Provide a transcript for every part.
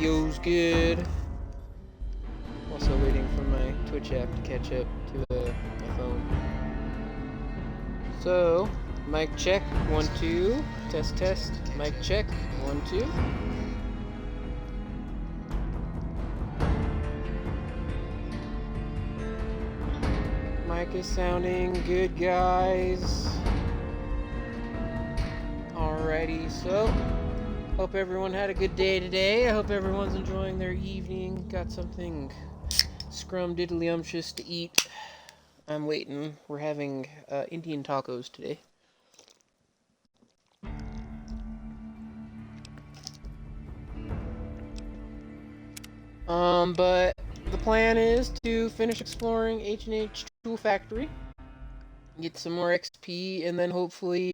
Yo's good. Also waiting for my Twitch app to catch up to my phone. So, mic check, 1, 2. Test, test. Mic check, 1, 2. Mic is sounding good, guys. Alrighty, so hope everyone had a good day today. I hope everyone's enjoying their evening. Got something scrum-diddly-umptious to eat. I'm waiting. We're having Indian tacos today. But the plan is to finish exploring H&H Tool Factory, get some more XP, and then hopefully,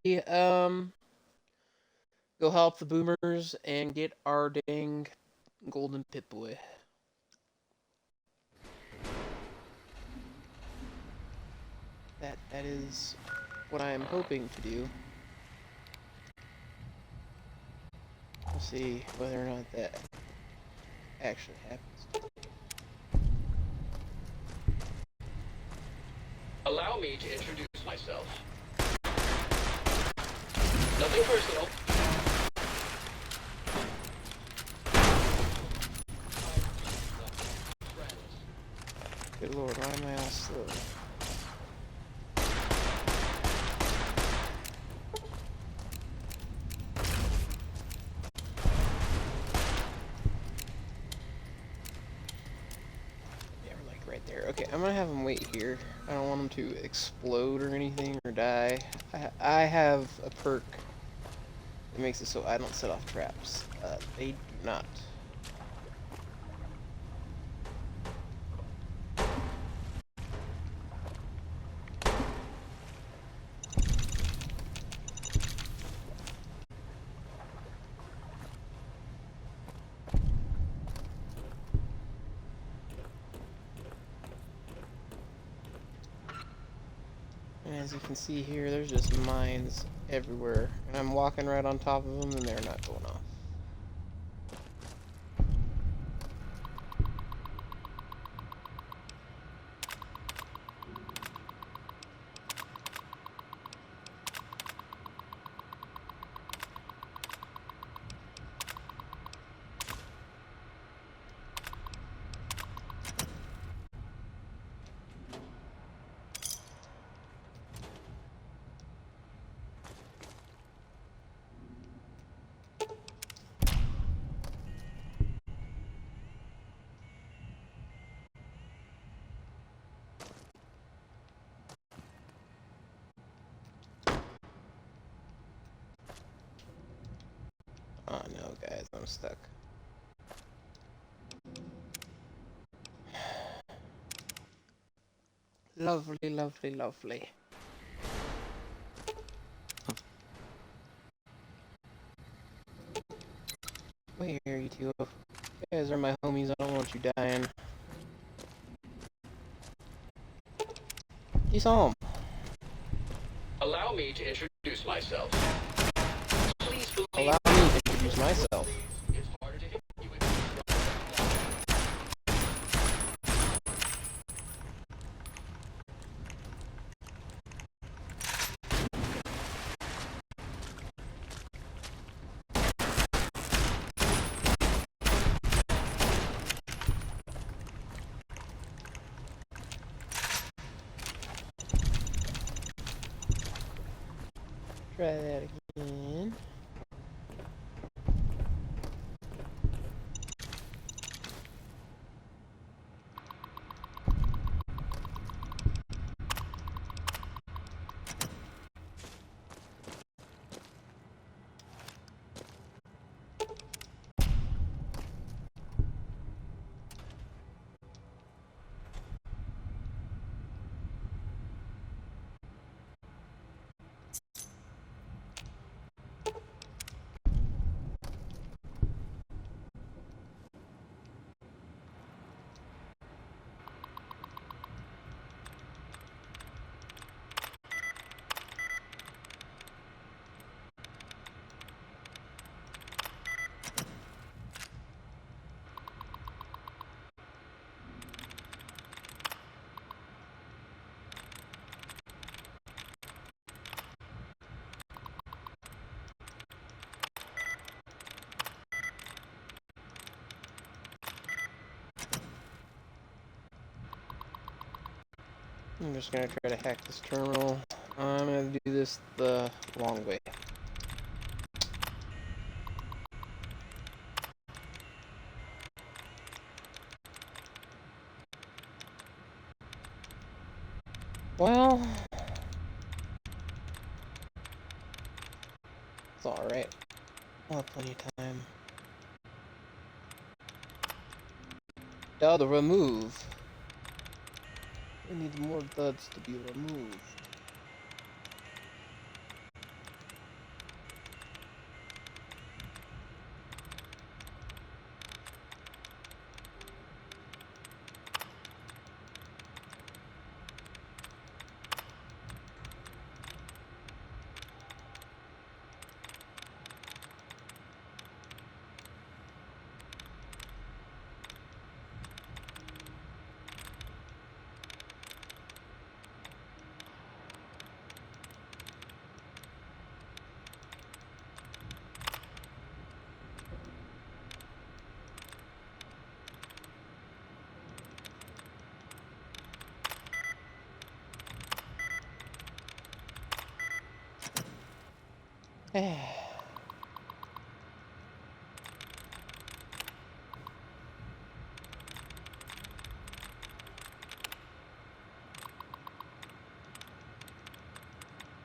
go help the boomers and get our dang golden PipBoy. That is what I am hoping to do. We'll see whether or not that actually happens. Allow me to introduce myself. Nothing personal. Good lord, why am I all slow? Yeah, we're like right there. Okay, I'm gonna have him wait here. I don't want him to explode or anything or die. I have a perk that makes it so I don't set off traps. They do not. And as you can see here, there's just mines everywhere. And I'm walking right on top of them and they're not going off. Oh no, guys, I'm stuck. Lovely, lovely, lovely. Wait here, you two. You guys are my homies, I don't want you dying. You saw him. Allow me to introduce myself. Please believe Allow me to introduce myself. it's harder to hit you with Try that again. I'm just gonna try to hack this terminal. I'm gonna do this the long way. Well, it's alright. We'll have plenty of time. Oh, the remove. We need more duds to be removed.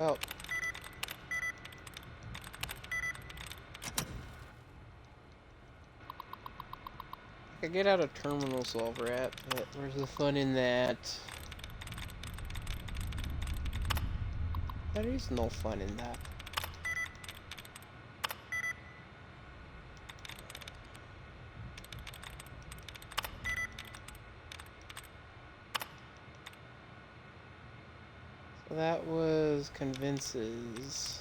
Oh. I get out a terminal solver app, but where's the fun in that? There is no fun in that. So that was convinces.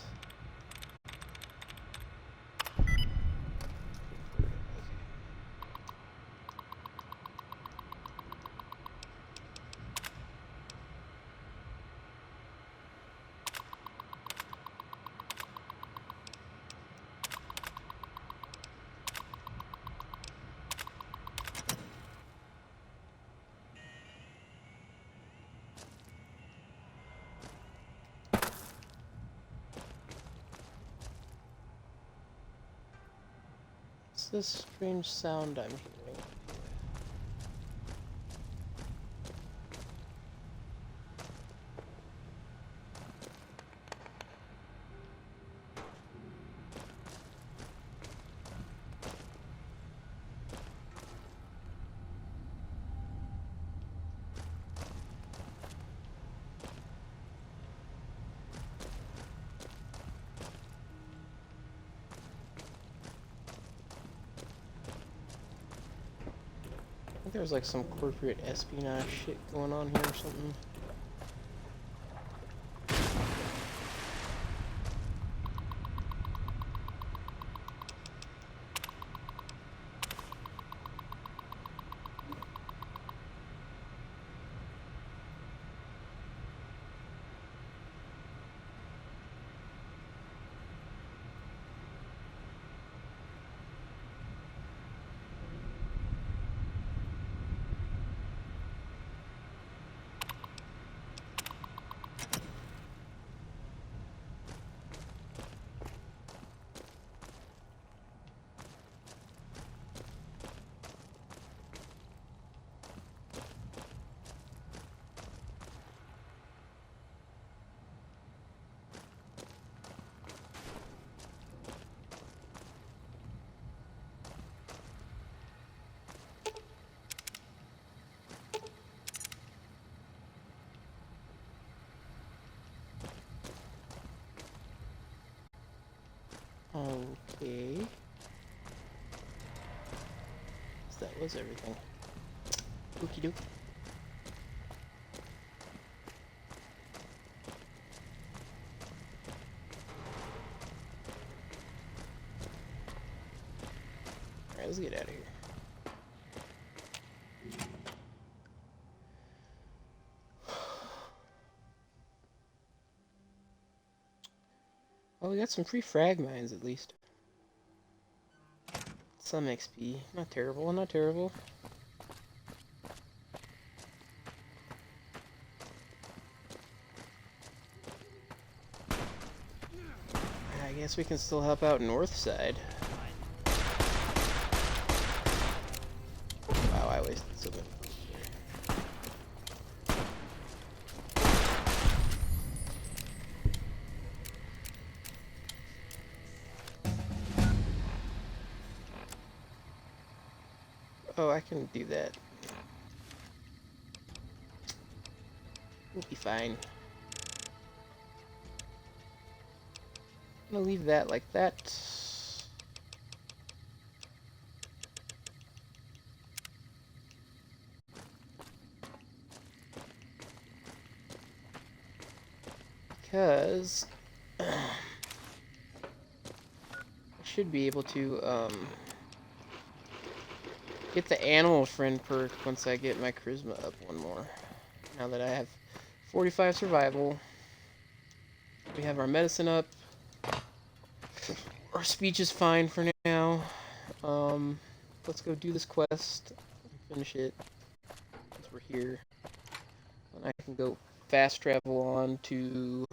What's this strange sound I'm hearing? I think there's like some corporate espionage shit going on here or something. Okay. So that was everything. Okie doke. Alright, let's get out of here. Oh, we got some free frag mines at least. Some XP. Not terrible, not terrible. guess we can still help out north side. Wow, I wasted so many. Oh, I can do that. We'll be fine. I'm gonna leave that like that. Because I should be able to get the animal friend perk once I get my charisma up one more. Now that I have 45 survival, we have our medicine up. Our speech is fine for now. Let's go do this quest and finish it since we're here. And I can go fast travel on to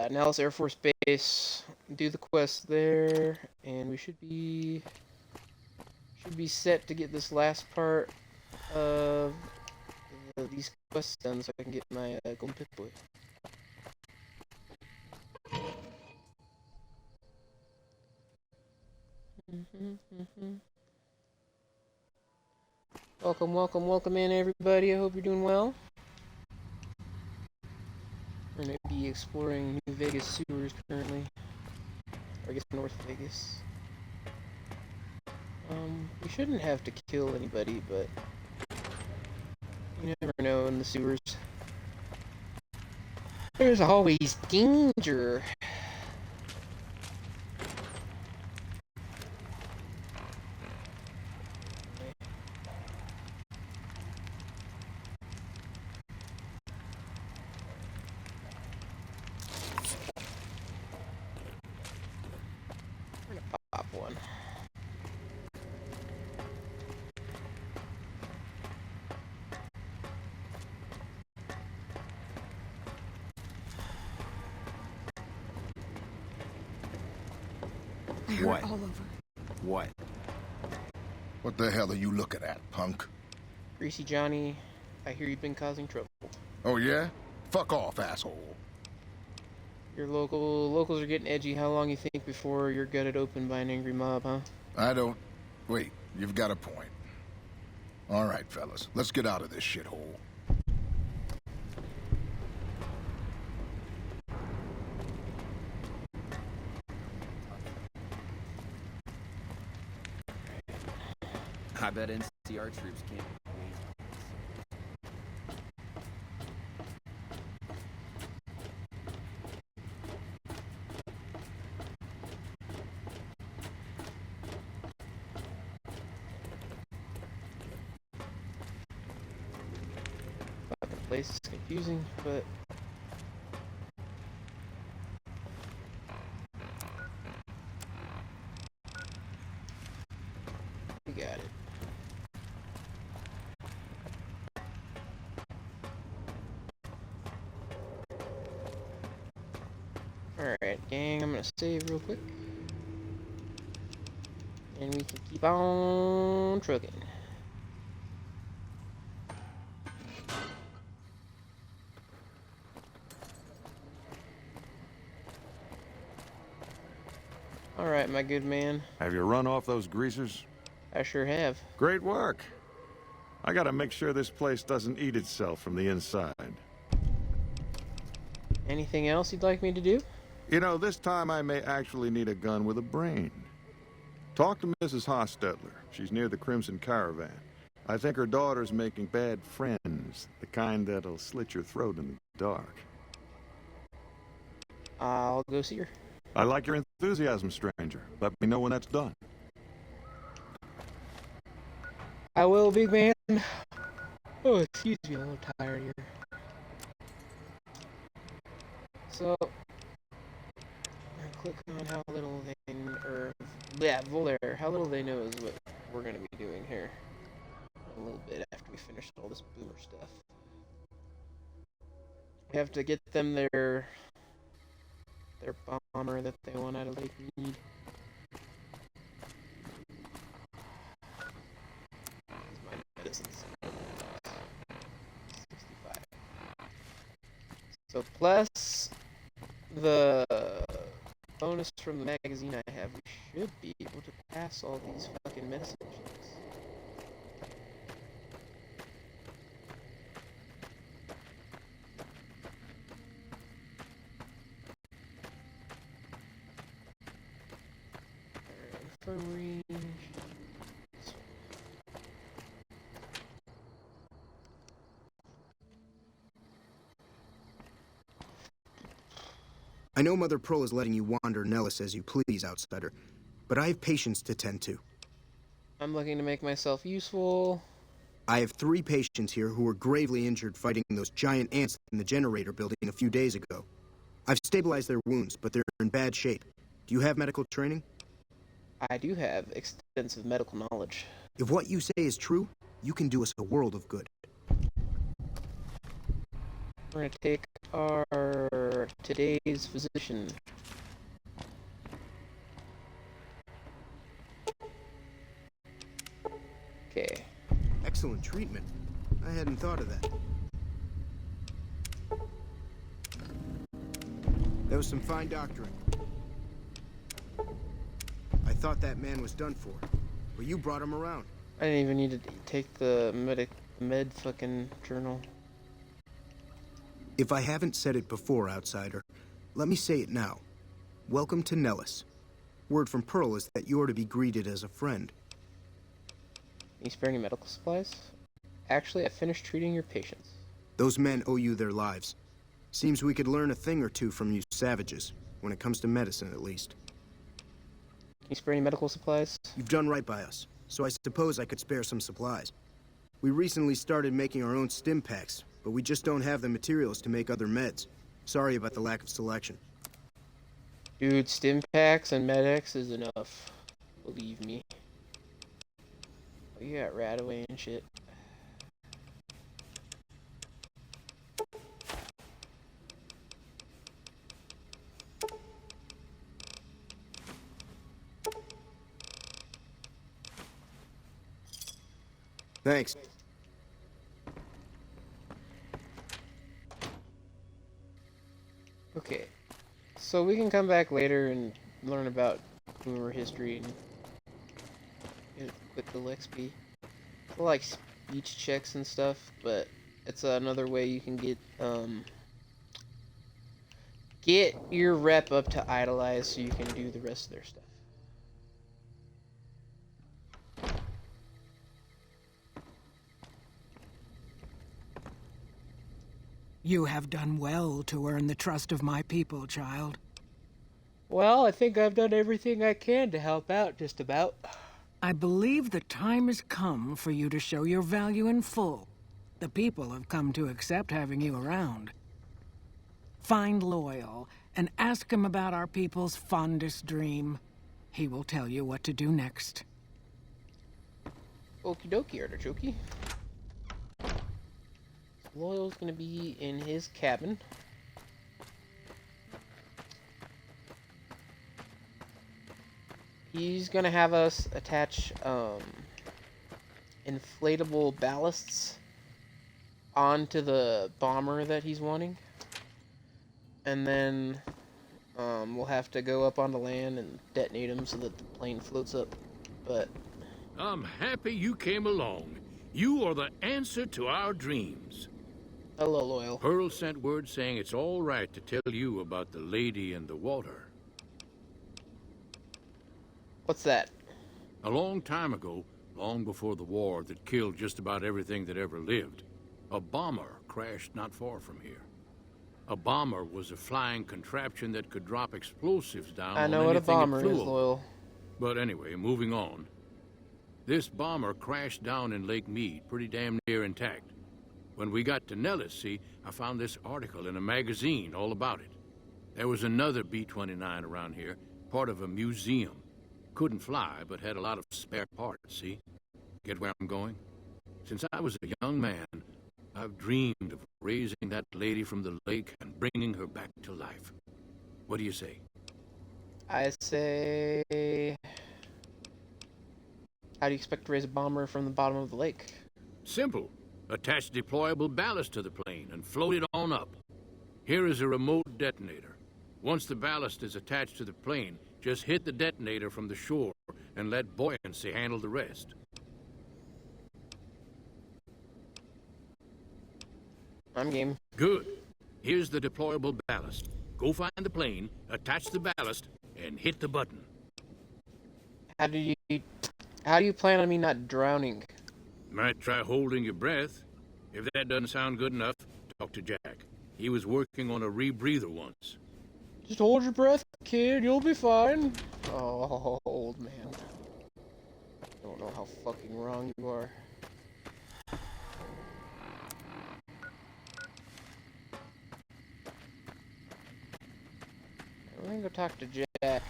Nellis Air Force Base, do the quest there, and we should be set to get this last part of these quests done, so I can get my golden PipBoy. Welcome, welcome, welcome in, everybody. I hope you're doing well. We're going to be exploring New Vegas sewers currently. Or I guess North Vegas. We shouldn't have to kill anybody, but you never know in the sewers. There's always danger. We're gonna pop one. What? All over. What? What the hell are you looking at, punk? Greasy Johnny, I hear you've been causing trouble. Oh, yeah? Fuck off, asshole. Your locals are getting edgy. How long you think before you're gutted open by an angry mob, huh? I don't... Wait, you've got a point. All right, fellas, let's get out of this shithole. I bet NCR troops can't wait. Fucking place is confusing, but we got it. Alright, gang, I'm gonna save real quick. And we can keep on trucking. Alright, my good man. Have you run off those greasers? I sure have. Great work. I gotta make sure this place doesn't eat itself from the inside. Anything else you'd like me to do? You know, this time I may actually need a gun with a brain. Talk to Mrs. Hostetler. She's near the Crimson Caravan. I think her daughter's making bad friends, the kind that'll slit your throat in the dark. I'll go see her. I like your enthusiasm, stranger. Let me know when that's done. I will, big man. Oh, excuse me, I'm a little tired here. So, I'm gonna click on how little they, or, yeah, Volair, how little they know is what we're gonna be doing here. A little bit after we finish all this boomer stuff. We have to get them their their bomber that they want out of Lake Mead. That's my medicines. 65. So plus the bonus from the magazine I have, we should be able to pass all these fucking medicine checks. Infirmary. I know Mother Pearl is letting you wander Nellis as you please, outsider, but I have patients to tend to. I'm looking to make myself useful. I have 3 patients here who were gravely injured fighting those giant ants in the generator building a few days ago. I've stabilized their wounds, but they're in bad shape. Do you have medical training? I do have extensive medical knowledge. If what you say is true, you can do us a world of good. We're gonna take our today's physician. Okay. Excellent treatment. I hadn't thought of that. That was some fine doctoring. I thought that man was done for, but you brought him around. I didn't even need to take the med fucking journal. If I haven't said it before, outsider, let me say it now. Welcome to Nellis. Word from Pearl is that you are to be greeted as a friend. Can you spare any medical supplies? Actually, I finished treating your patients. Those men owe you their lives. Seems we could learn a thing or two from you savages, when it comes to medicine at least. Can you spare any medical supplies? You've done right by us, so I suppose I could spare some supplies. We recently started making our own stim packs, but we just don't have the materials to make other meds. Sorry about the lack of selection. Dude, stim packs and Med-X is enough. Believe me. Oh, you got Radaway and shit. Thanks. Okay. So we can come back later and learn about Boomer history and get a quick little XP. I like speech checks and stuff, but it's another way you can get your rep up to idolize so you can do the rest of their stuff. You have done well to earn the trust of my people, child. Well, I think I've done everything I can to help out, just about. I believe the time has come for you to show your value in full. The people have come to accept having you around. Find Loyal and ask him about our people's fondest dream. He will tell you what to do next. Okie dokie, Artichoke. Loyal's gonna be in his cabin. He's gonna have us attach inflatable ballasts onto the bomber that he's wanting. And then we'll have to go up onto land and detonate him so that the plane floats up. But I'm happy you came along. You are the answer to our dreams. hello, Loyal. Pearl sent word saying it's all right to tell you about the lady in the water. What's that? A long time ago, long before the war that killed just about everything that ever lived, a bomber crashed not far from here. A bomber was a flying contraption that could drop explosives down I on know what a anything it bomber flew is, over. Loyal. But anyway, moving on. This bomber crashed down in Lake Mead, pretty damn near intact. When we got to Nellis, see, I found this article in a magazine all about it. There was another B-29 around here, part of a museum. Couldn't fly, but had a lot of spare parts, see? Get where I'm going? Since I was a young man, I've dreamed of raising that lady from the lake and bringing her back to life. What do you say? I say... How do you expect to raise a bomber from the bottom of the lake? Simple. Attach deployable ballast to the plane and float it on up. Here is a remote detonator. Once the ballast is attached to the plane, just hit the detonator from the shore and let buoyancy handle the rest. I'm game. Good. Here's the deployable ballast. Go find the plane, attach the ballast, and hit the button. How do you plan on me not drowning? Might try holding your breath. If that doesn't sound good enough, talk to Jack. He was working on a rebreather once. Just hold your breath, kid. You'll be fine. Oh, old man. I don't know how fucking wrong you are. I'm gonna go talk to Jack.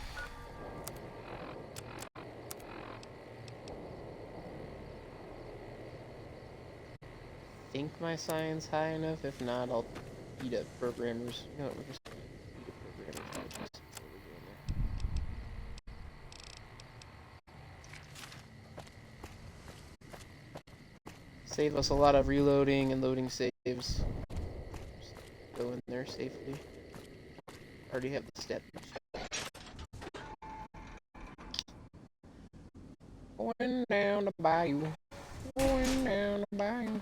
Think my science high enough? If not, I'll beat up programmers. You know what, we're just gonna beat up programmers just before we go in there. Save us a lot of reloading and loading saves. Just go in there safely. Already have the step. Going down the bayou. Going down the bayou.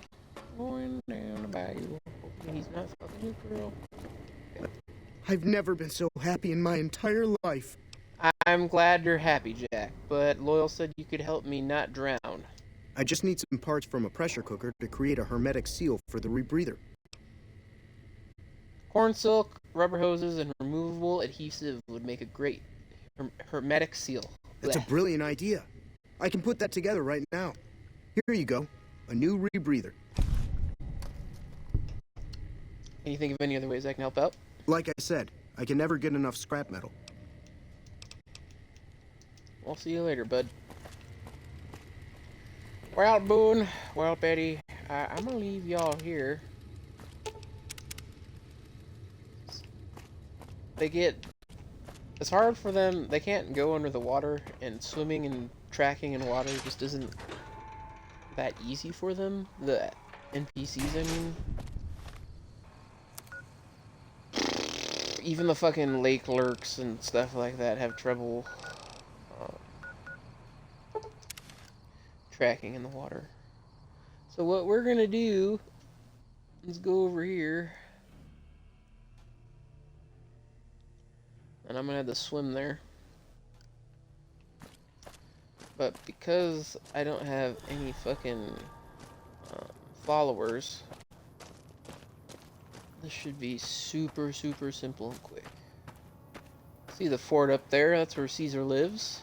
Going down the bayou. Hopefully he's not fucking your girl. Okay. I've never been so happy in my entire life. I'm glad you're happy, Jack, but Loyal said you could help me not drown. I just need some parts from a pressure cooker to create a hermetic seal for the rebreather. Corn silk, rubber hoses, and removable adhesive would make a great hermetic seal. That's a brilliant idea. I can put that together right now. Here you go. A new rebreather. Can you think of any other ways I can help out? Like I said, I can never get enough scrap metal. We'll see you later, bud. Well, Boone. Well, Betty. I'm gonna leave y'all here. It's hard for them. They can't go under the water, and swimming and tracking in water just isn't that easy for them. The NPCs, I mean. Even the fucking lake lurks and stuff like that have trouble tracking in the water. So what we're gonna do is go over here, and I'm gonna have to swim there. But because I don't have any fucking followers, this should be super, super simple and quick. See the fort up there? That's where Caesar lives.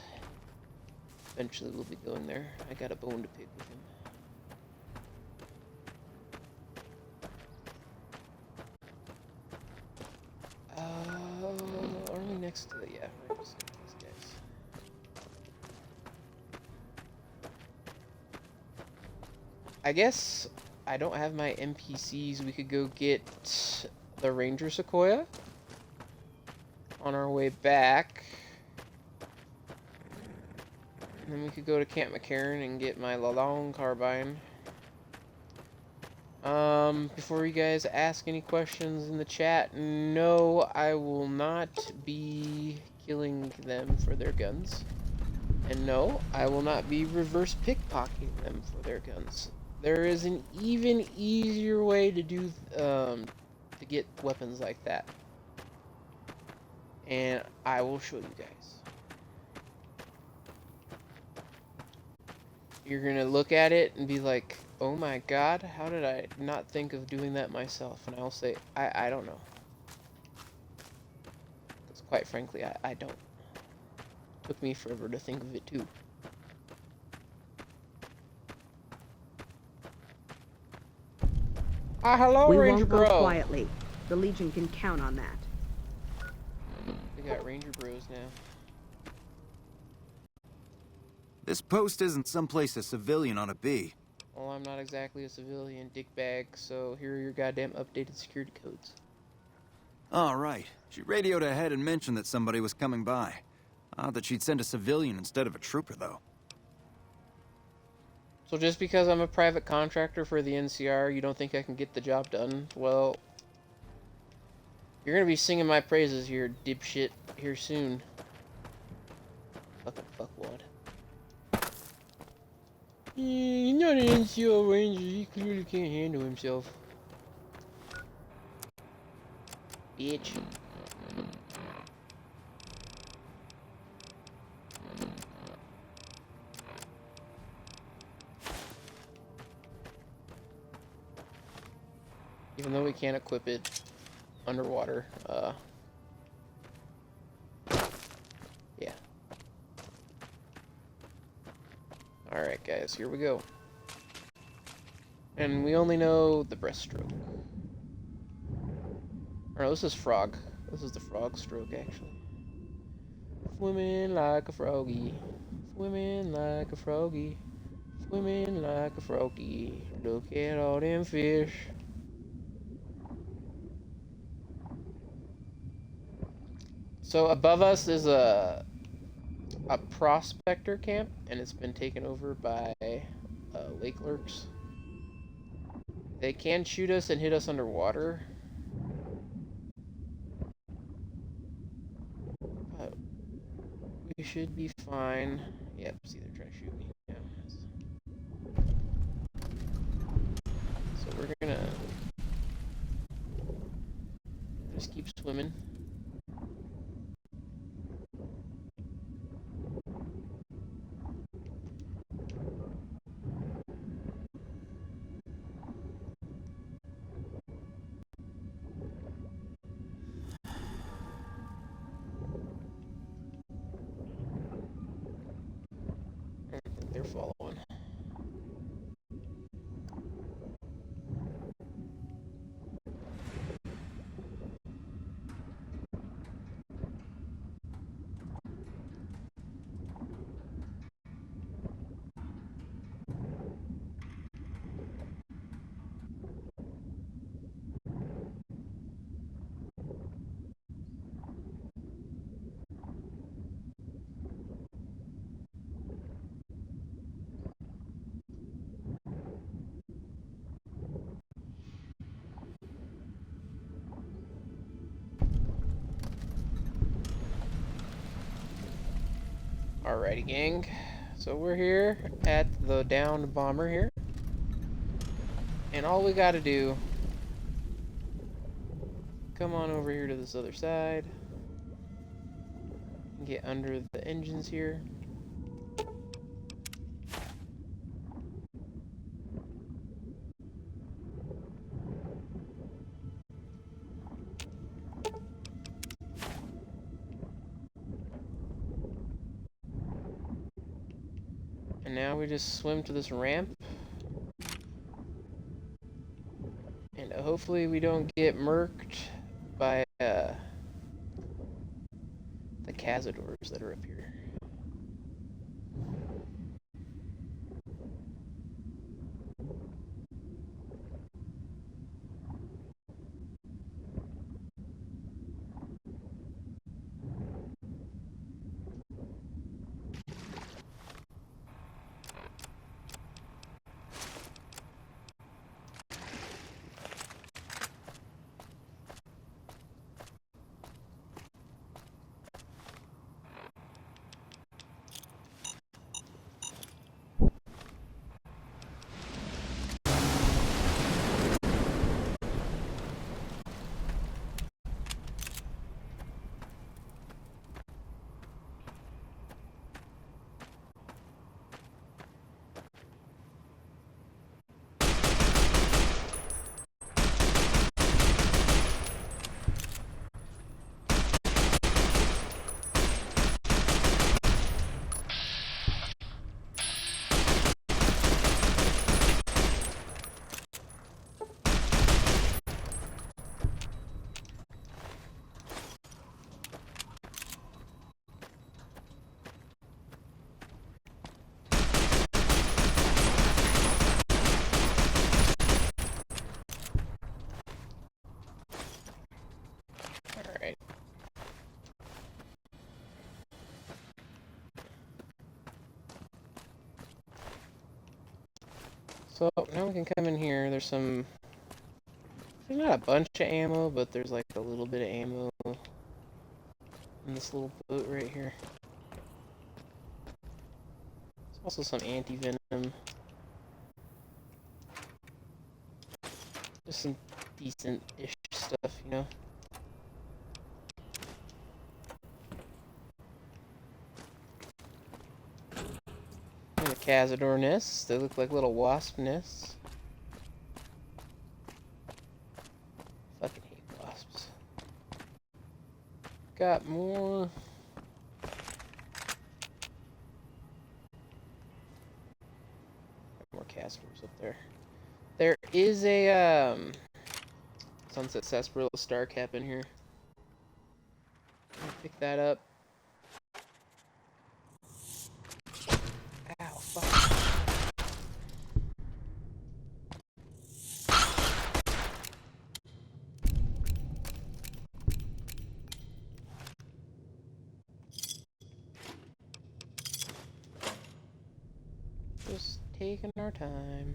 Eventually we'll be going there. I got a bone to pick with him. Are we next to the... Yeah, right beside these guys. I guess I don't have my NPCs. We could go get the Ranger Sequoia on our way back. And then we could go to Camp McCarran and get my Lalong carbine. Before you guys ask any questions in the chat, no, I will not be killing them for their guns. And no, I will not be reverse pickpocketing them for their guns. There is an even easier way to do, to get weapons like that. And I will show you guys. You're gonna look at it and be like, oh my god, how did I not think of doing that myself? And I'll say, I don't know. Because quite frankly, I don't. It took me forever to think of it too. Hello, We Ranger won't go Bro. quietly. The Legion can count on that. We got Ranger Bros now. This post isn't someplace a civilian ought to be. Well, I'm not exactly a civilian dickbag, so here are your goddamn updated security codes. All right. She radioed ahead and mentioned that somebody was coming by. Odd that she'd send a civilian instead of a trooper, though. So just because I'm a private contractor for the NCR, you don't think I can get the job done? Well, you're gonna be singing my praises here, dipshit, here soon. Fucking fuckwad. He's not an NCR ranger, he clearly can't handle himself. Bitch. Even though we can't equip it underwater, yeah. Alright guys, here we go. And we only know the breaststroke. Or no, this is frog. This is the frog stroke, actually. Swimming like a froggy. Swimming like a froggy. Swimming like a froggy. Look at all them fish. So above us is a prospector camp, and it's been taken over by lake lurks. They can shoot us and hit us underwater. But we should be fine. Yep, see, they're trying to shoot me. Yeah. So we're gonna just keep swimming. I think they're following. Alrighty, gang. So we're here at the downed bomber here. And all we gotta do, come on over here to this other side. Get under the engines here. And now we just swim to this ramp. And hopefully we don't get murked by the cazadors that are up here. now we can come in here. There's some... There's not a bunch of ammo, but there's like a little bit of ammo in this little boat right here. There's also some anti-venom. Just some decent-ish stuff, you know? And the Cazador nests. They look like little wasp nests. Fucking hate wasps. Got more. More Cazadors up there. There is a Sunset Sarsaparilla Star Cap in here. Pick that up. Ow, fuck. Just taking our time.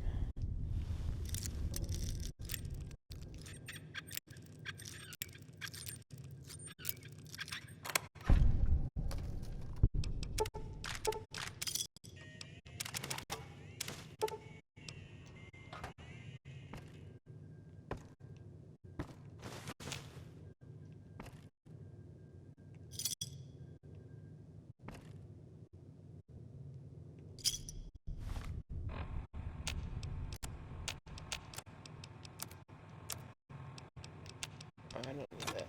I don't need that.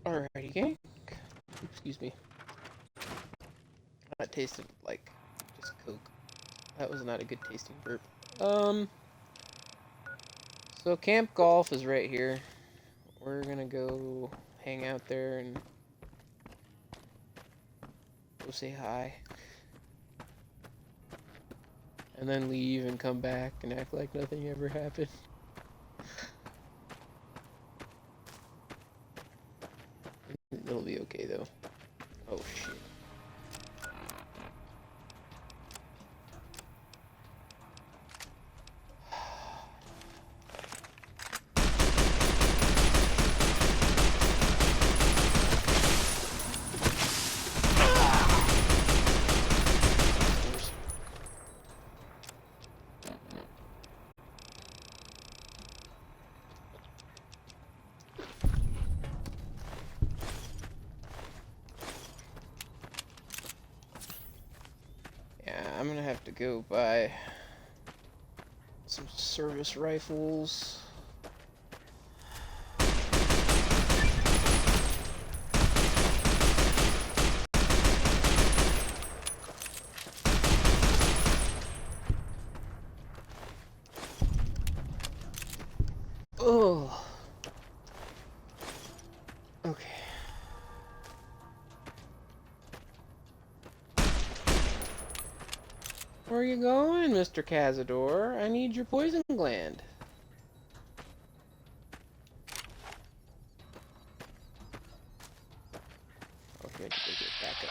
Alrighty, gang. Excuse me. That tasted like just Coke. That was not a good tasting burp. So Camp Golf is right here. We're gonna go hang out there and go say hi. And then leave and come back and act like nothing ever happened. It'll be okay though. Oh shit. I'm gonna have to go buy some service rifles. Oh. Okay. Where are you going, Mr. Cazador? I need your poison gland. Okay, I can go get back up.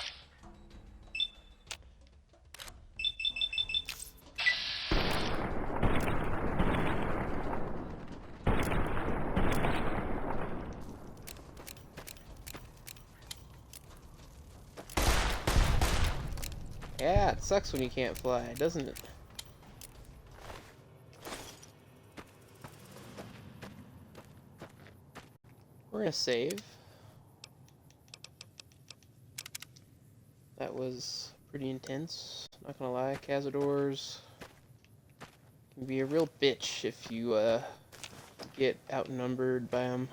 Yeah, it sucks when you can't fly, doesn't it? We're gonna save. That was pretty intense, not gonna lie. Cazadors can be a real bitch if you get outnumbered by them.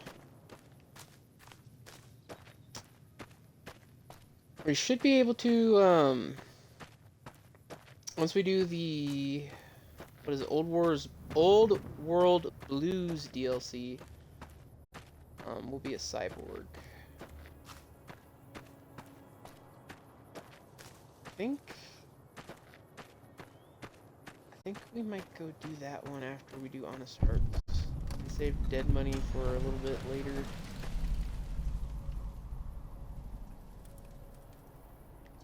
We should be able to, once we do the, what is it, Old World Blues DLC, we'll be a cyborg. I think We might go do that one after we do Honest Hearts. And save dead money for a little bit later.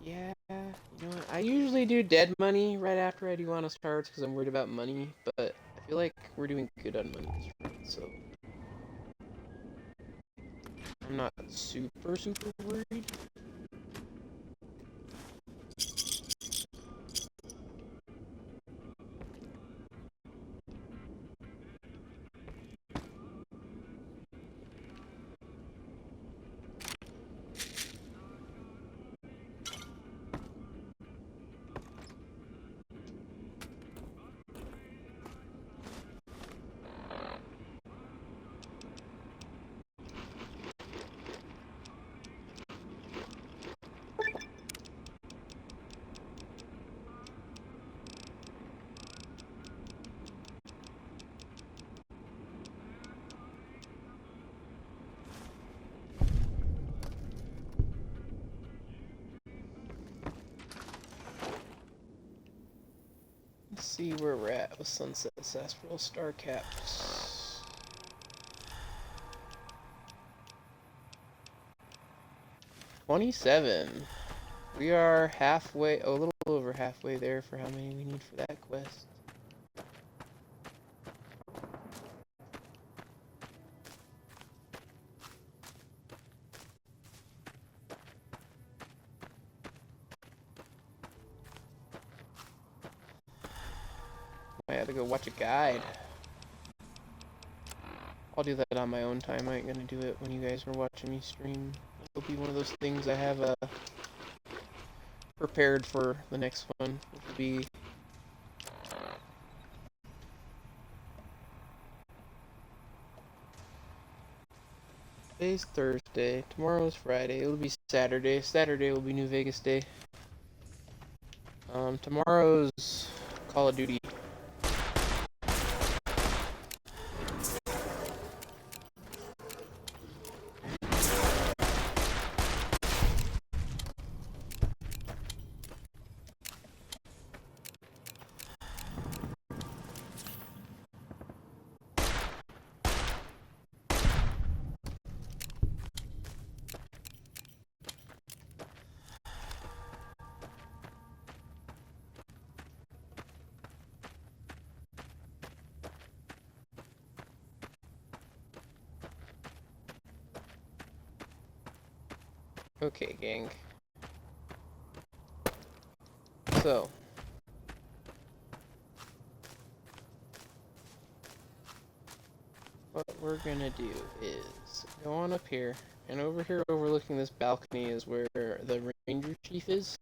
Yeah, you know what? I usually do dead money right after I do Honest Hearts because I'm worried about money, but I feel like we're doing good on money this run, so I'm not super worried. Let's see where we're at with Sunset Sarsaparilla Star Caps. $27. We are halfway, a little over halfway there for how many we need for that quest. I have to go watch a guide. I'll do that on my own time. I ain't gonna do it when you guys are watching me stream. It'll be one of those things I have prepared for the next one, which will be today's Thursday. Tomorrow's Friday. It'll be Saturday. Saturday will be New Vegas Day. Tomorrow's Call of Duty. Okay, gang. So, what we're gonna do is go on up here, and over here overlooking this balcony is where the Ranger Chief is.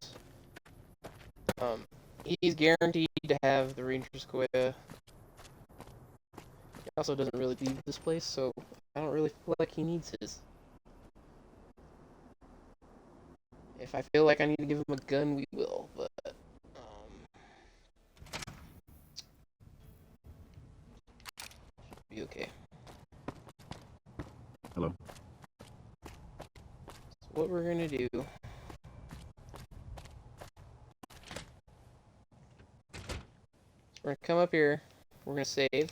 He's guaranteed to have the Ranger Sequoia. He also doesn't really leave this place, so I don't really feel like he needs his. If I feel like I need to give him a gun, we will, but be okay. Hello. So what we're gonna do is we're gonna come up here, we're gonna save.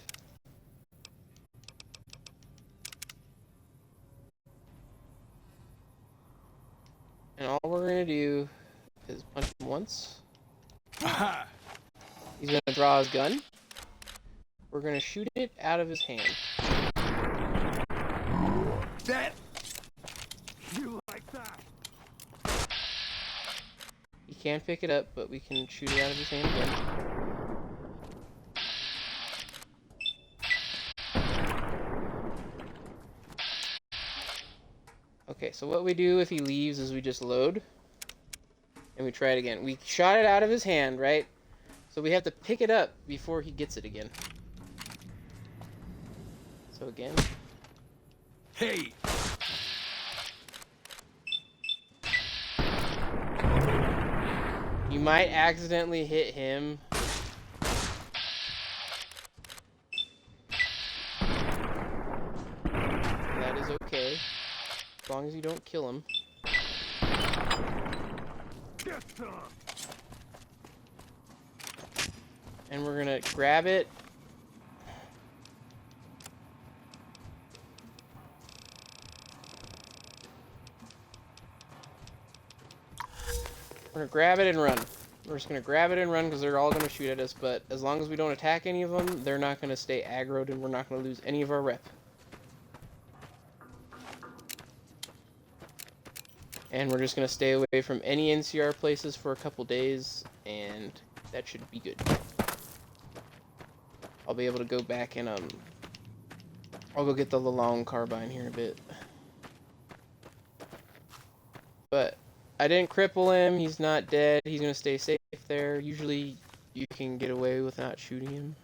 And all we're gonna do is punch him once. He's gonna draw his gun. We're gonna shoot it out of his hand. That? You like that? He can't pick it up, but we can shoot it out of his hand again. Okay, so what we do if he leaves is we just load. And we try it again. We shot it out of his hand, right? So we have to pick it up before he gets it again. So again. Hey! You might accidentally hit him. That is okay. As long as you don't kill him. And we're gonna grab it. We're gonna grab it and run. We're just gonna grab it and run because they're all gonna shoot at us, but as long as we don't attack any of them, they're not gonna stay aggroed and we're not gonna lose any of our rep. And we're just gonna stay away from any NCR places for a couple days, and that should be good. I'll be able to go back and I'll go get the long carbine here in a bit. But I didn't cripple him. He's not dead. He's gonna stay safe there. Usually you can get away with not shooting him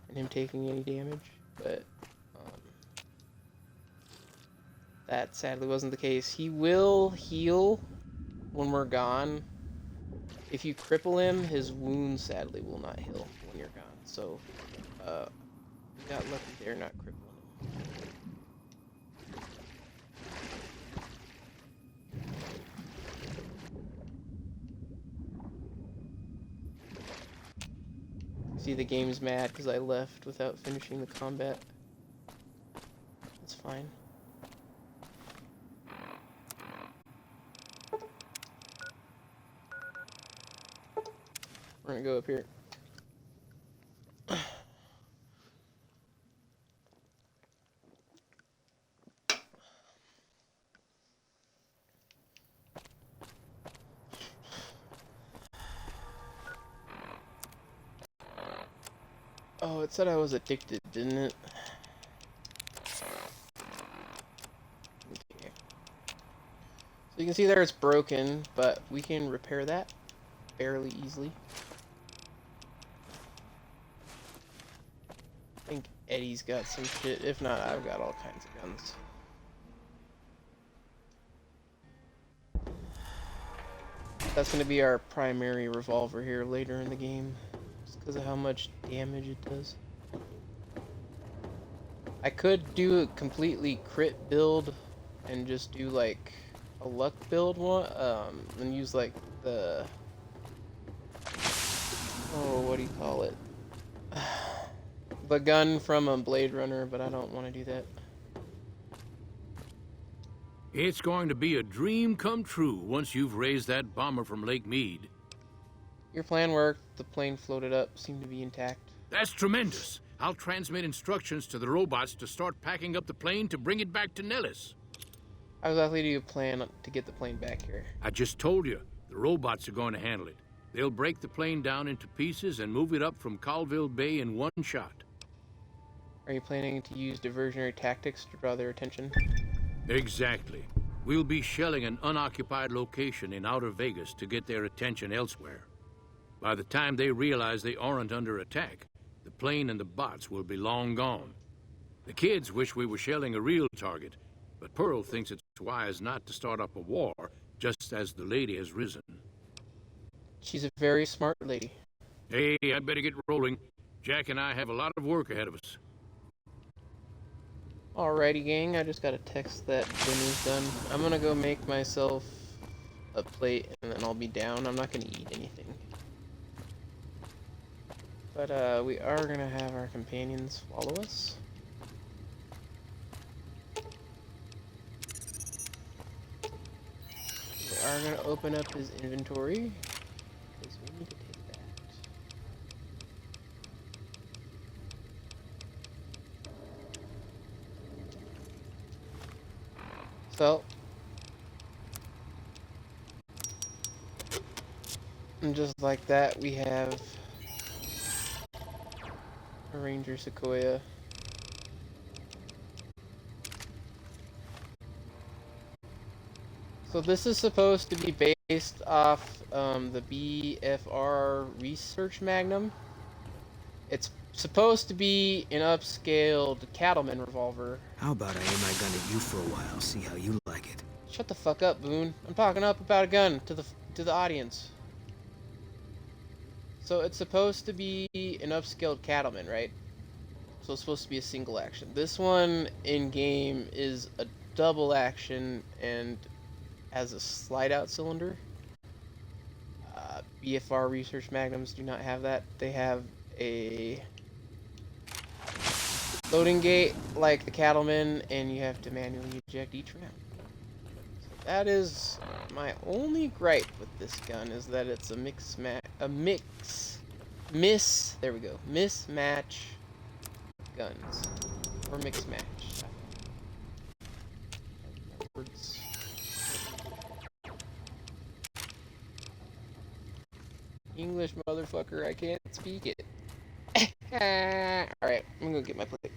and him taking any damage, but that sadly wasn't the case. He will heal when we're gone. If you cripple him, his wounds sadly will not heal when you're gone. So, we got lucky there, not crippling him. See, the game's mad because I left without finishing the combat. That's fine. We're gonna go up here. Oh, it said I was addicted, didn't it? Okay. So you can see there it's broken, but we can repair that fairly easily. I think Eddie's got some shit. If not, I've got all kinds of guns. That's going to be our primary revolver here later in the game, just because of how much damage it does. I could do a completely crit build and just do like a luck build one, and use like the, oh, what do you call it? The gun from Blade Runner, but I don't want to do that. It's going to be a dream come true once you've raised that bomber from Lake Mead. Your plan worked. The plane floated up, seemed to be intact. That's tremendous. I'll transmit instructions to the robots to start packing up the plane to bring it back to Nellis. How exactly do you plan to get the plane back here? I just told you, the robots are going to handle it. They'll break the plane down into pieces and move it up from Colville Bay in one shot. Are you planning to use diversionary tactics to draw their attention? Exactly. We'll be shelling an unoccupied location in outer Vegas to get their attention elsewhere. By the time they realize they aren't under attack, the plane and the bots will be long gone. The kids wish we were shelling a real target, but Pearl thinks it's wise not to start up a war just as the lady has risen. She's a very smart lady. Hey, I better get rolling. Jack and I have a lot of work ahead of us. Alrighty, gang, I just got a text that dinner's done. I'm gonna go make myself a plate and then I'll be down. I'm not gonna eat anything. But we are gonna have our companions follow us. We are gonna open up his inventory because we need to take that. So, and just like that, we have a Ranger Sequoia. So this is supposed to be based off the BFR Research Magnum. It's supposed to be an upscaled cattleman revolver. How about I aim my gun at you for a while, see how you like it? Shut the fuck up, Boone. I'm talking up about a gun to the audience. So it's supposed to be an upscaled cattleman, right? So it's supposed to be a single action. This one in game is a double action and has a slide out cylinder. BFR Research Magnums do not have that. They have a loading gate like the Cattleman, and you have to manually eject each round. So that is my only gripe with this gun, is that it's a mismatch guns. Or mix match. Backwards. English, motherfucker, I can't speak it. Alright, I'm gonna get my plate.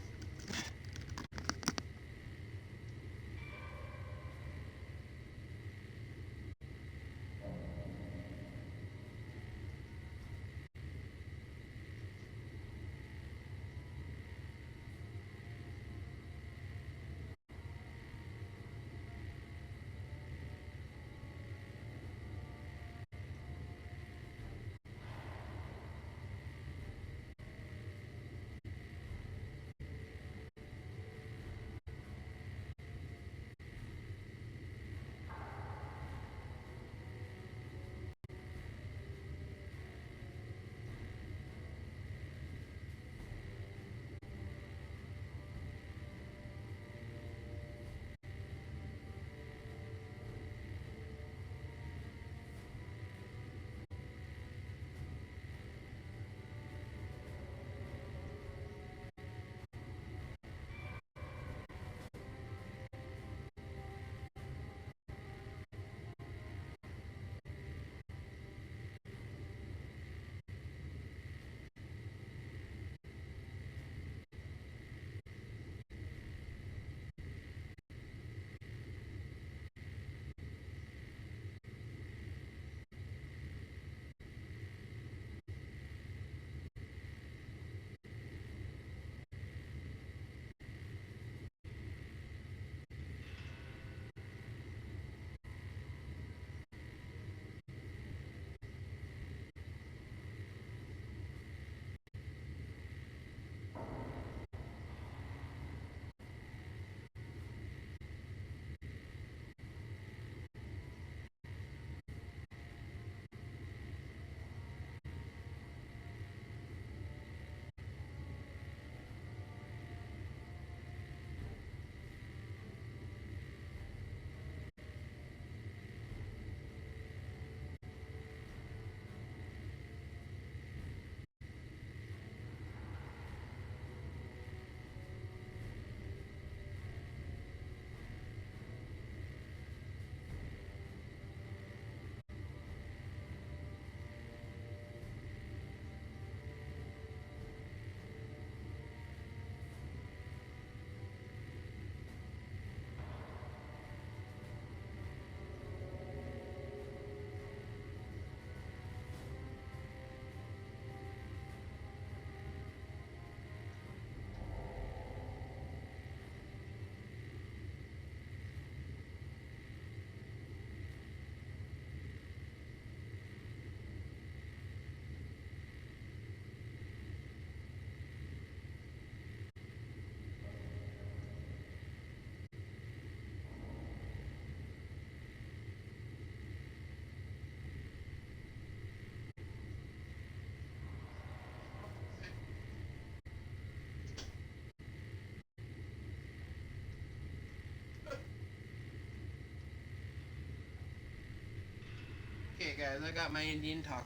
Okay, guys, I got my Indian taco.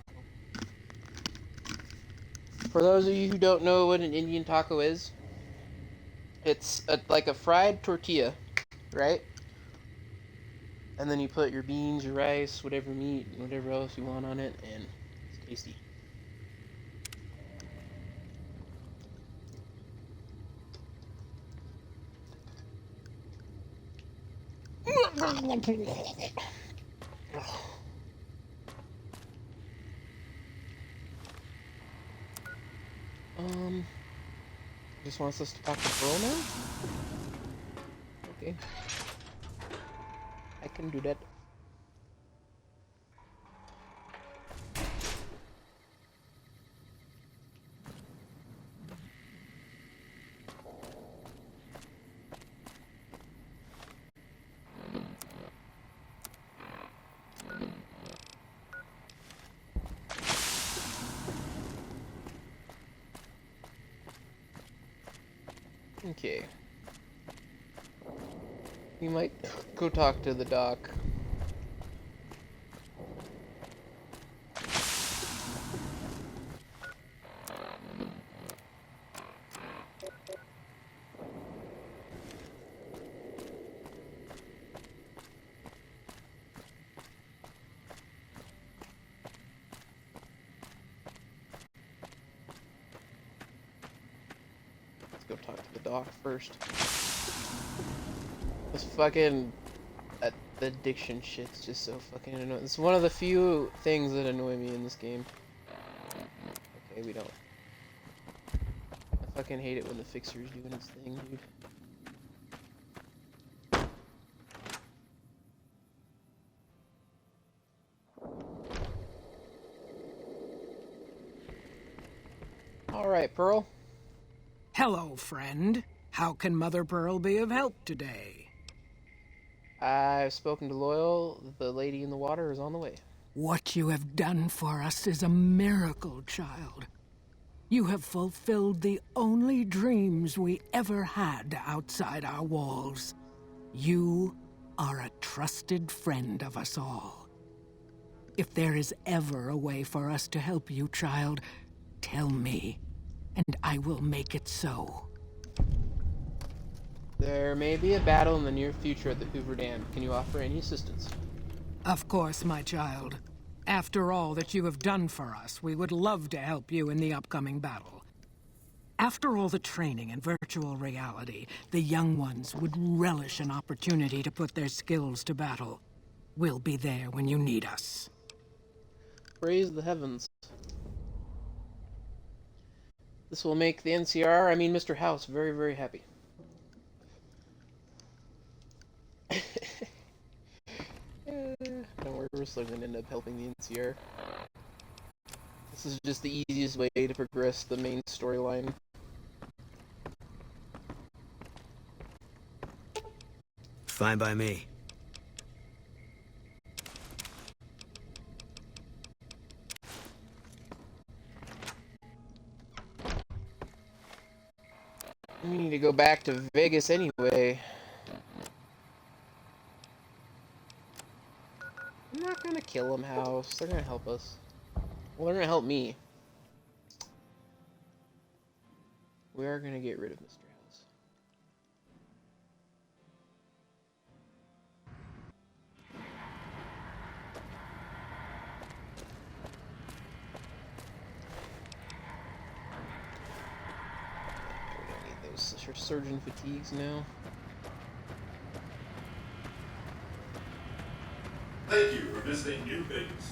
For those of you who don't know what an Indian taco is, it's like a fried tortilla, right? And then you put your beans, your rice, whatever meat, whatever else you want on it, and it's tasty. Just wants us to talk to Pearl now? Okay. I can do that. Okay. We might go talk to the doc. Let's go talk to the doc first. This fucking the addiction shit's just so fucking annoying. It's one of the few things that annoy me in this game. Okay, we don't. I fucking hate it when the fixer's doing its thing, dude. Alright, Pearl. Hello, friend. How can Mother Pearl be of help today? I've spoken to Loyal. The lady in the water is on the way. What you have done for us is a miracle, child. You have fulfilled the only dreams we ever had outside our walls. You are a trusted friend of us all. If there is ever a way for us to help you, child, tell me, and I will make it so. There may be a battle in the near future at the Hoover Dam. Can you offer any assistance? Of course, my child. After all that you have done for us, we would love to help you in the upcoming battle. After all the training in virtual reality, the young ones would relish an opportunity to put their skills to battle. We'll be there when you need us. Praise the heavens. This will make the NCR, I mean Mr. House, very, very happy. Don't worry, we're still going to end up helping the NCR. This is just the easiest way to progress the main storyline. Fine by me. We need to go back to Vegas anyway. I'm not gonna kill them, House. They're gonna help us. Well, they're gonna help me. We are gonna get rid of Mr. House. We don't need those surgeon fatigues now. Thank you for visiting New Vegas.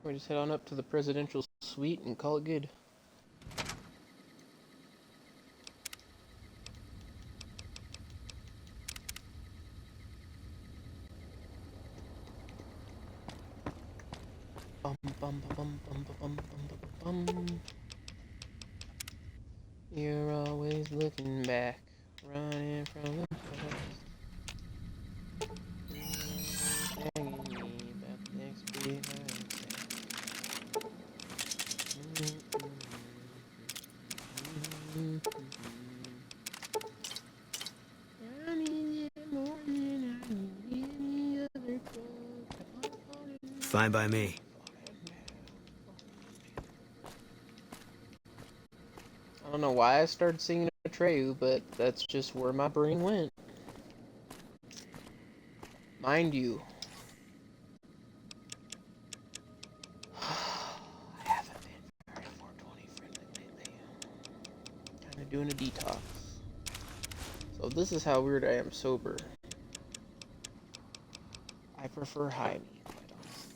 We just head on up to the presidential suite and call it good. Bum bum bum bum bum bum bum bum. You're always looking back, running from the past. Nagging me about the next big I need you more than I need any other clothes. Fine by me. I don't know why I started singing Atreyu, but that's just where my brain went. Mind you, I haven't been very 420 friendly lately. Kind of doing a detox. So this is how weird I am sober. I prefer high meat, quite honestly.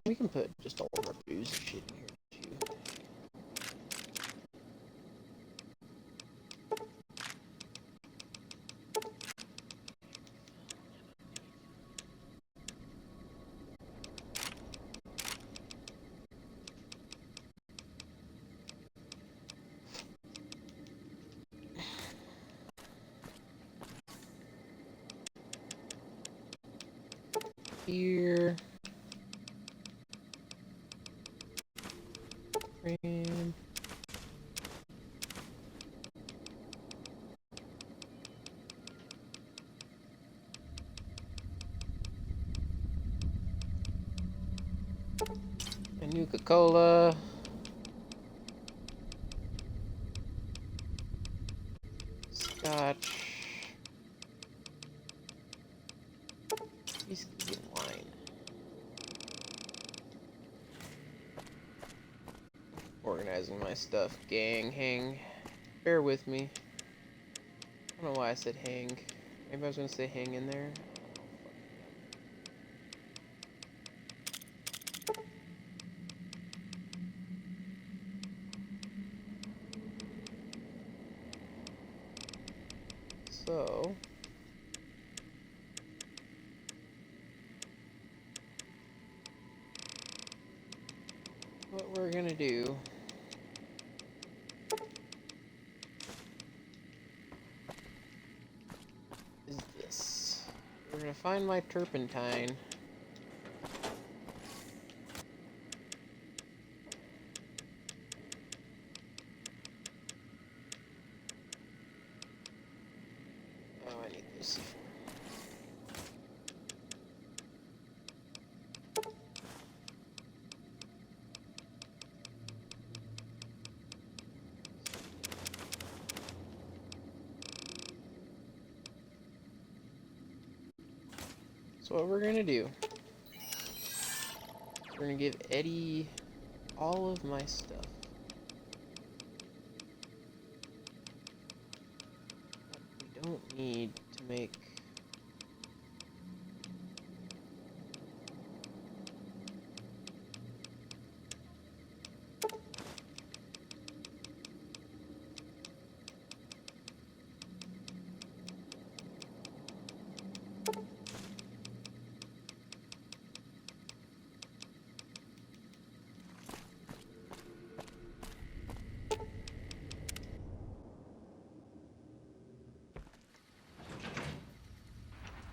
We can put just all of our booze and shit in here too. Here. Frame. A Nuka-Cola. Scotch. Whiskey and wine. Organizing my stuff, gang. Hang. Bear with me. I don't know why I said hang. Maybe I was gonna say hang in there. So what we're gonna do is this. We're gonna find my turpentine. Oh, I need this. So what we're gonna do, we're gonna give Eddie all of my stuff. We don't need to make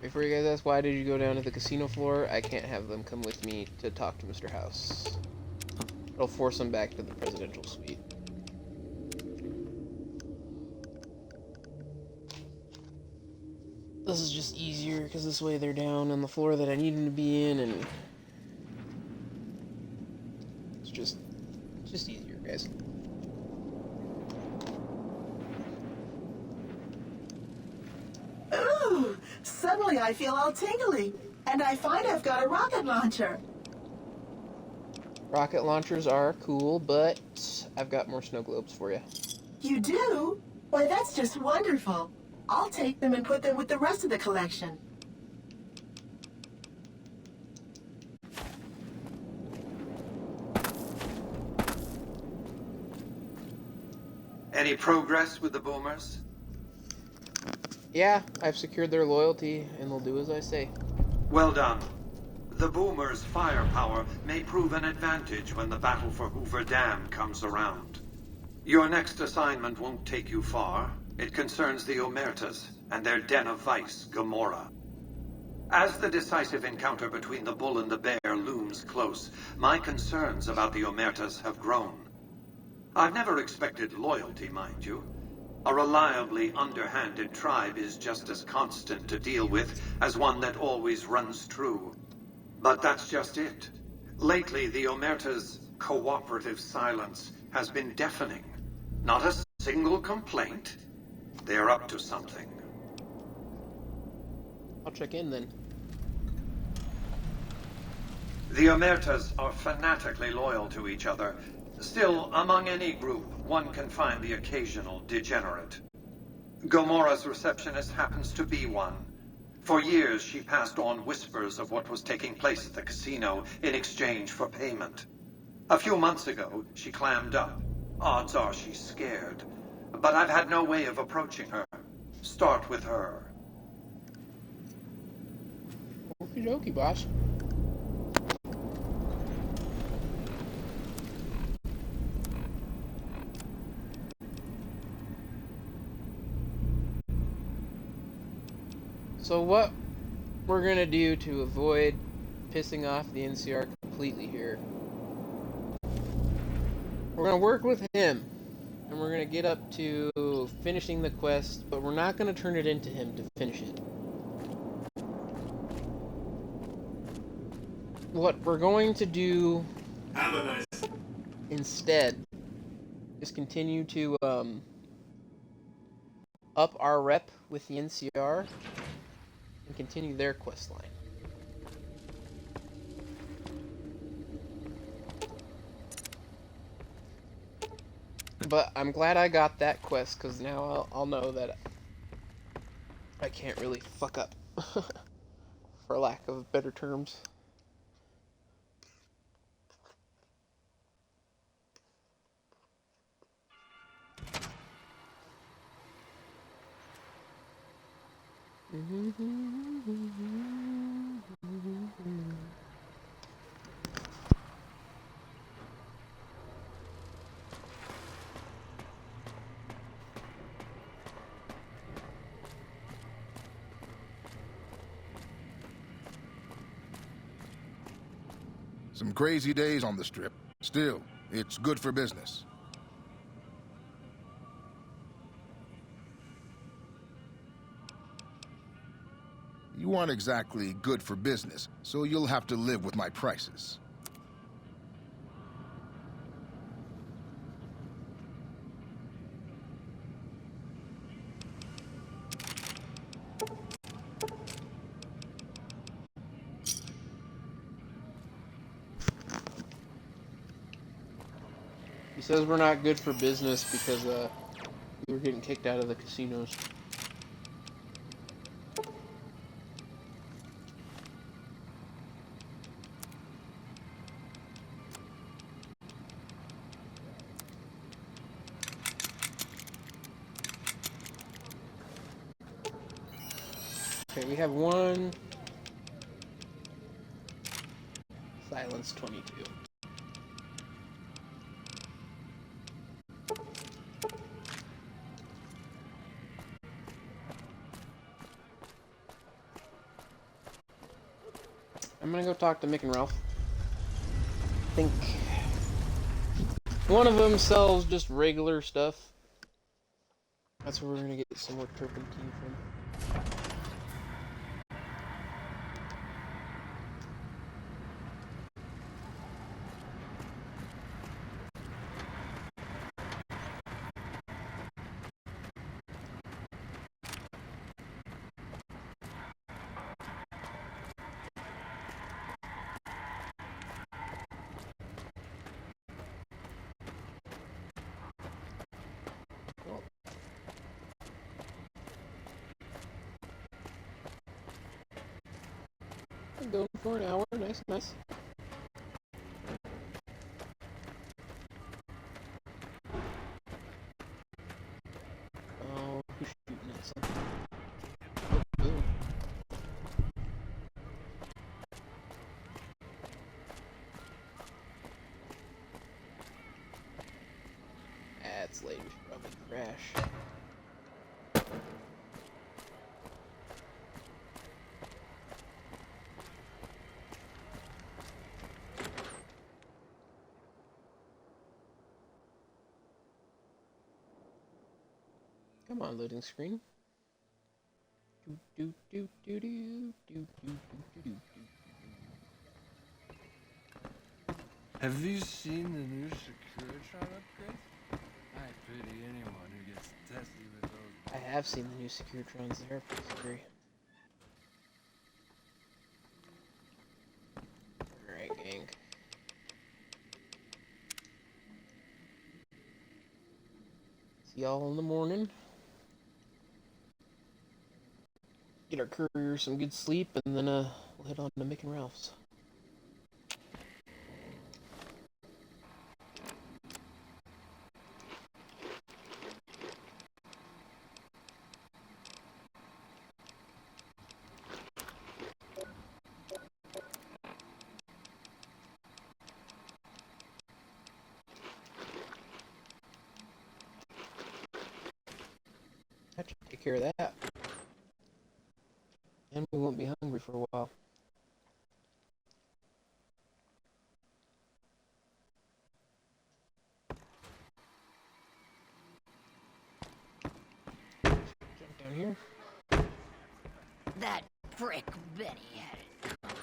Before you guys ask why did you go down to the casino floor, I can't have them come with me to talk to Mr. House. It'll force them back to the presidential suite. This is just easier because this way they're down on the floor that I need them to be in, and it's just easier, guys. Ooh, suddenly I feel all tingly, and I find I've got a rocket launcher. Rocket launchers are cool, but I've got more snow globes for you. You do? Why, that's just wonderful. I'll take them and put them with the rest of the collection. Any progress with the boomers? Yeah, I've secured their loyalty, and they'll do as I say. Well done. The boomers' firepower may prove an advantage when the battle for Hoover Dam comes around. Your next assignment won't take you far. It concerns the Omertas and their den of vice, Gomorrah. As the decisive encounter between the bull and the bear looms close, my concerns about the Omertas have grown. I've never expected loyalty, mind you. A reliably underhanded tribe is just as constant to deal with as one that always runs true. But that's just it. Lately, the Omerta's cooperative silence has been deafening. Not a single complaint. They're up to something. I'll check in then. The Omertas are fanatically loyal to each other. Still, among any group, one can find the occasional degenerate. Gomorrah's receptionist happens to be one. For years, she passed on whispers of what was taking place at the casino in exchange for payment. A few months ago, she clammed up. Odds are she's scared. But I've had no way of approaching her. Start with her. Okie dokie, boss. So what we're gonna do to avoid pissing off the NCR completely here, we're gonna work with him, and we're gonna get up to finishing the quest, but we're not gonna turn it into him to finish it. What we're going to do instead is continue to up our rep with the NCR and continue their quest line. But I'm glad I got that quest, because now I'll know that I can't really fuck up, for lack of better terms. Some crazy days on the Strip. Still, it's good for business. You aren't exactly good for business, so you'll have to live with my prices. He says we're not good for business because we were getting kicked out of the casinos. Okay, we have one. Silence 22. I'm gonna go talk to Mick and Ralph. I think one of them sells just regular stuff. That's where we're gonna get some more turpentine from. I'm going for an hour. Nice, nice. Oh, who's shooting at something? Oh, boom. That's late. We should probably crash. Come on, loading screen. Do do do do do do do do do. Have you seen the new Securitron upgrade? I pity anyone who gets testy with those. I have seen the new Securitrons. They're pretty scary. Alright, gang. See y'all in the morning. get our courier some good sleep, and then we'll head on to Mick and Ralph's. That should take care of that. And we won't be hungry for a while. Jump down here. That prick Benny had it coming.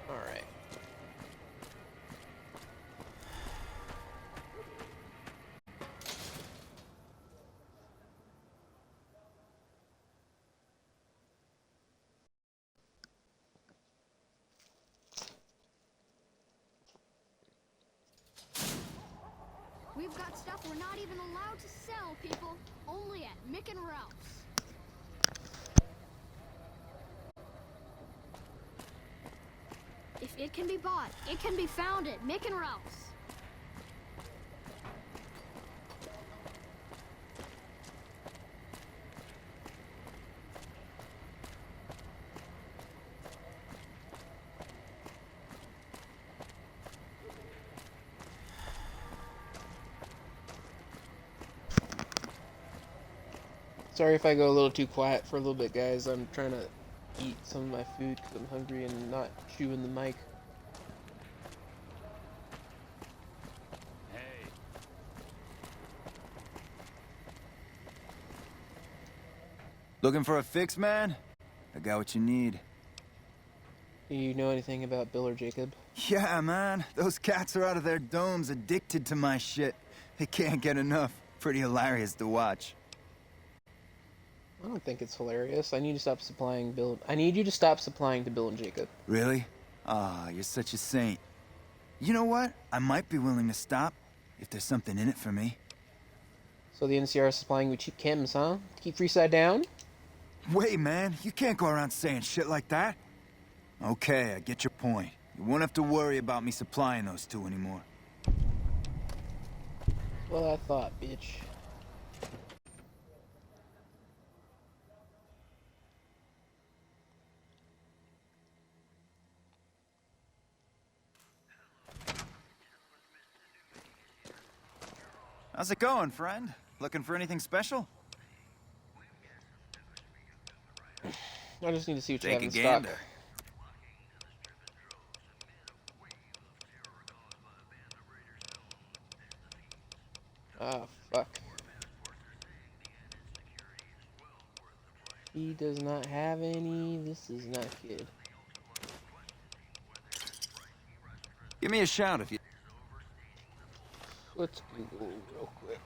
Alright. We've got stuff we're not even allowed to sell, people. Only at Mick and Ralph's. If it can be bought, it can be found at Mick and Ralph's. Sorry if I go a little too quiet for a little bit, guys. I'm trying to eat some of my food because I'm hungry and not chewing the mic. Hey. Looking for a fix, man? I got what you need. Do you know anything about Bill or Jacob? Yeah, man. Those cats are out of their domes addicted to my shit. They can't get enough. Pretty hilarious to watch. I don't think it's hilarious. I need to stop supplying Bill. I need you to stop supplying to Bill and Jacob. Really? Ah, you're such a saint. You know what? I might be willing to stop if there's something in it for me. So the NCR is supplying you cheap chems, huh? To keep Freeside down? Wait, man. You can't go around saying shit like that. Okay, I get your point. You won't have to worry about me supplying those two anymore. Well, I thought, bitch. How's it going, friend? Looking for anything special? I just need to see what you Take have a in gander. stock. Ah, fuck. He does not have any. This is not good. Give me a shout if you... Let's Google real quick.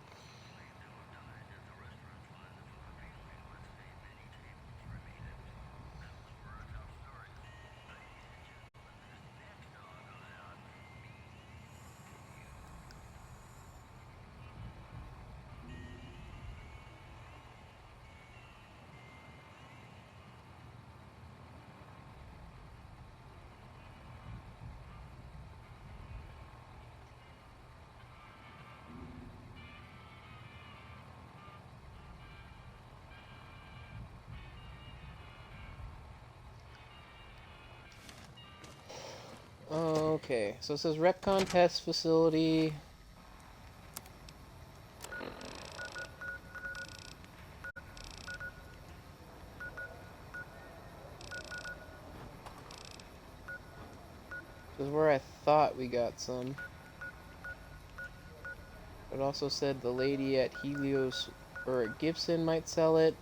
Okay, so it says Repcon Test Facility. This is where I thought we got some. It also said the lady at Helios or at Gibson might sell it.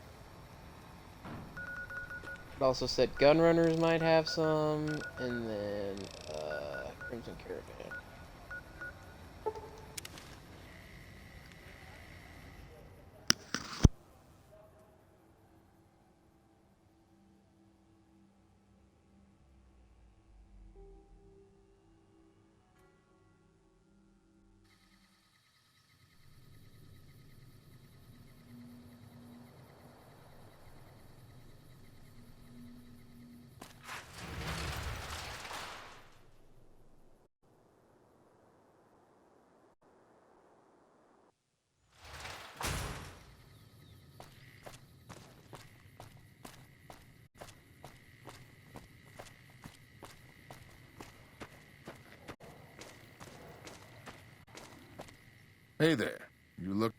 It also said Gunrunners might have some, and then Crimson Caravan. Hey there. You look...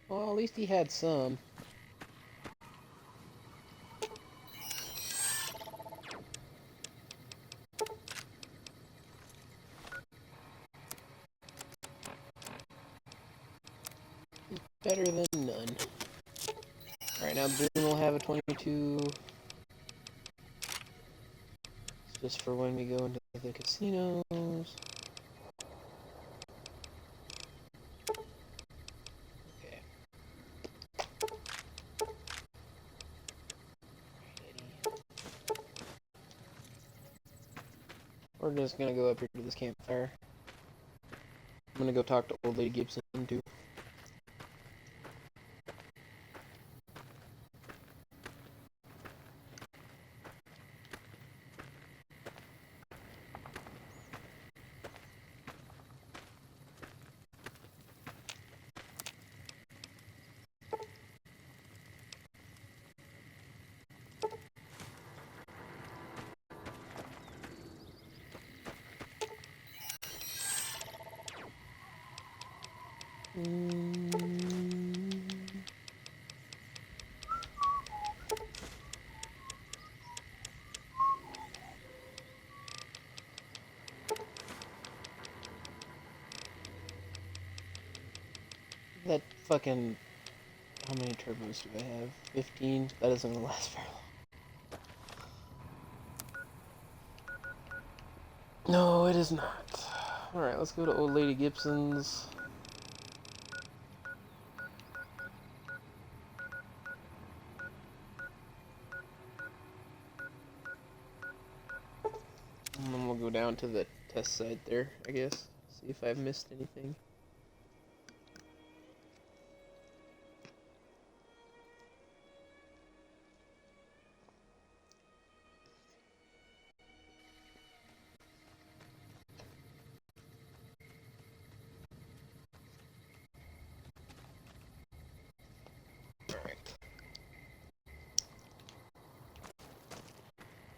Well, at least he had some. Better than none. Alright, now Boone will have a 22. It's just for when we go into the casinos. Okay. We're just gonna go up here to this campfire. I'm gonna go talk to Old Lady Gibson too. That fucking... How many turbos do I have? 15? That isn't gonna last very long. No, it is not. Alright, let's go to Old Lady Gibson's. And then we'll go down to the test site there, I guess. See if I've missed anything.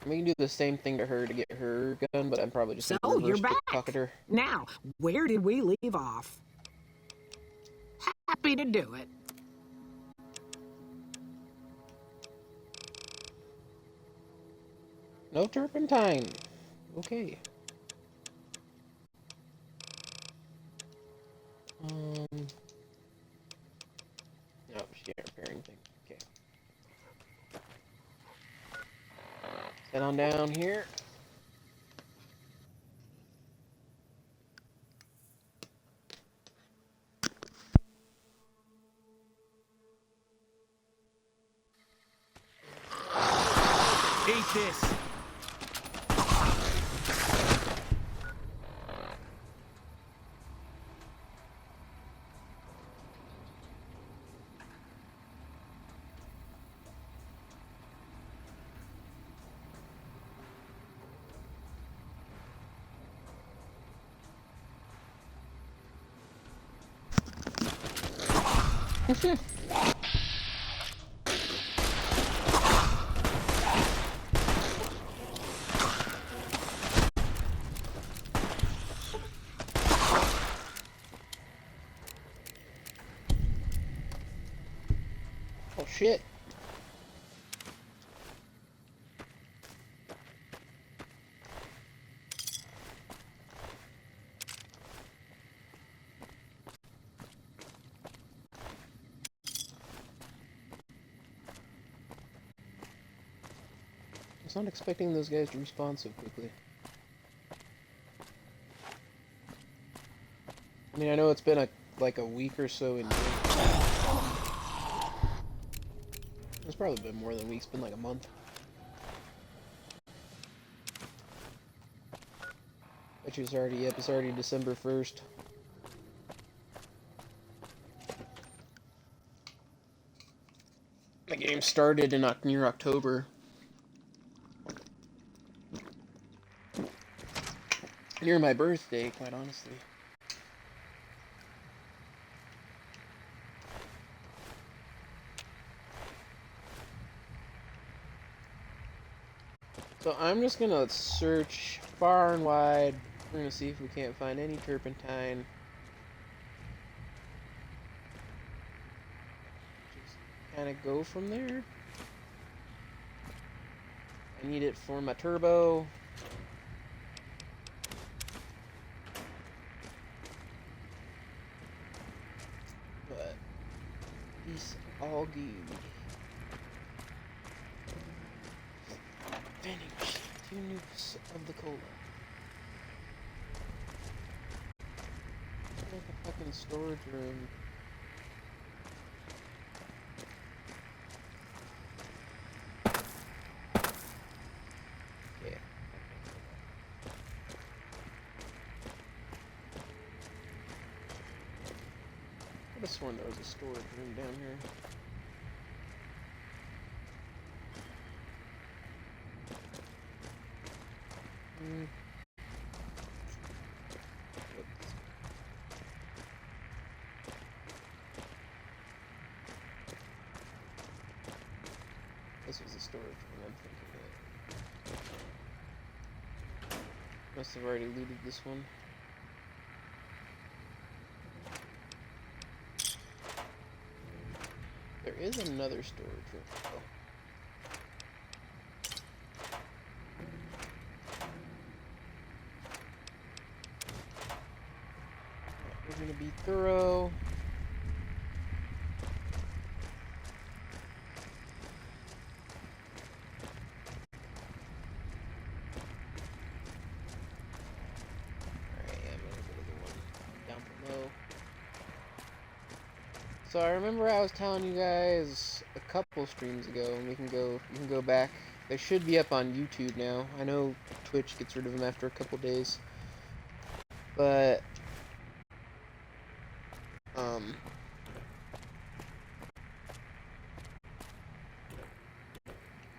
We can do the same thing to her to get her gun, but I'm probably just So, gonna reverse you're back. pickpocket her. Now, where did we leave off? Happy to do it. No turpentine. Okay. No, she can't repair anything. Okay. Head on down here. Eat this! Oh shit. was not expecting those guys to respawn so quickly. I mean, I know it's been like a week or so in. It's probably been more than a week. It's been like a month. Which is already, yep, it's already December 1st. The game started in near October. Near my birthday, quite honestly. So I'm just gonna search far and wide. We're gonna see if we can't find any turpentine. Just kind of go from there. I need it for my turbo. But these all good. Finish 2 nukes of the cola. Like a fucking storage room. Yeah. I could have sworn there was a storage room down here. This was a storage room, I'm thinking it. Must have already looted this one. There is another storage room, though. We're gonna be thorough. Alright, yeah, I'm gonna go to the one down below. So I remember I was telling you guys a couple streams ago, and you can go back. They should be up on YouTube now. I know Twitch gets rid of them after a couple days. But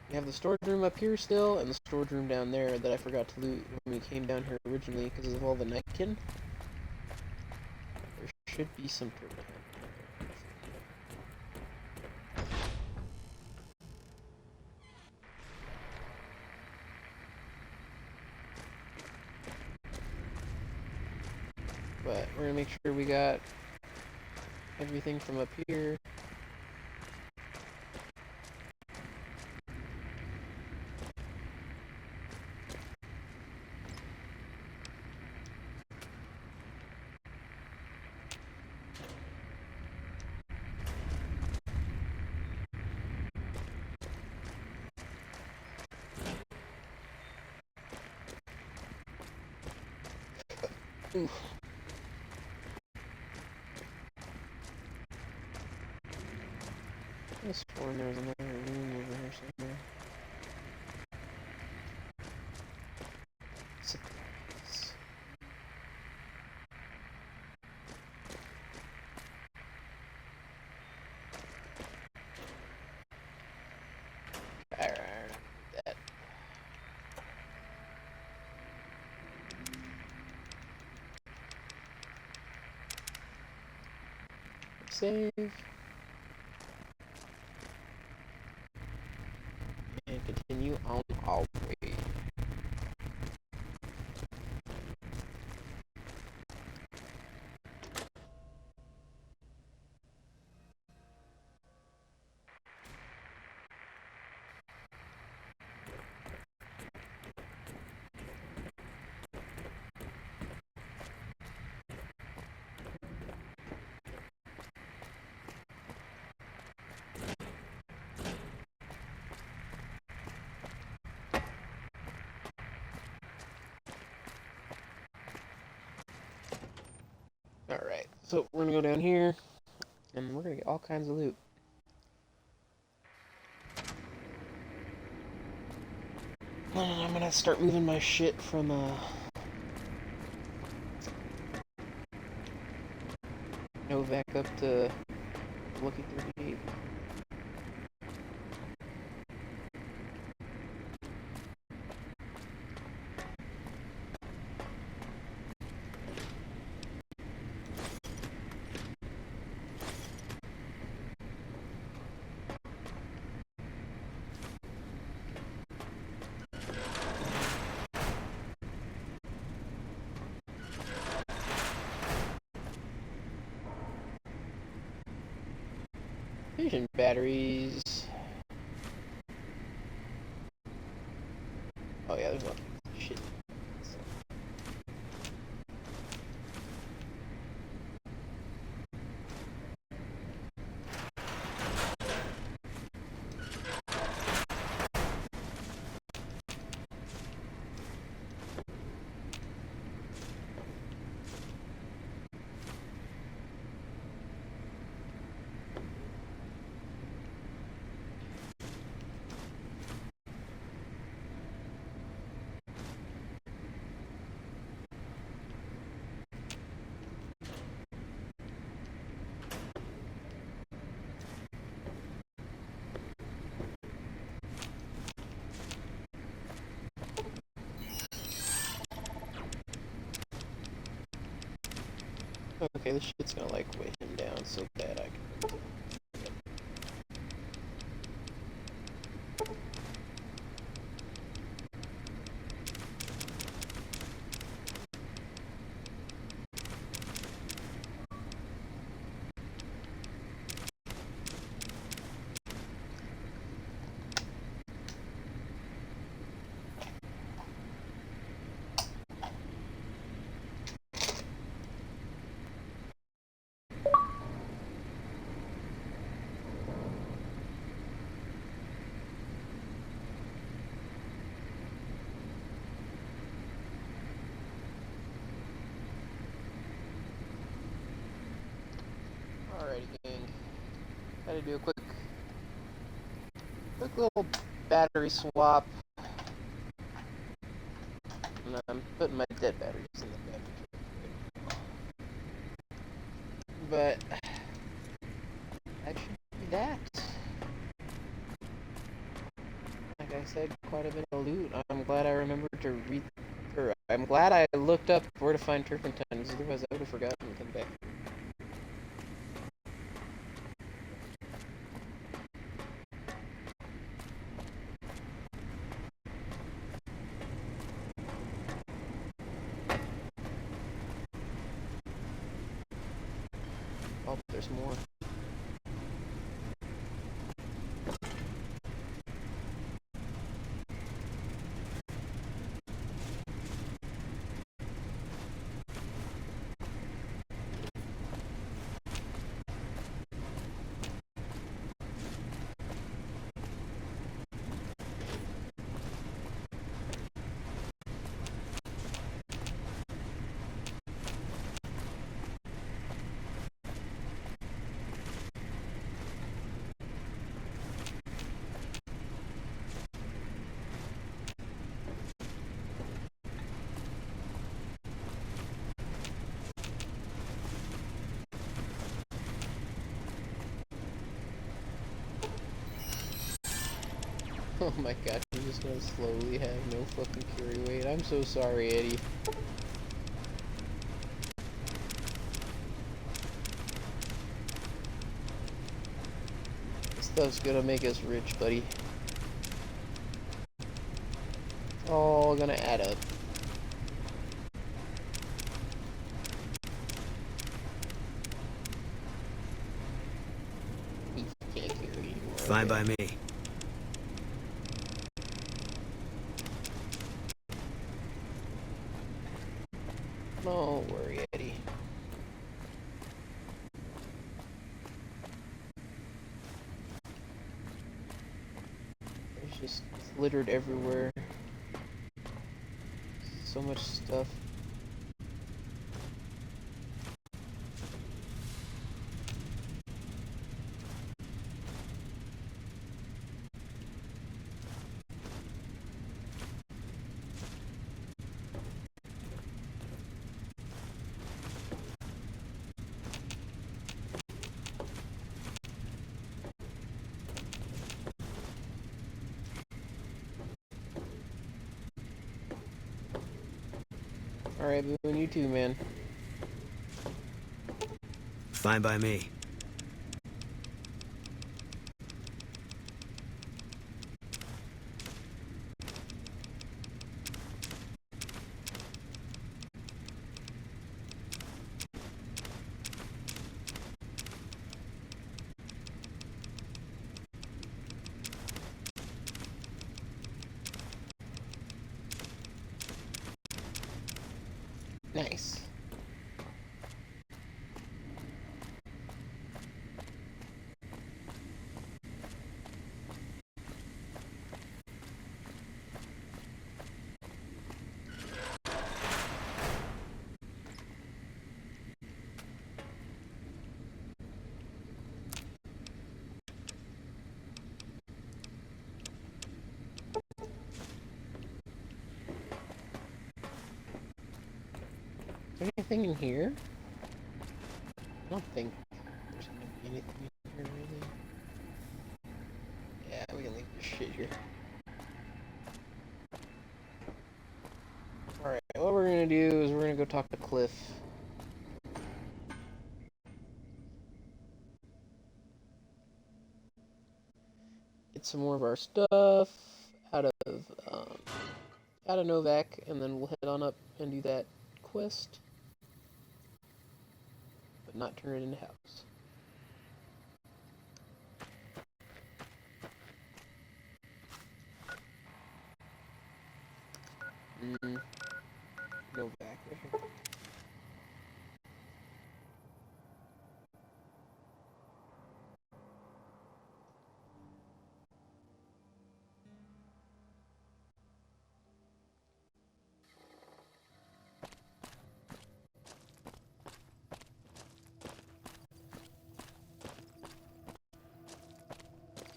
you have the storage room up here still, and the storage room down there that I forgot to loot when we came down here originally because of all the nightkin. There should be some turtle. But we're gonna make sure we got everything from up here. Oof. I was sworn there was another room over here somewhere. Supplies. Alright, that. Save. And continue on our way. Alright, so we're gonna go down here, and we're gonna get all kinds of loot. And I'm gonna start moving my shit from, Novak up to Lucky 38. Fusion batteries. Oh yeah, there's a lot of shit. Okay, this shit's gonna like weigh him down so bad I can. Alrighty, gang. Gotta do a quick little battery swap. And I'm putting my dead batteries in the battery. But that should be that. Like I said, quite a bit of loot. I'm glad I remembered to read. Or I'm glad I looked up where to find turpentines. Otherwise, I would have forgotten to come back. Oh, there's more. Oh my god, you're just gonna slowly have no fucking carry weight. I'm so sorry, Eddie. This stuff's gonna make us rich, buddy. It's all gonna add up. He can't carry anymore. Fine by me. Don't worry, Eddie. There's just littered everywhere. So much stuff. Alright, Boone, you too, man. Fine by me. Nice. Is there anything in here? I don't think there's gonna be anything in here, really. Yeah, we can leave this shit here. Alright, what we're gonna do is we're gonna go talk to Cliff. Get some more of our stuff out of Novak, and then we'll head on up and do that quest. But not turn it into house. Novak right here.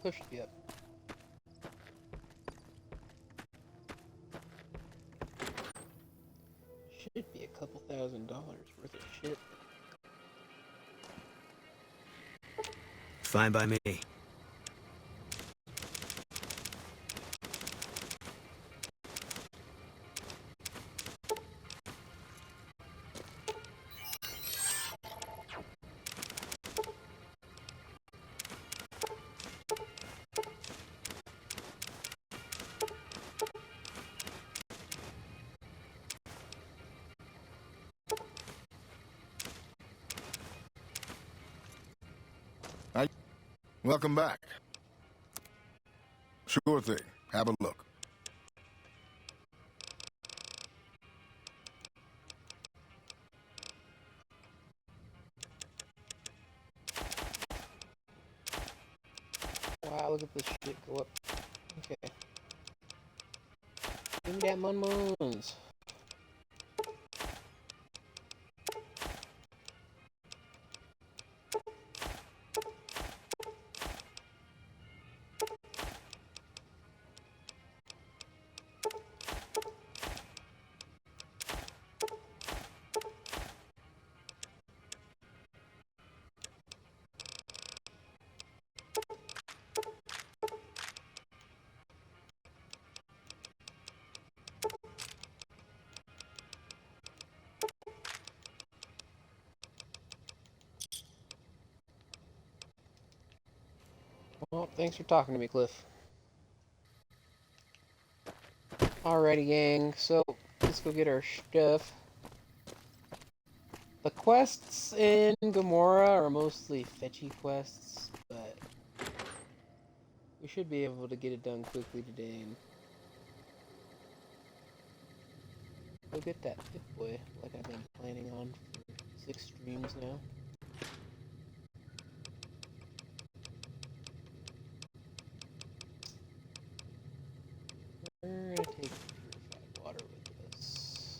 Cliff should be up. Should be a couple $1,000 worth of shit. Fine by me. Welcome back. Sure thing. Have a look. Wow, look at this shit go up. Okay. Give me that mun-muns. Well, thanks for talking to me, Cliff. Alrighty, gang, so let's go get our stuff. The quests in Gamora are mostly fetchy quests, but we should be able to get it done quickly today and go get that PipBoy like I've been planning on for 6 streams now. We're gonna take purified water with us.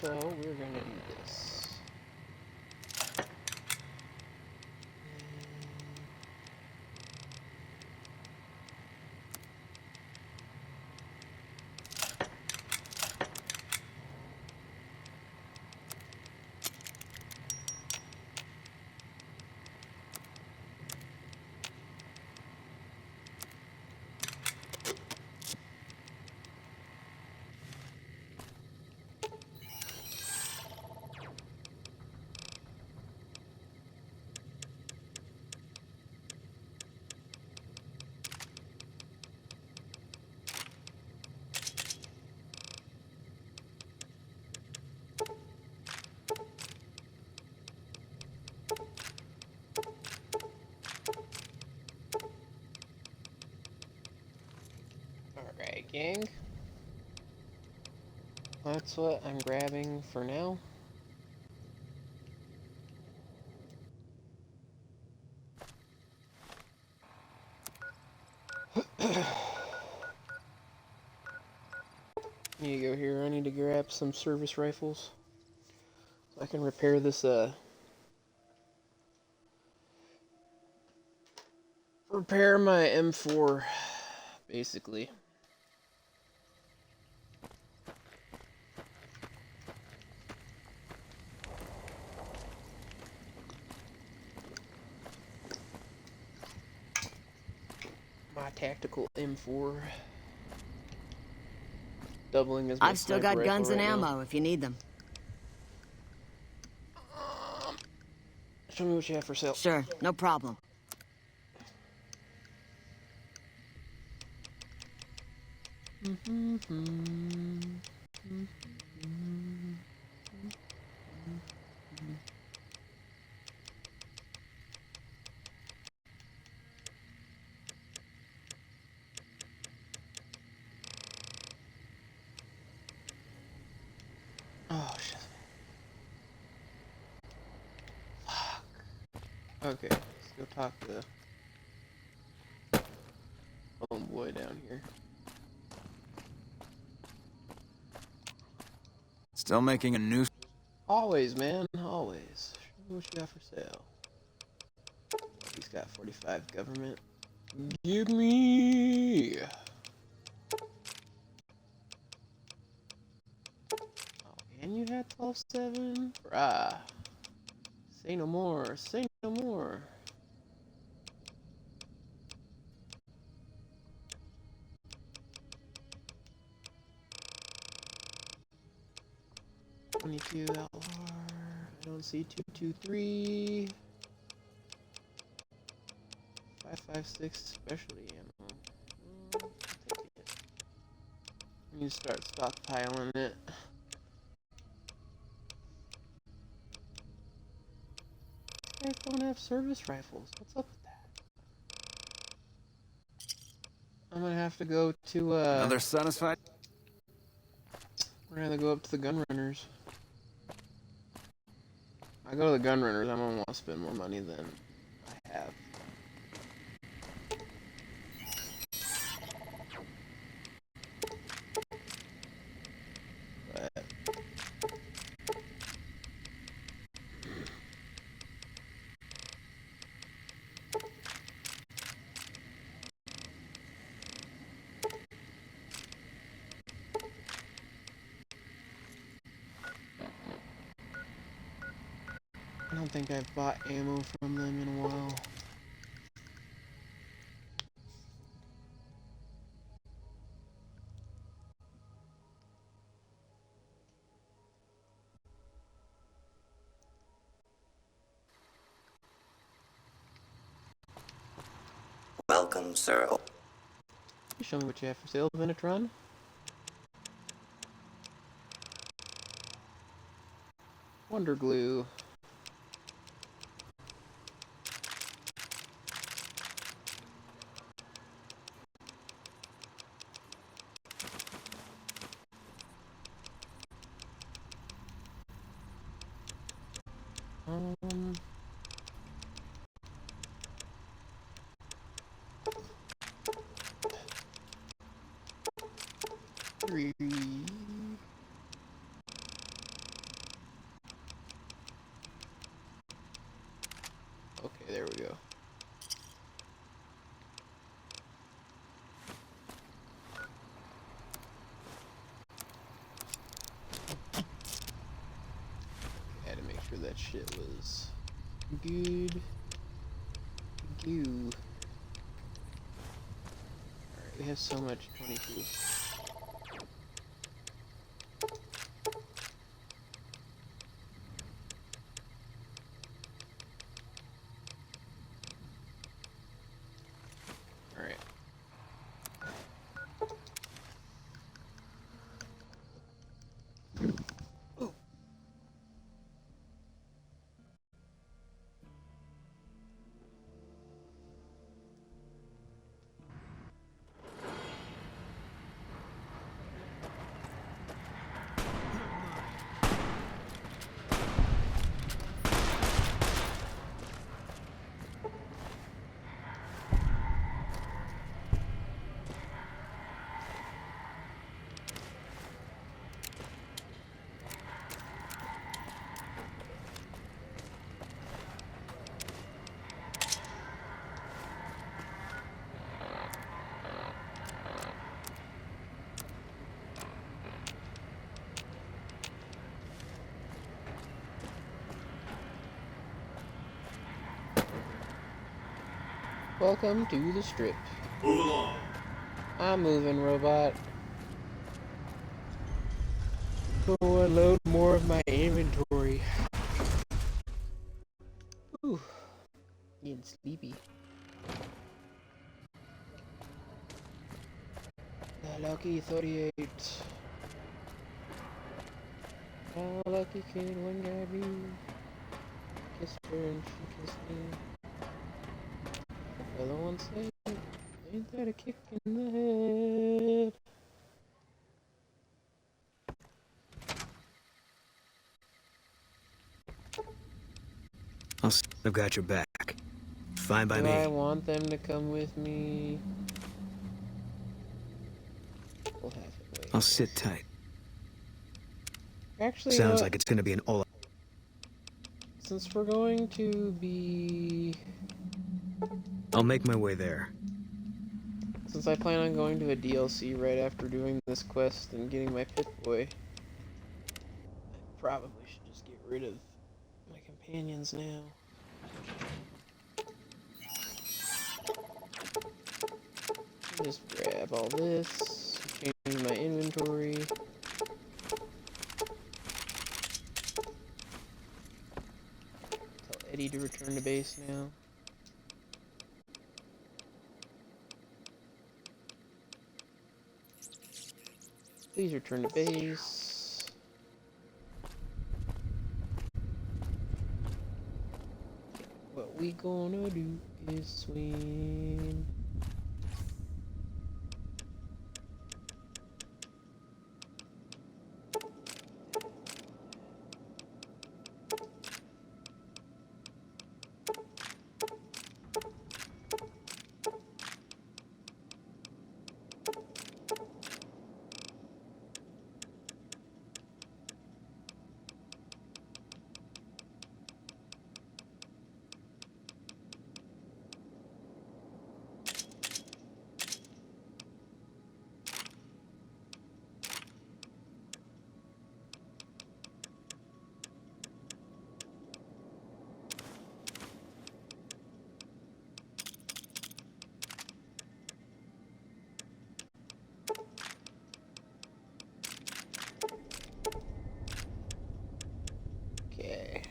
So we're gonna do this. Alright, gang. That's what I'm grabbing for now. Here you go here. I need to grab some service rifles so I can repair this repair my M4 basically. My tactical M4 doubling as my I've still sniper got guns rifle and right now. ammo if you need them. Show me what you have for sale. Sure, no problem. Oh shit. Fuck. Okay, let's go talk to homeboy down here. Still making a new... Always, man, always. Show me what you got for sale. He's got 45 government. Give me. Oh, and you had 12-7? Bruh. Say no more. Say no more. .22 LR. I don't see 223. 5.56 specialty ammo. I'll take it. I need to start stockpiling it. I don't have service rifles. What's up with that? I'm gonna have to go to Another satisfied? we're gonna go up to the gun runners. I go to the gun runners, I'm gonna want to spend more money than I have. But I don't think I've bought ammo from them in a while. Welcome, sir. Show me what you have for sale, Venetron. Wonder glue. Three. that shit was good. Goo. Alright, we have so much 22. Alright. Welcome to the strip. Move along. I'm moving, robot. Oh, I load more of my inventory. Ooh, getting sleepy. The lucky 38. How lucky can one guy be? Kissed her and she kissed me. Fellow once said, ain't that a kick in the head? I've got your back. Fine by Do me. I want them to come with me? We'll have it wait. I'll sit tight. Actually, Sounds like it's gonna be an all. Since we're going to be... I'll make my way there. Since I plan on going to a DLC right after doing this quest and getting my PipBoy, I probably should just get rid of my companions now. Just grab all this, change my inventory. Tell Eddie to return to base now. Please return to base. What we gonna do is swim. Okay.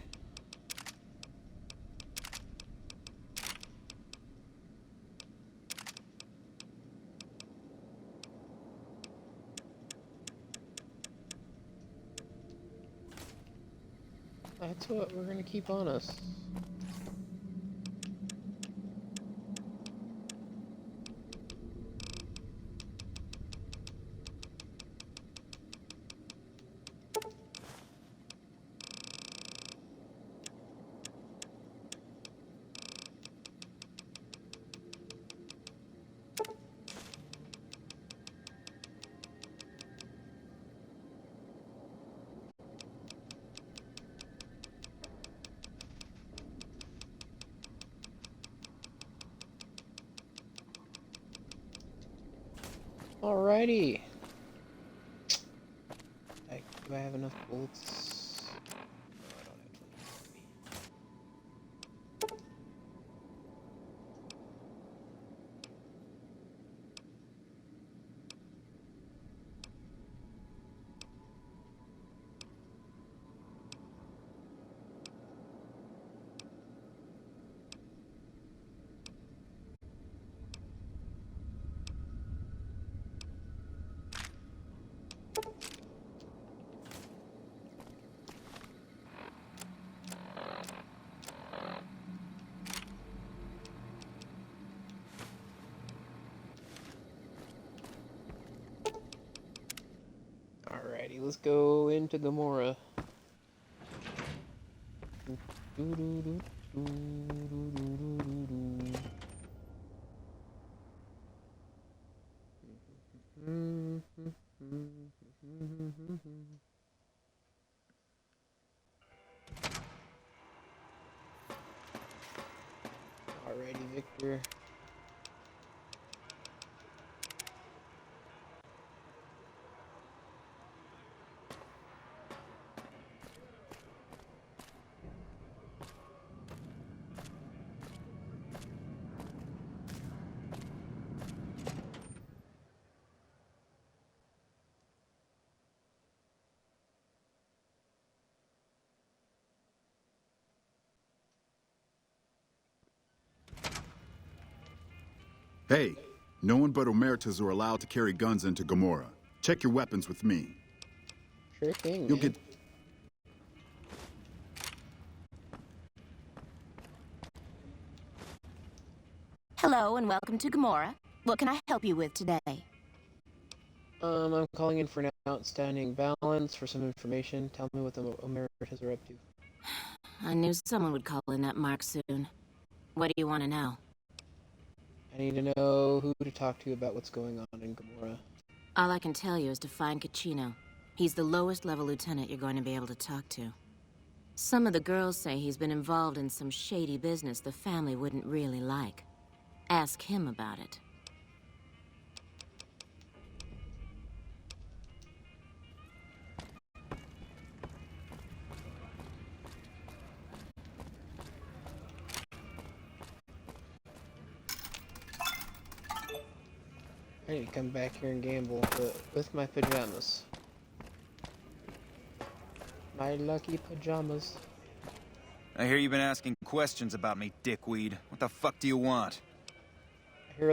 That's what we're gonna keep on us. Alrighty. Do I have enough bullets? No, I don't have 20 on me. Alrighty, let's go into Gamora. Alrighty, Victor. Hey, no one but Omertas are allowed to carry guns into Gamora. Check your weapons with me. Sure thing, You'll man. get... Hello and welcome to Gamora. What can I help you with today? I'm calling in for an outstanding balance for some information. Tell me what the Americas are up to. I knew someone would call in that mark soon. What do you want to know? I need to know who to talk to about what's going on in Gamora. All I can tell you is to find Caccino. He's the lowest level lieutenant you're going to be able to talk to. Some of the girls say he's been involved in some shady business the family wouldn't really like. Ask him about it. I need to come back here and gamble, but with my pajamas. My lucky pajamas. I hear you've been asking questions about me, dickweed. What the fuck do you want? I hear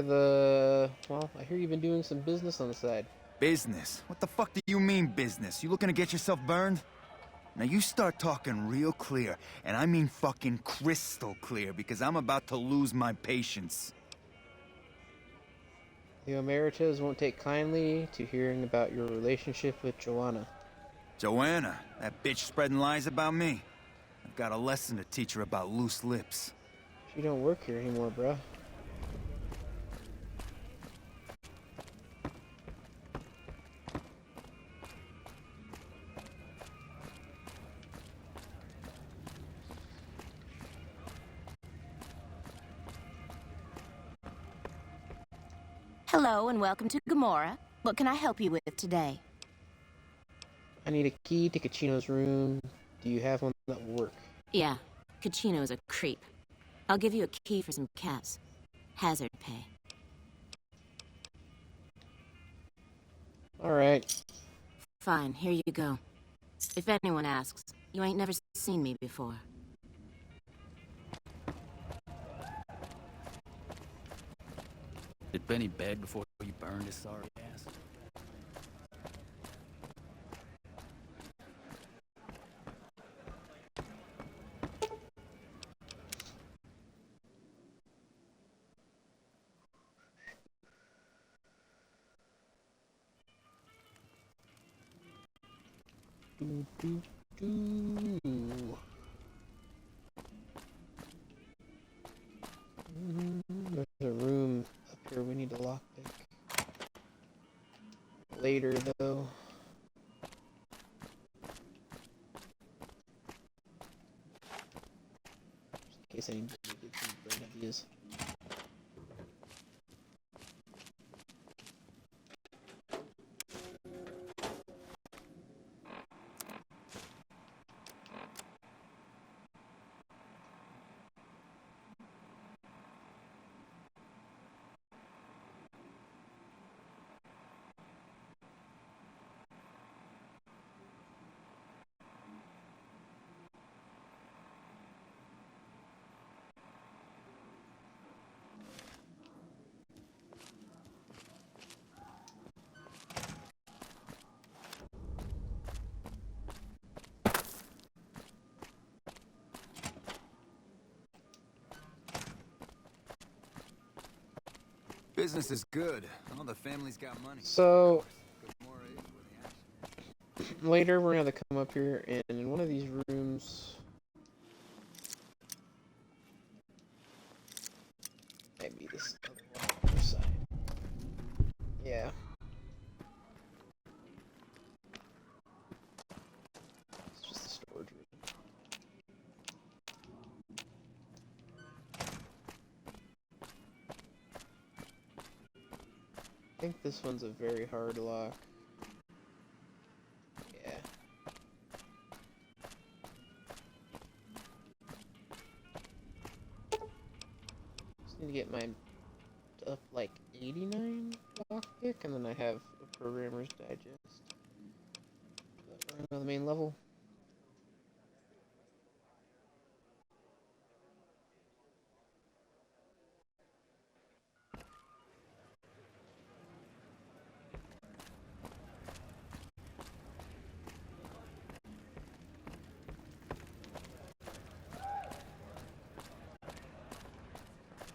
you've been doing some business on the side. Business? What the fuck do you mean business? You looking to get yourself burned? Now you start talking real clear, and I mean fucking crystal clear, because I'm about to lose my patience. The Emeritus won't take kindly to hearing about your relationship with Joanna. Joanna? That bitch spreading lies about me? I've got a lesson to teach her about loose lips. She don't work here anymore, bruh. Hello and welcome to Gamora. What can I help you with today? I need a key to Caccino's room. Do you have one that will work? Yeah, Caccino's a creep. I'll give you a key for some cash. Hazard pay. Alright. Fine, here you go. If anyone asks, you ain't never seen me before. Did Benny beg before you burned his sorry ass? There's a room up here we need to lockpick. Later, though. Just in case anybody gets any great ideas. Business is good. All the family's got money. So, later we're gonna have to come up here and in one of these rooms. Maybe this other side. Yeah. It's just a storage room. I think this one's a very hard lock. Yeah. Just need to get mine up like 89 lockpick, and then I have a Programmer's Digest. On the main level.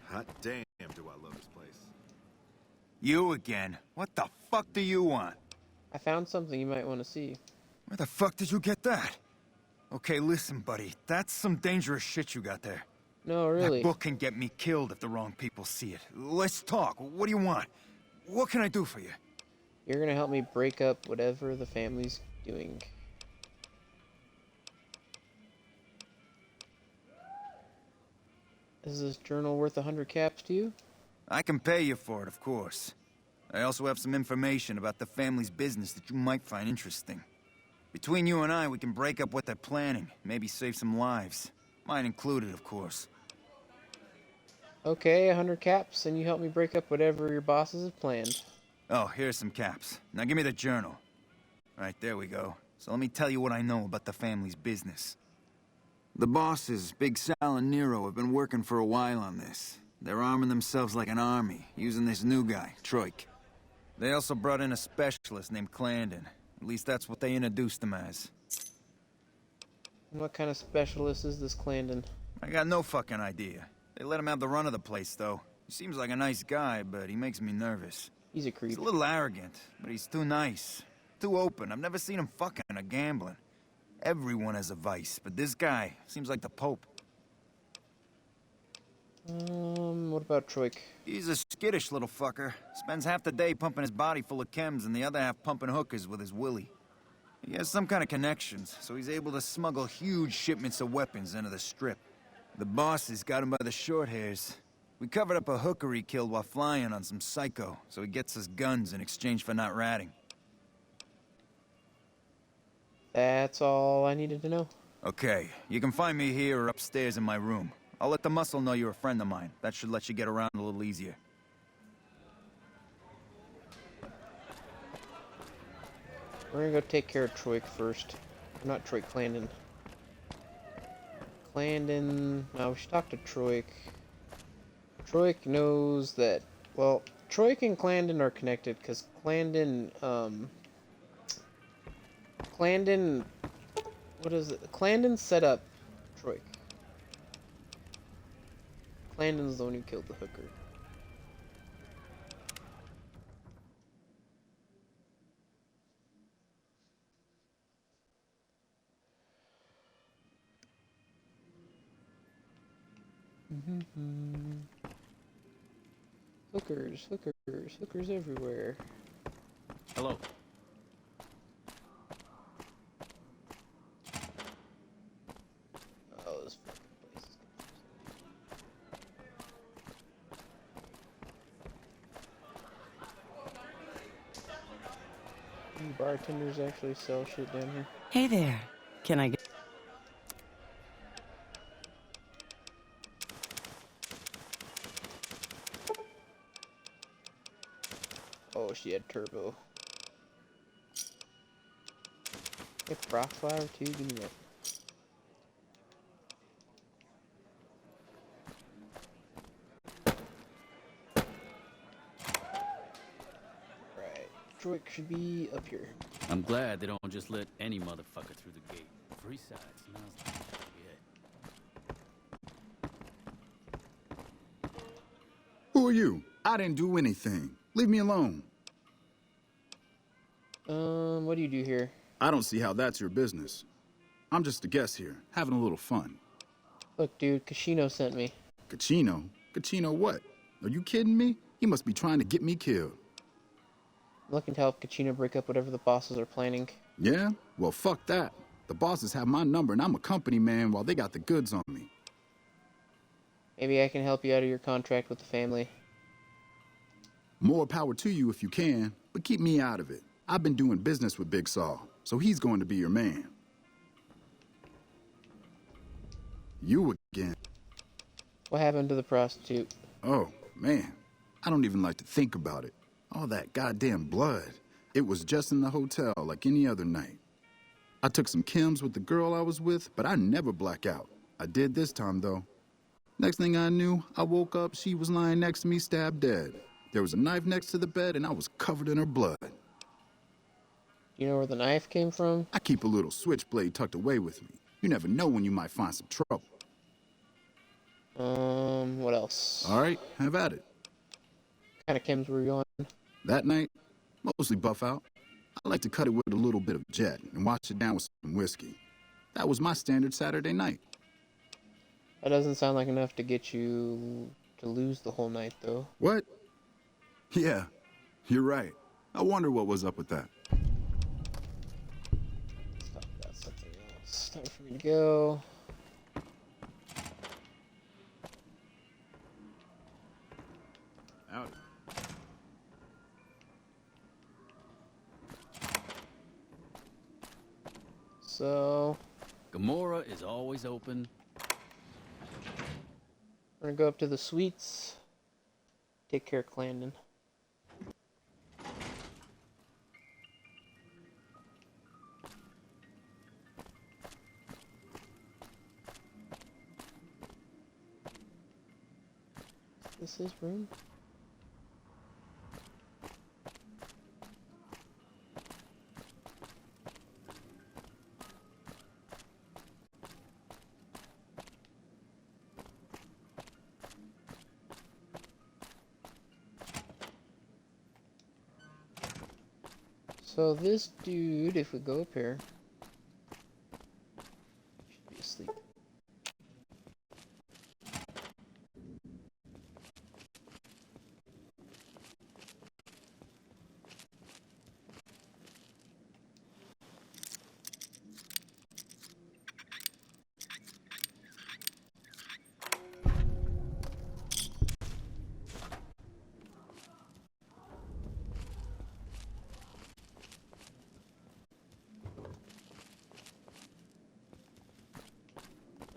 Hot damn, do I love this place. You again? What the fuck do you want? I found something you might want to see. Where the fuck did you get that? Okay, listen, buddy. That's some dangerous shit you got there. No, really. That book can get me killed if the wrong people see it. Let's talk. What do you want? What can I do for you? You're gonna help me break up whatever the family's doing. Is this journal worth 100 caps to you? I can pay you for it, of course. I also have some information about the family's business that you might find interesting. Between you and I, we can break up what they're planning, maybe save some lives. Mine included, of course. Okay, 100 caps, and you help me break up whatever your bosses have planned. Oh, here's some caps. Now give me the journal. Right, there we go. So let me tell you what I know about the family's business. The bosses, Big Sal and Nero, have been working for a while on this. They're arming themselves like an army, using this new guy, Troik. They also brought in a specialist named Clandon. At least that's what they introduced him as. What kind of specialist is this Clandon? I got no fucking idea. They let him have the run of the place, though. He seems like a nice guy, but he makes me nervous. He's a creep. He's a little arrogant, but he's too nice. Too open. I've never seen him fucking or gambling. Everyone has a vice, but this guy seems like the Pope. What about Troik? He's a skittish little fucker. Spends half the day pumping his body full of chems and the other half pumping hookers with his willy. He has some kind of connections, so he's able to smuggle huge shipments of weapons into the Strip. The bosses got him by the short hairs. We covered up a hooker he killed while flying on some psycho, so he gets us guns in exchange for not ratting. That's all I needed to know. Okay, you can find me here or upstairs in my room. I'll let the muscle know you're a friend of mine. That should let you get around a little easier. We're gonna go take care of Troik first. Not Troik, Clandon. Clandon... No, we should talk to Troik. Troik knows that... Well, Troik and Clandon are connected, because Clandon, Clandon... What is it? Clandon set up Troik. Clandon's the one who killed the hooker. Hookers, hookers, hookers everywhere. Hello. Oh, this fucking place is confusing. Bartenders actually sell shit down here. Hey there. Can I get... Oh, she had turbo. If rock flower too, give me that. Right. Troik should be up here. I'm glad they don't just let any motherfucker through the gate. Free side smells like shit. Who are you? I didn't do anything. Leave me alone. What do you do here? I don't see how that's your business. I'm just a guest here, having a little fun. Look, dude, Kashino sent me. Kachino? Kachino what? Are you kidding me? He must be trying to get me killed. I'm looking to help Kachino break up whatever the bosses are planning. Yeah? Well, fuck that. The bosses have my number and I'm a company man while they got the goods on me. Maybe I can help you out of your contract with the family. More power to you if you can, but keep me out of it. I've been doing business with Big Saul, so he's going to be your man. You again. What happened to the prostitute? Oh, man. I don't even like to think about it. All that goddamn blood. It was just in the hotel like any other night. I took some chems with the girl I was with, but I never black out. I did this time, though. Next thing I knew, I woke up, she was lying next to me, stabbed dead. There was a knife next to the bed, and I was covered in her blood. You know where the knife came from? I keep a little switchblade tucked away with me. You never know when you might find some trouble. What else? All right, have at it. What kind of chems were you on? That night, mostly buff out. I like to cut it with a little bit of jet and wash it down with some whiskey. That was my standard Saturday night. That doesn't sound like enough to get you to lose the whole night, though. What? Yeah, you're right. I wonder what was up with that. Let's talk about something else. Time for me to go. Out. So, Gamora is always open. we're gonna go up to the suites. Take care of Clarendon. Is this his room? So this dude, if we go up here, should be asleep.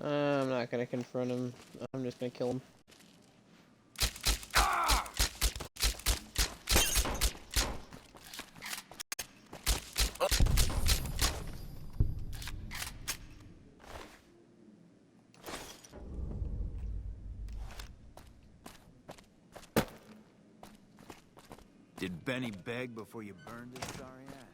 I'm not gonna confront him. I'm just gonna kill him. Did Benny beg before you burned his sorry ass?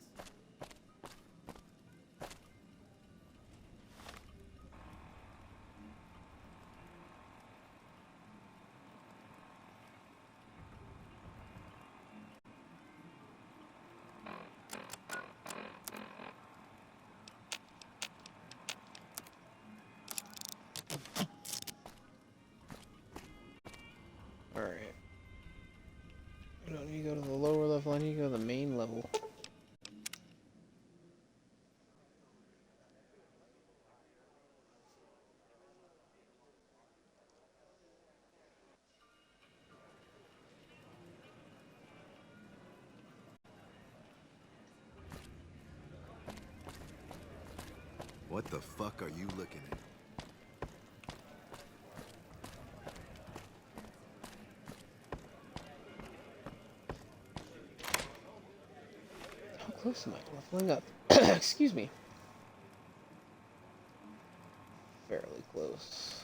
Alright. I don't need to go to the lower level, I need to go to the main level. What the fuck are you looking at? How close am I leveling up? Excuse me. Fairly close.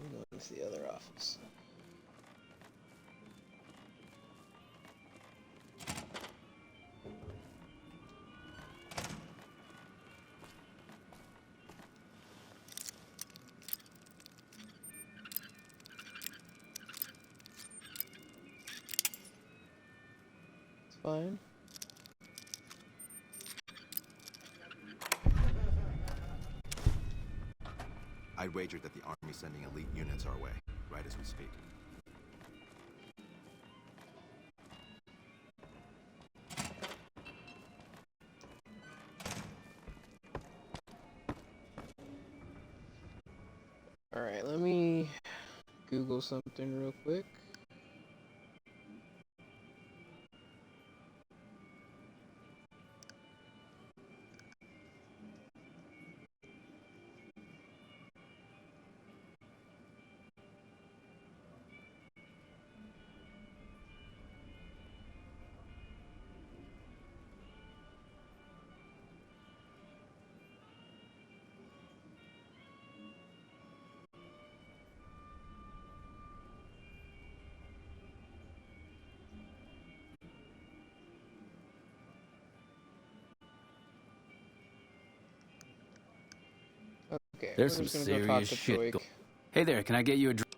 I'm going to the other office. fine. I wagered that the Army's sending elite units our way, right as we speak. Alright, let me Google something real quick. Okay, There's we're some just gonna go talk serious to shit Troik. Hey there, can I get you a drink?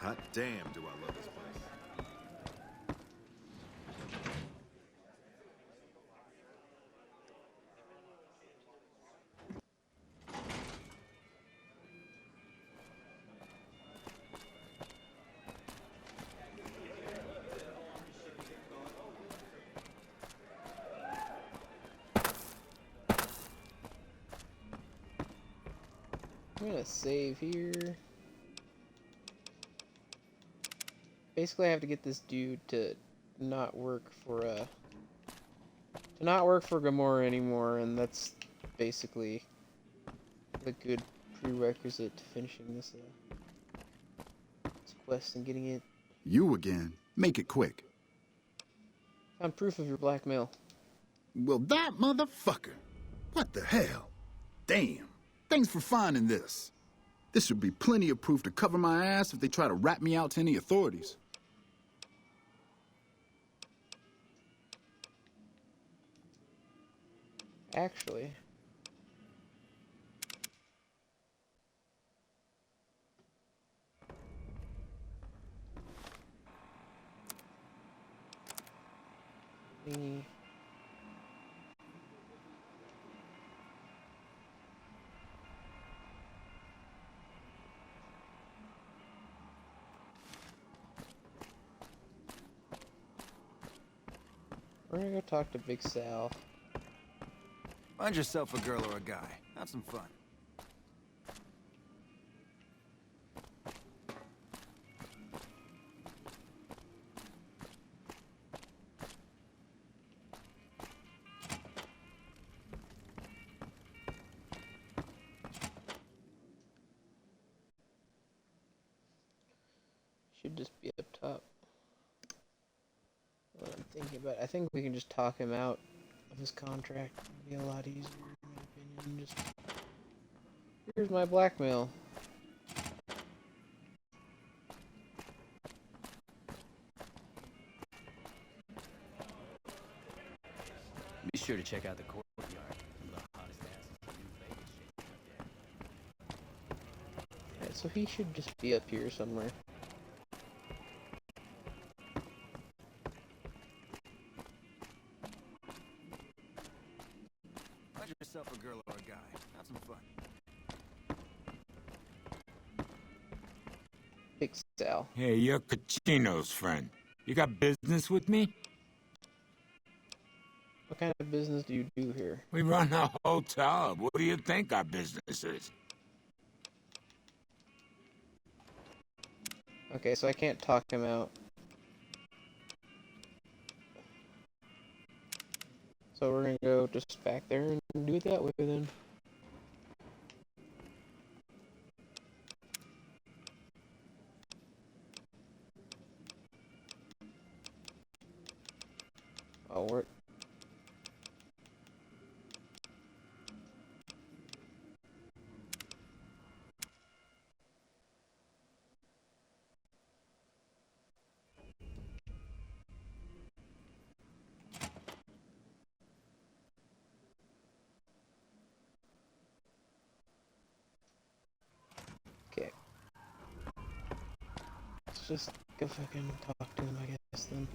Hot damn, do I love this place. I'm gonna save here. Basically, I have to get this dude to not work for Gamora anymore, and that's basically the good prerequisite to finishing this quest and getting it. You again. Make it quick. Found proof of your blackmail. Well, that motherfucker. What the hell? Damn. Thanks for finding this. This should be plenty of proof to cover my ass if they try to rat me out to any authorities. Actually, me. We're gonna go talk to Big Sal. Find yourself a girl or a guy. Have some fun. Should just be up top. What I'm thinking about, I think we can just talk him out of his contract. It'd be a lot easier, in my opinion. Just here's my blackmail. Be sure to check out the courtyard. Some of the hottest asses in New Vegas shaking up there. Alright, so he should just be up here somewhere. Find yourself a girl or a guy. Have some fun. Big Sal. Hey, you're Cachino's friend. You got business with me? What kind of business do you do here? We run a hotel. What do you think our business is? Okay, so I can't talk him out. So we're gonna go just back there and do it that way then. Oh, we're... just go fucking talk to him, I guess, then.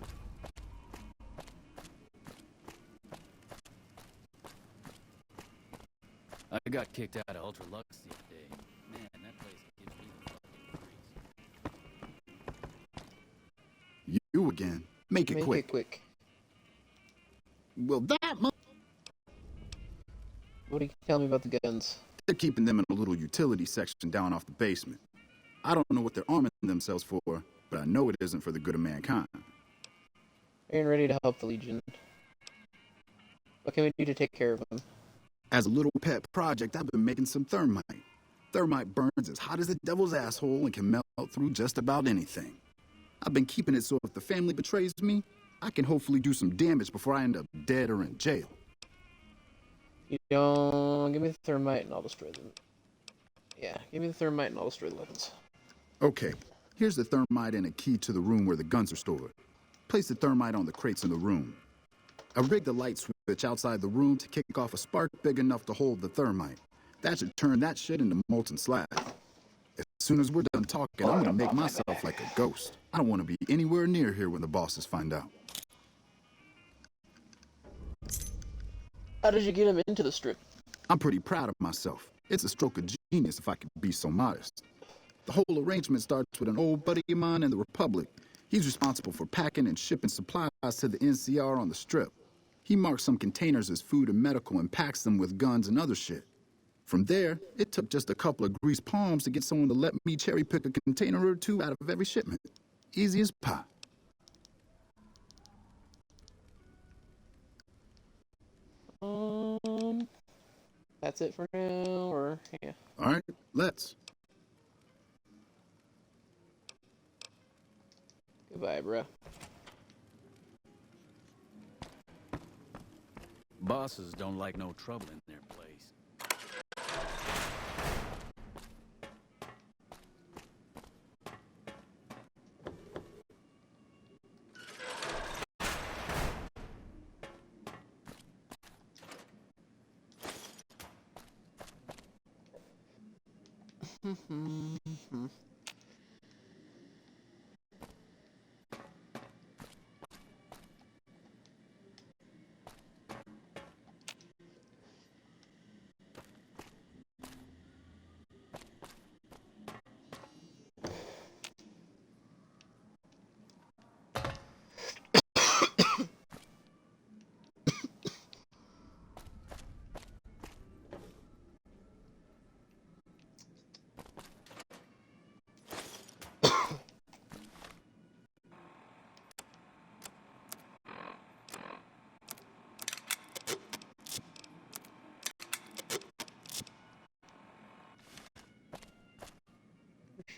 I got kicked out of Ultra Lux the other day. Man, that place gives me the fucking creeps. You again. Make it quick. Well, that What do you tell me about the guns? They're keeping them in a little utility section down off the basement. I don't know what they're arming themselves for, but I know it isn't for the good of mankind. Getting ready to help the Legion. What can we do to take care of them? As a little pet project, I've been making some thermite. Thermite burns as hot as the devil's asshole and can melt through just about anything. I've been keeping it so if the family betrays me, I can hopefully do some damage before I end up dead or in jail. You don't... Give me the thermite and I'll destroy them. Yeah, give me the thermite and I'll destroy the weapons. Okay, here's the thermite and a key to the room where the guns are stored. Place the thermite on the crates in the room. I rigged a light switch outside the room to kick off a spark big enough to hold the thermite. That should turn that shit into molten slag. As soon as we're done talking, I'm gonna make myself like a ghost. I don't want to be anywhere near here when the bosses find out. How did you get him into the strip? I'm pretty proud of myself. It's a stroke of genius if I could be so modest. The whole arrangement starts with an old buddy of mine in the Republic. He's responsible for packing and shipping supplies to the NCR on the strip. He marks some containers as food and medical and packs them with guns and other shit. From there, it took just a couple of greased palms to get someone to let me cherry pick a container or two out of every shipment. Easy as pie. That's it for now, or yeah. All right, let's. Goodbye, bro. Bosses don't like no trouble in their place.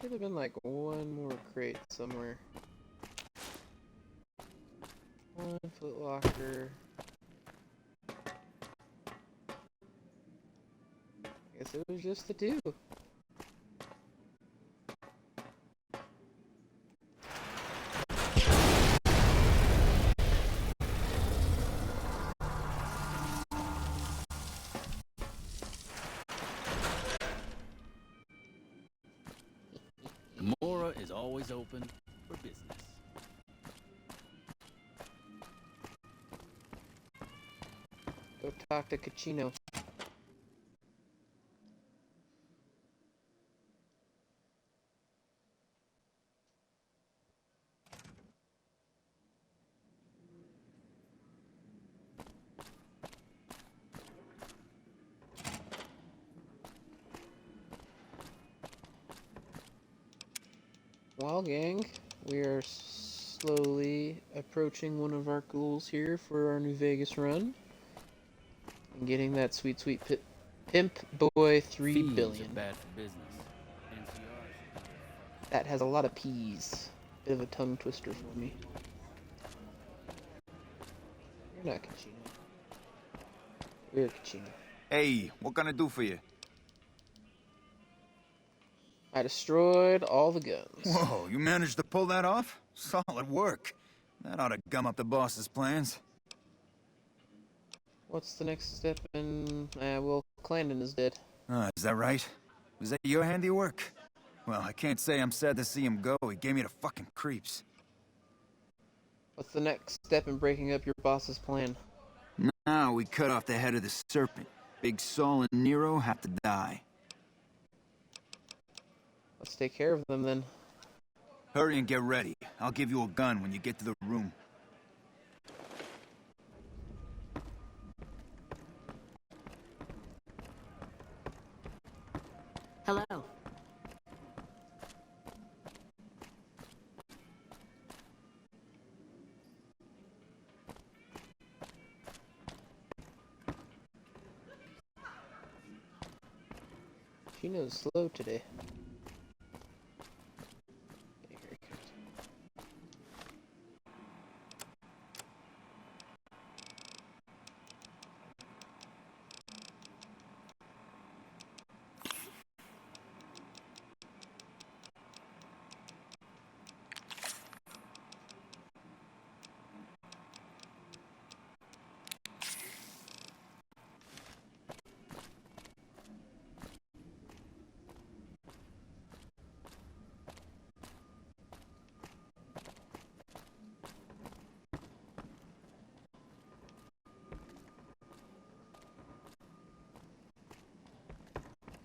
Should have been like one more crate somewhere. 1 foot locker. Guess it was just the two. Mora is always open for business. Go talk to Cachino. Well, gang, we are slowly approaching one of our goals here for our New Vegas run. And getting that sweet, sweet PipBoy 3 Fees billion. are bad for business. NCR. That has a lot of P's. Bit of a tongue twister for me. You're not Cachino. We're Cachino. Hey, what can I do for you? I destroyed all the guns. Whoa, you managed to pull that off? Solid work. That ought to gum up the boss's plans. What's the next step in... well, Clandon is dead. Is that right? Was that your handiwork? Well, I can't say I'm sad to see him go. He gave me the fucking creeps. What's the next step in breaking up your boss's plan? Now we cut off the head of the serpent. Big Saul and Nero have to die. Let's take care of them then. Hurry and get ready. I'll give you a gun when you get to the room. Hello. Chino's slow today.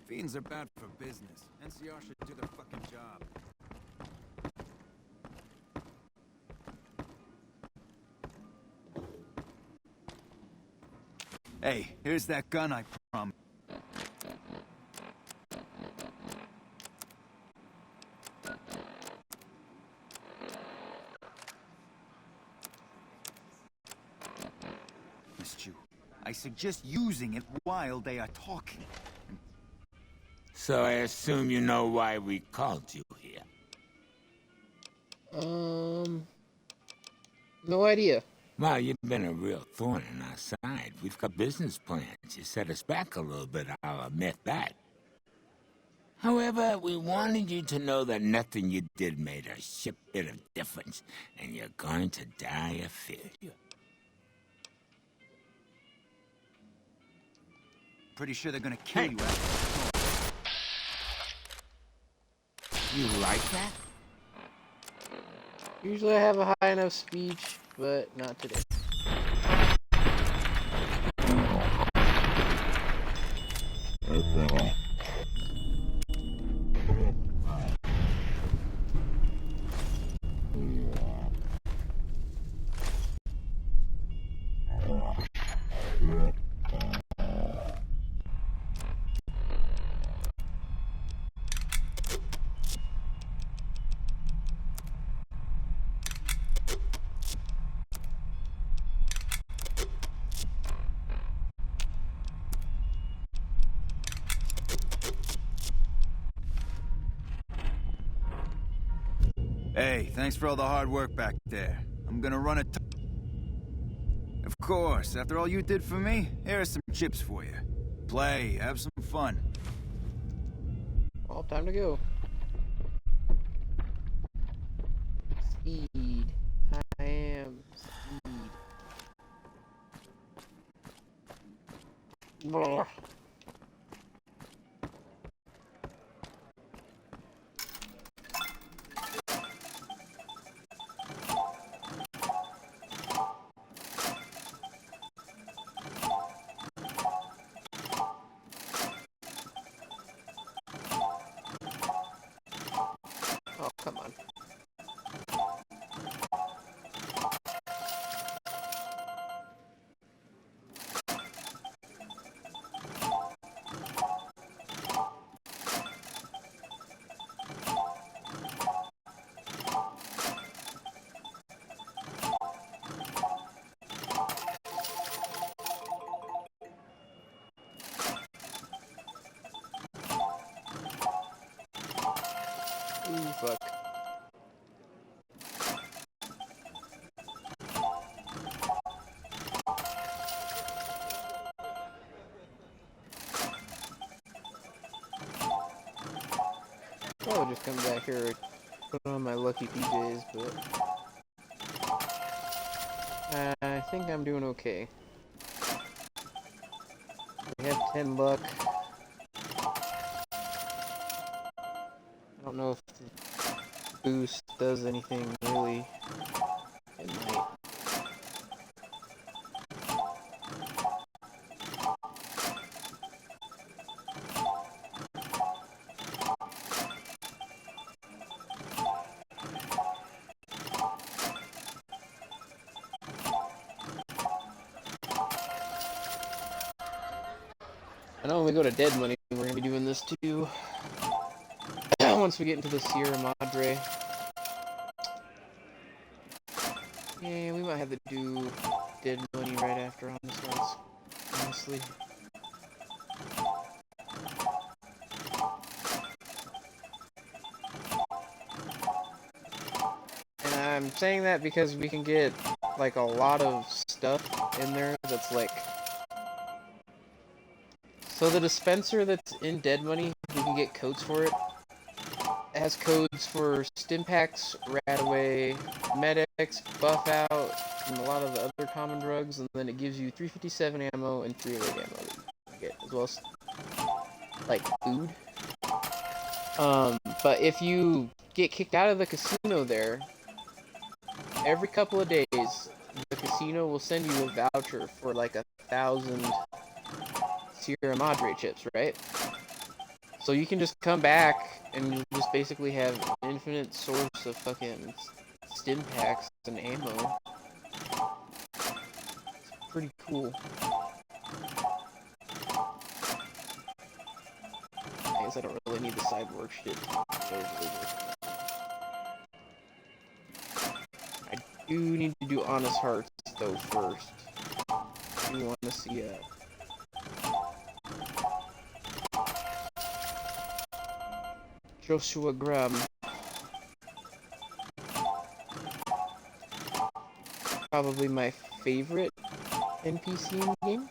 Fiends are bad for business. NCR should do their fucking job. Hey, here's that gun I promised. Missed you. I suggest using it while they are talking. So I assume you know why we called you here. No idea. Well, you've been a real thorn in our side. We've got business plans. You set us back a little bit, I'll admit that. However, we wanted you to know that nothing you did made a shit bit of difference, and you're going to die of failure. Pretty sure they're gonna kill you after. You like that? Usually I have a high enough speech, but not today. Hey, thanks for all the hard work back there. I'm gonna run it. Of course, after all you did for me, here are some chips for you. Play, have some fun. All time to go. Speed. I am speed. Blah. Oh, come on. Ooh, fuck. I'll just come back here and put on my lucky PJs, but I think I'm doing okay. We have 10 luck. I don't don't know if the boost does anything really. It might. I know when we go to Dead Money, we're gonna be doing this too. Once we get into the Sierra Madre. Yeah, we might have to do Dead Money right after on this one, honestly. And I'm saying that because we can get, like, a lot of stuff in there that's, like... So the dispenser that's in Dead Money, we can get codes for it. It has codes for Stimpaks, Radaway, Med-X, Buff Out, and a lot of the other common drugs, and then it gives you 357 ammo and 308 ammo that you get, as well as, like, food. But if you get kicked out of the casino there, every couple of days, the casino will send you a voucher for, like, 1,000 Sierra Madre chips, right? So you can just come back and you'll just basically have an infinite source of fucking Stimpaks and ammo. It's pretty cool. I guess I don't really need the side work shit. I do need to do Honest Hearts though first. I do want to see Joshua Graham. Probably my favorite NPC in the game.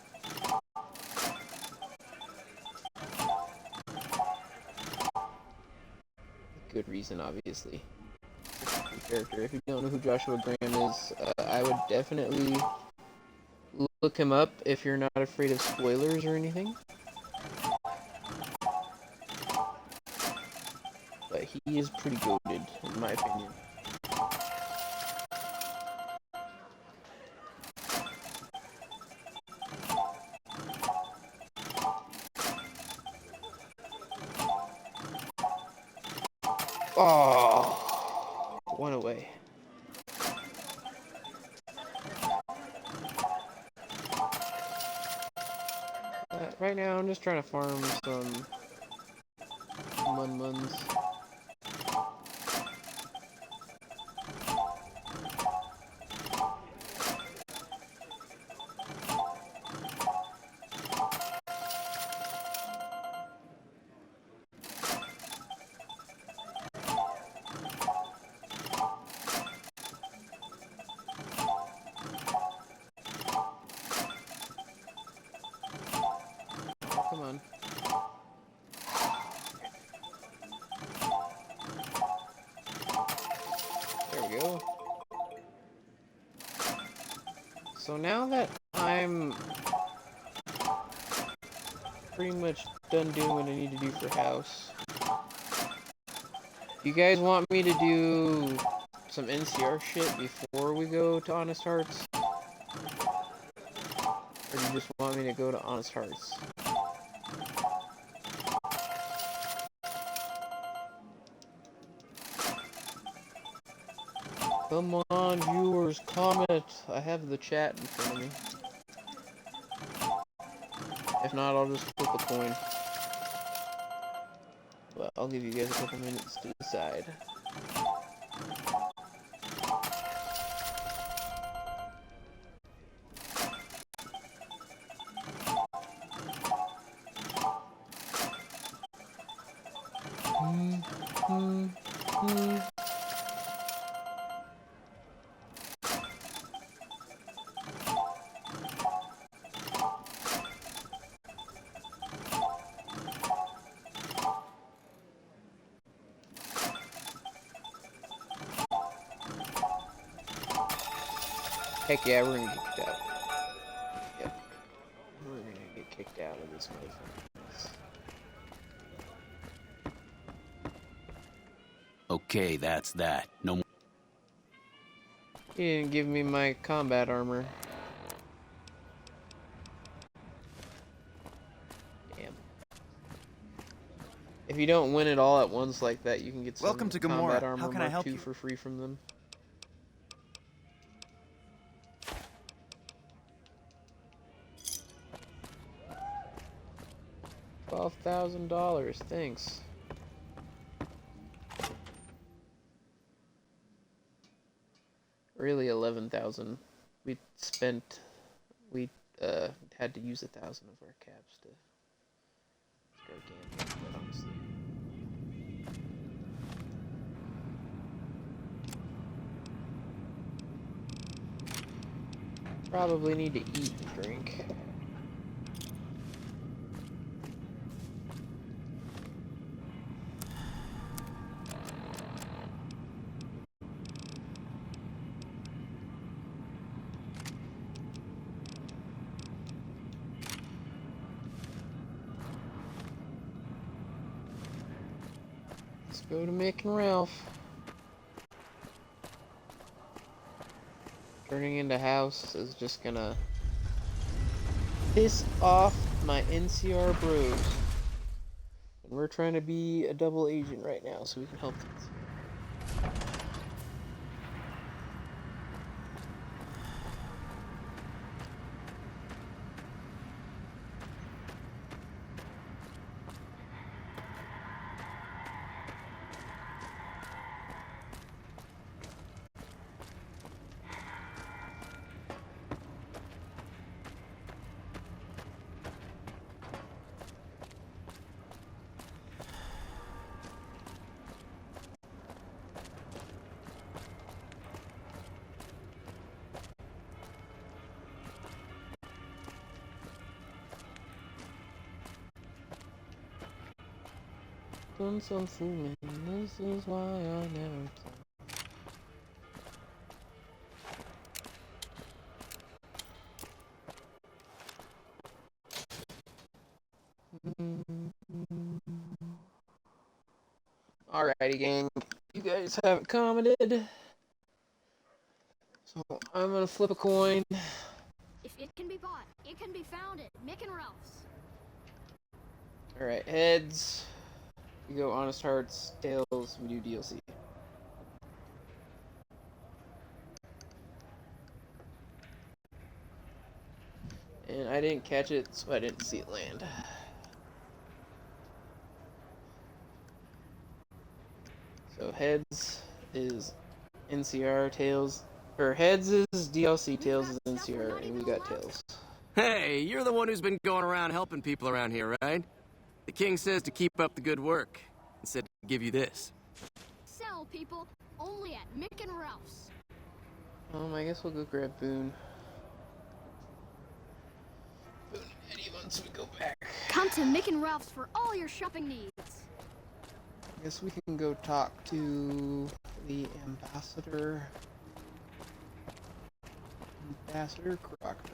Good reason, obviously. Character. If you don't know who Joshua Graham is, I would definitely look him up if you're not afraid of spoilers or anything. But he is pretty goated, in my opinion. Oh, one away. Right now, I'm just trying to farm some Mun-Muns. Come on. There we go. So now that I'm pretty much done doing what I need to do for house, you guys want me to do some NCR shit before we go to Honest Hearts? Or do you just want me to go to Honest Hearts? Come on, viewers, comment. I have the chat in front of me. If not, I'll just flip a coin. But I'll give you guys a couple minutes to decide. Heck yeah, we're gonna get kicked out. Yep. We're gonna get kicked out of this motherfucker. Okay, that's that. No more. He didn't give me my combat armor. Damn. If you don't win it all at once like that, you can get some Welcome to combat Gamora. armor How can I Mark help II you? for free from them. $12,000, thanks. Really 11,000. We had to use 1,000 of our caps to start gambling, but honestly. Probably need to eat and drink. Let's go to Mick and Ralph. Turning into house is just gonna piss off my NCR bros. And we're trying to be a double agent right now so we can help things. Done some fooling, this is why I never tell. Alrighty, gang. You guys have it commented. So I'm gonna flip a coin. If it can be bought, it can be found at Mick and Ralph's. Alright, heads. We go honest hearts, tails, we do DLC. And I didn't catch it, so I didn't see it land. So heads is NCR, tails, or heads is DLC, tails is NCR, and we got tails. Hey, you're the one who's been going around helping people around here, right? The king says to keep up the good work, and said to give you this. Sell, people, only at Mick and Ralph's. I guess we'll go grab Boone. Boone and Eddie once we go back. Come to Mick and Ralph's for all your shopping needs. I guess we can go talk to the ambassador. Ambassador Crocker.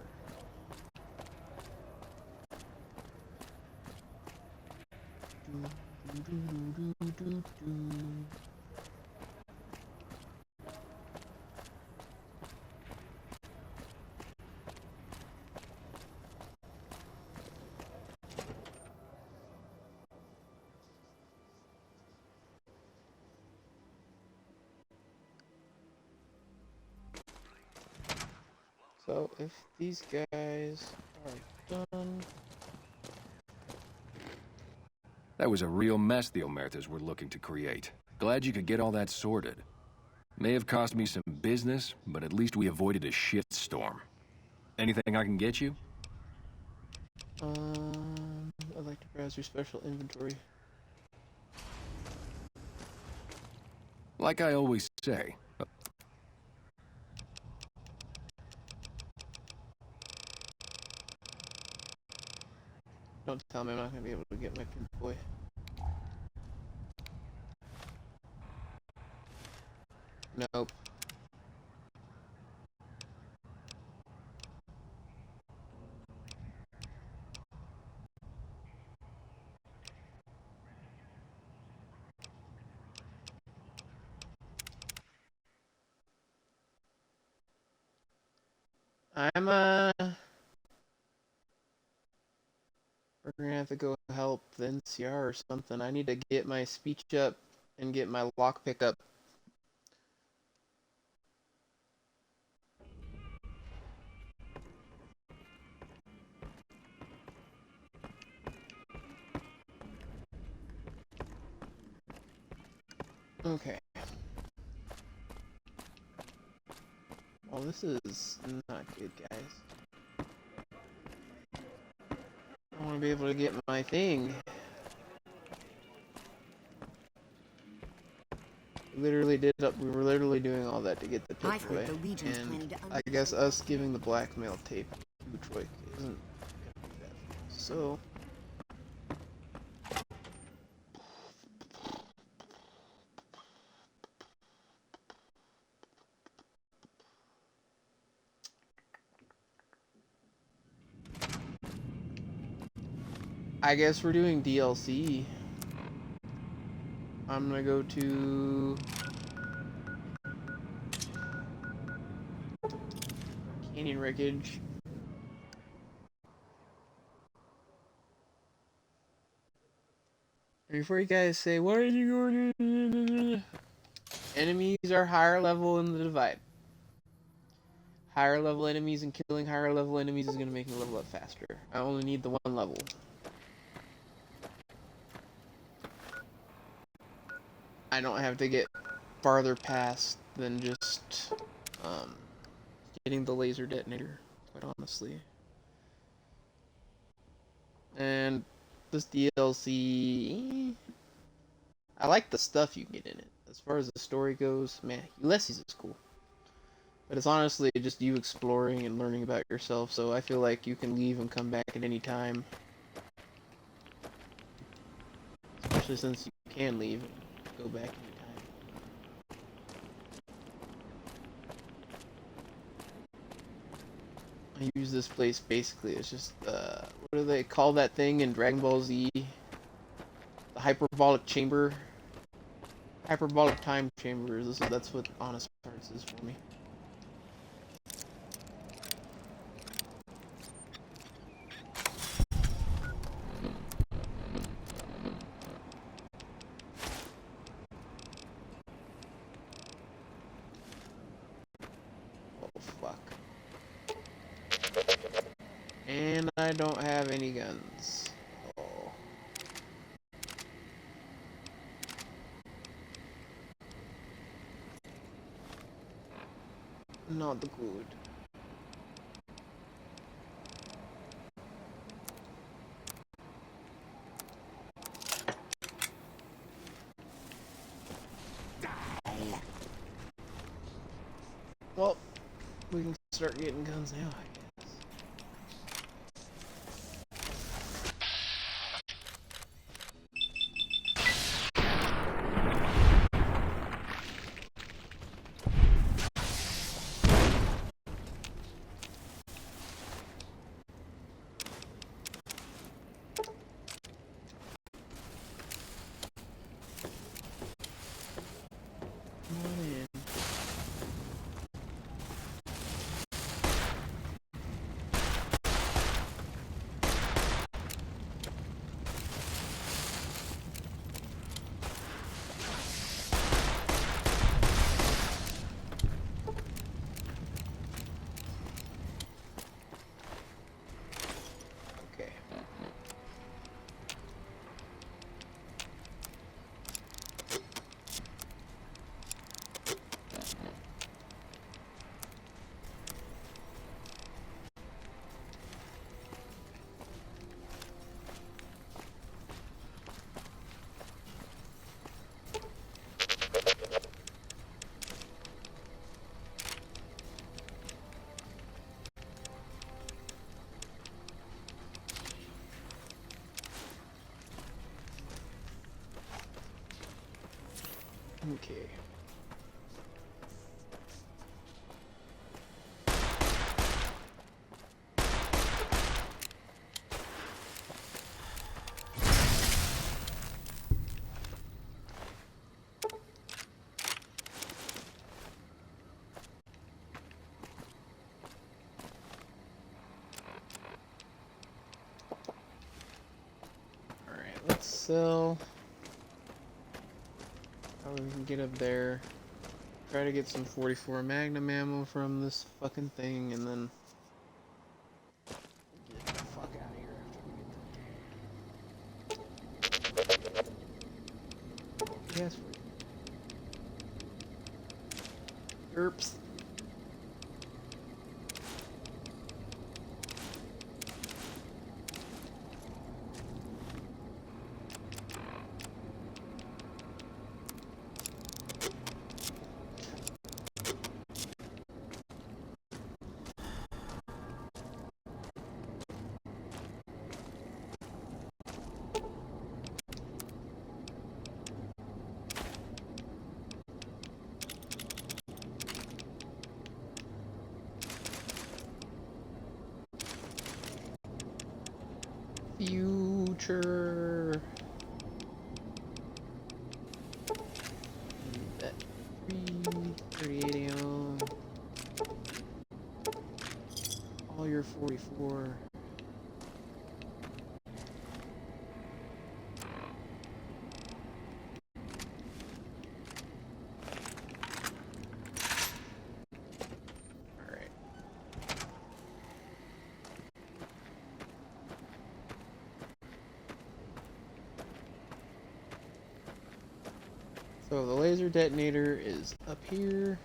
So if these guys are done. That was a real mess the Omertas were looking to create. Glad you could get all that sorted. May have cost me some business, but at least we avoided a shit storm. Anything I can get you? I'd like to browse your special inventory. Like I always say. Don't tell me I'm not gonna be able to get my PipBoy. Nope. I'm we're gonna have to go help the NCR or something. I need to get my speech up and get my lockpick up. Okay. Well, this is not good, guys. I want to be able to get my thing. We were literally doing all that to get the PipBoy. And I guess us giving the blackmail tape to Troy isn't gonna do that. So I guess we're doing DLC. I'm gonna go to Canyon Wreckage. And before you guys say, what are you going to... Enemies are higher level in the Divide. Higher level enemies and killing higher level enemies is going to make me level up faster. I only need the one level. I don't have to get farther past than just getting the laser detonator, quite honestly. And this DLC, I like the stuff you get in it. As far as the story goes, man, Ulysses is cool. But it's honestly just you exploring and learning about yourself, so I feel like you can leave and come back at any time. Especially since you can leave and go back anytime. I use this place basically, it's just, what do they call that thing in Dragon Ball Z? The hyperbolic chamber? Hyperbolic time chamber, that's what Honest Parts is for me. Oh, fuck. And I don't have any guns. Oh. Not good. Well, we can start getting guns now, I guess. Come on in. Okay. Okay. sell. How we can get up there. Try to get some 44 Magnum ammo from this fucking thing, and then get the fuck out of here after we get done. Yes. Oops. Future. That 338 ammo. All your 44. So the laser detonator is up here.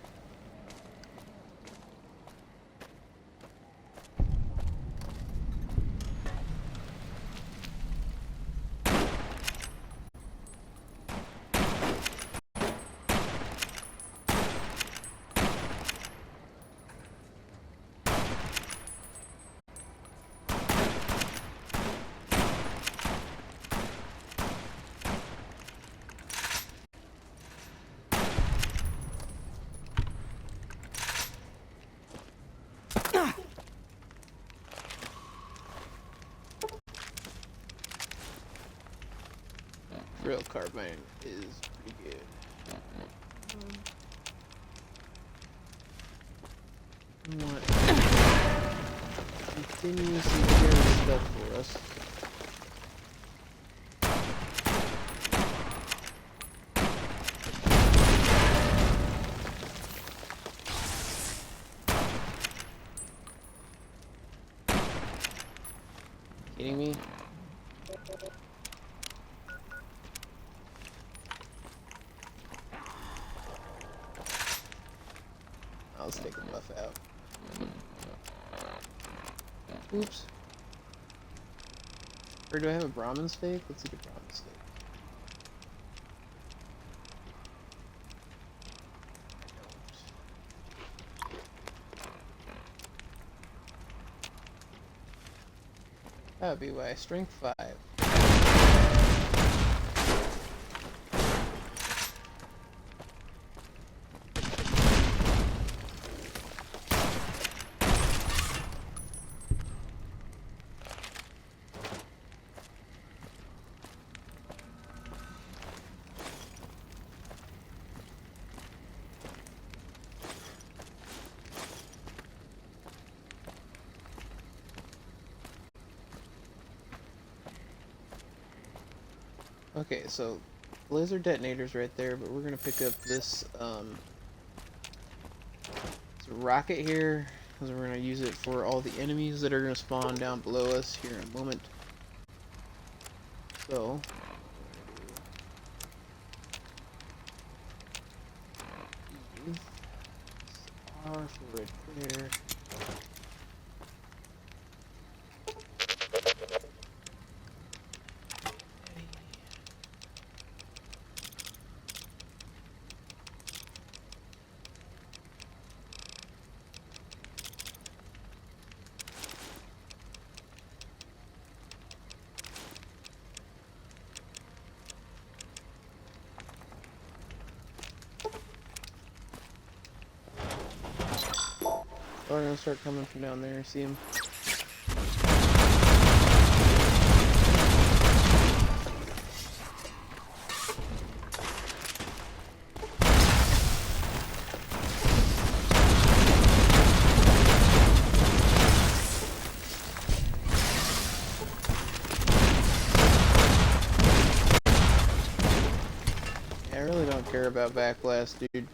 Drill carbine is pretty good. What? Continuously carry stuff for us. Kidding me? Let's take a buff out. Oops. Or do I have a Brahmin steak? Let's eat a Brahmin steak. That would be why. Strength 5. Okay, so laser detonator's right there, but we're gonna pick up this rocket here, because we're gonna use it for all the enemies that are gonna spawn down below us here in a moment. So R for red clear. They're gonna start coming from down there, see him? don't care about backlash, dude.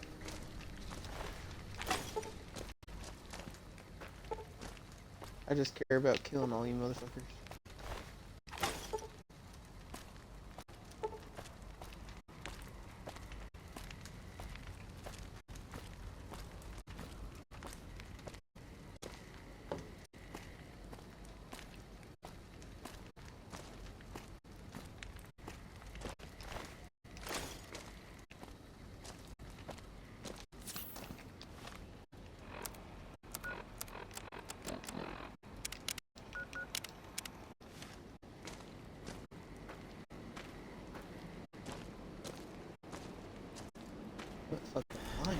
I just care about killing all you motherfuckers. What fucking line?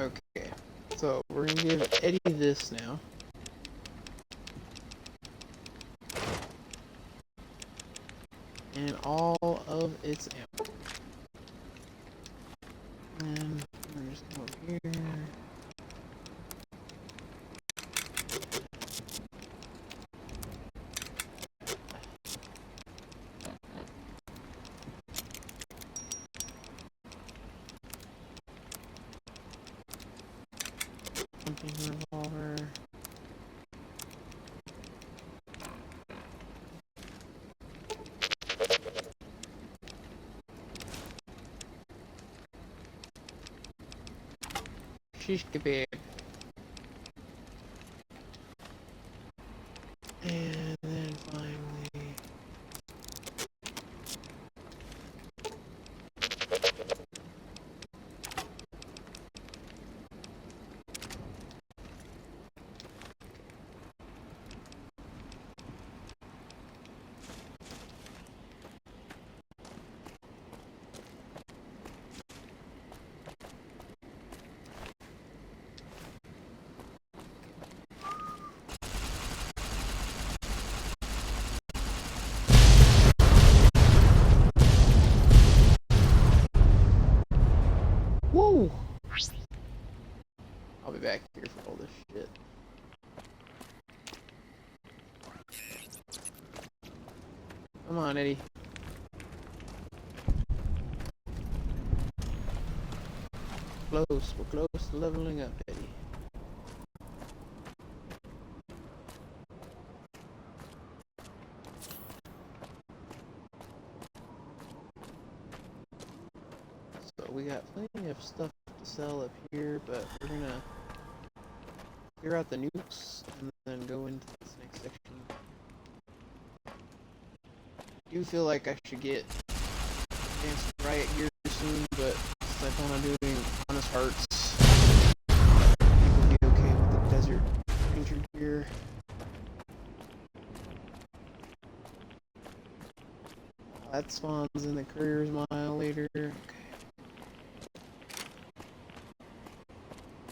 Okay, so we're gonna give Eddie this now. And all of its ammo. And we're just come over here. Hunting revolver. Shish kebab. And then finally... Woo! I'll be back here for all this shit. Come on, Eddie. Close. We're close to leveling up, Eddie. So we got plenty of stuff to sell up here, but we're gonna clear out the nukes and then go into this next section. I do feel like I should get advanced riot gear soon, but since I plan on doing honest hearts, I think we'll be okay with the desert ranger gear. That spawns in the courier's mile later. Okay.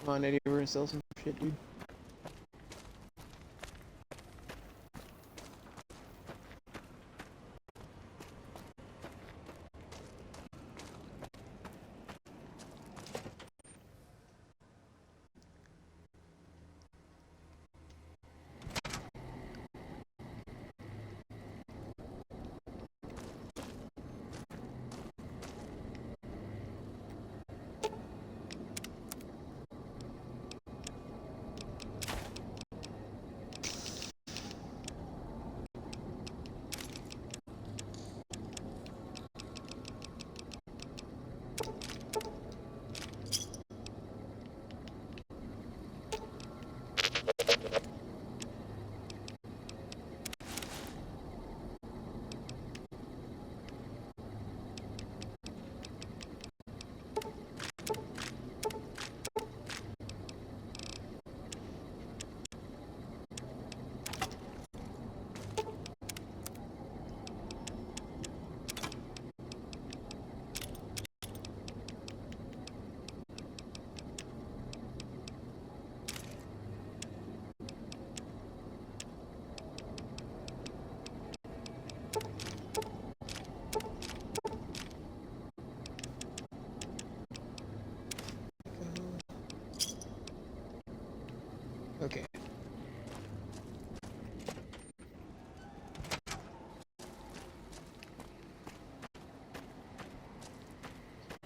Come on, Eddie, we're gonna sell some shit, dude.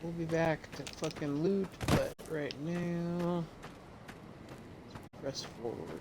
we'll be back to fucking loot, but right now, let's press forward.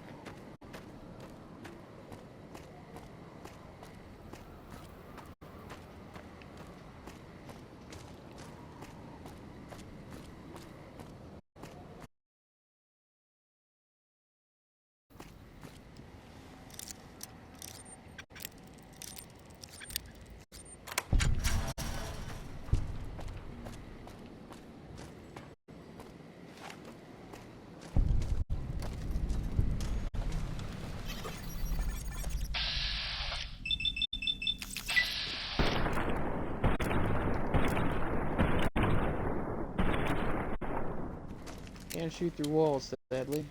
Can't shoot through walls, sadly.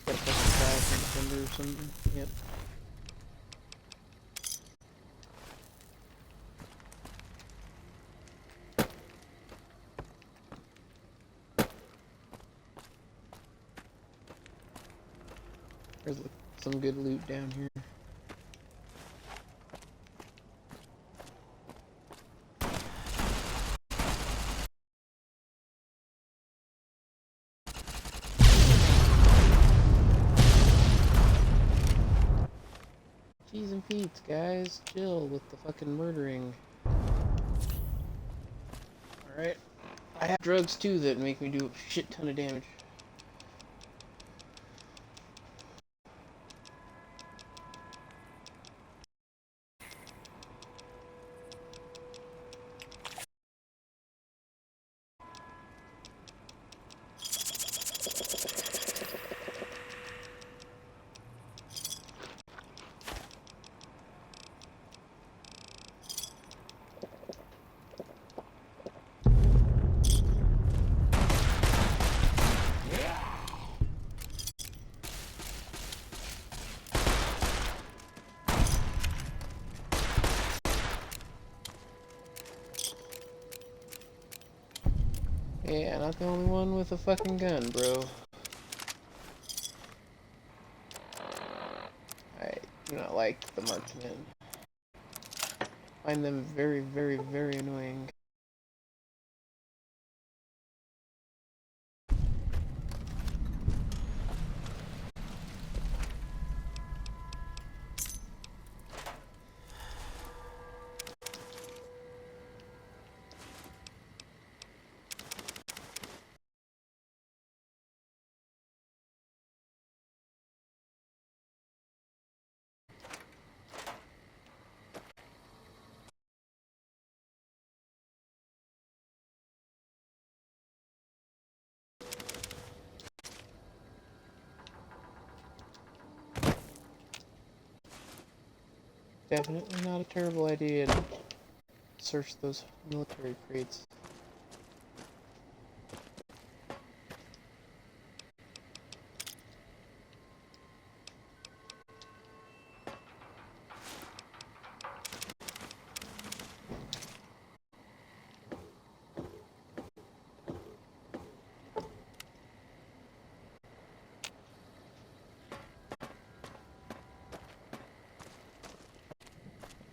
Got a fucking fire defender or something. Yep. There's some good loot down here. Cheese and Pete's, guys. Chill with the fucking murdering. Alright. I have drugs too that make me do a shit ton of damage. Yeah, not the only one with a fucking gun, bro. I do not like the marksmen. Find them very, very, very annoying. Definitely not a terrible idea to search those military crates.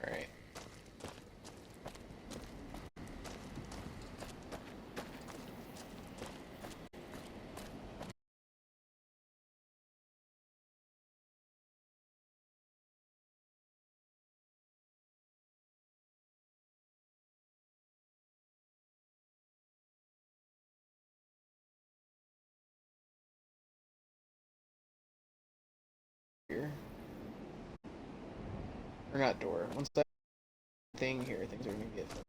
Alright. Here. Or not door. Once that thing here, things are gonna get fucked.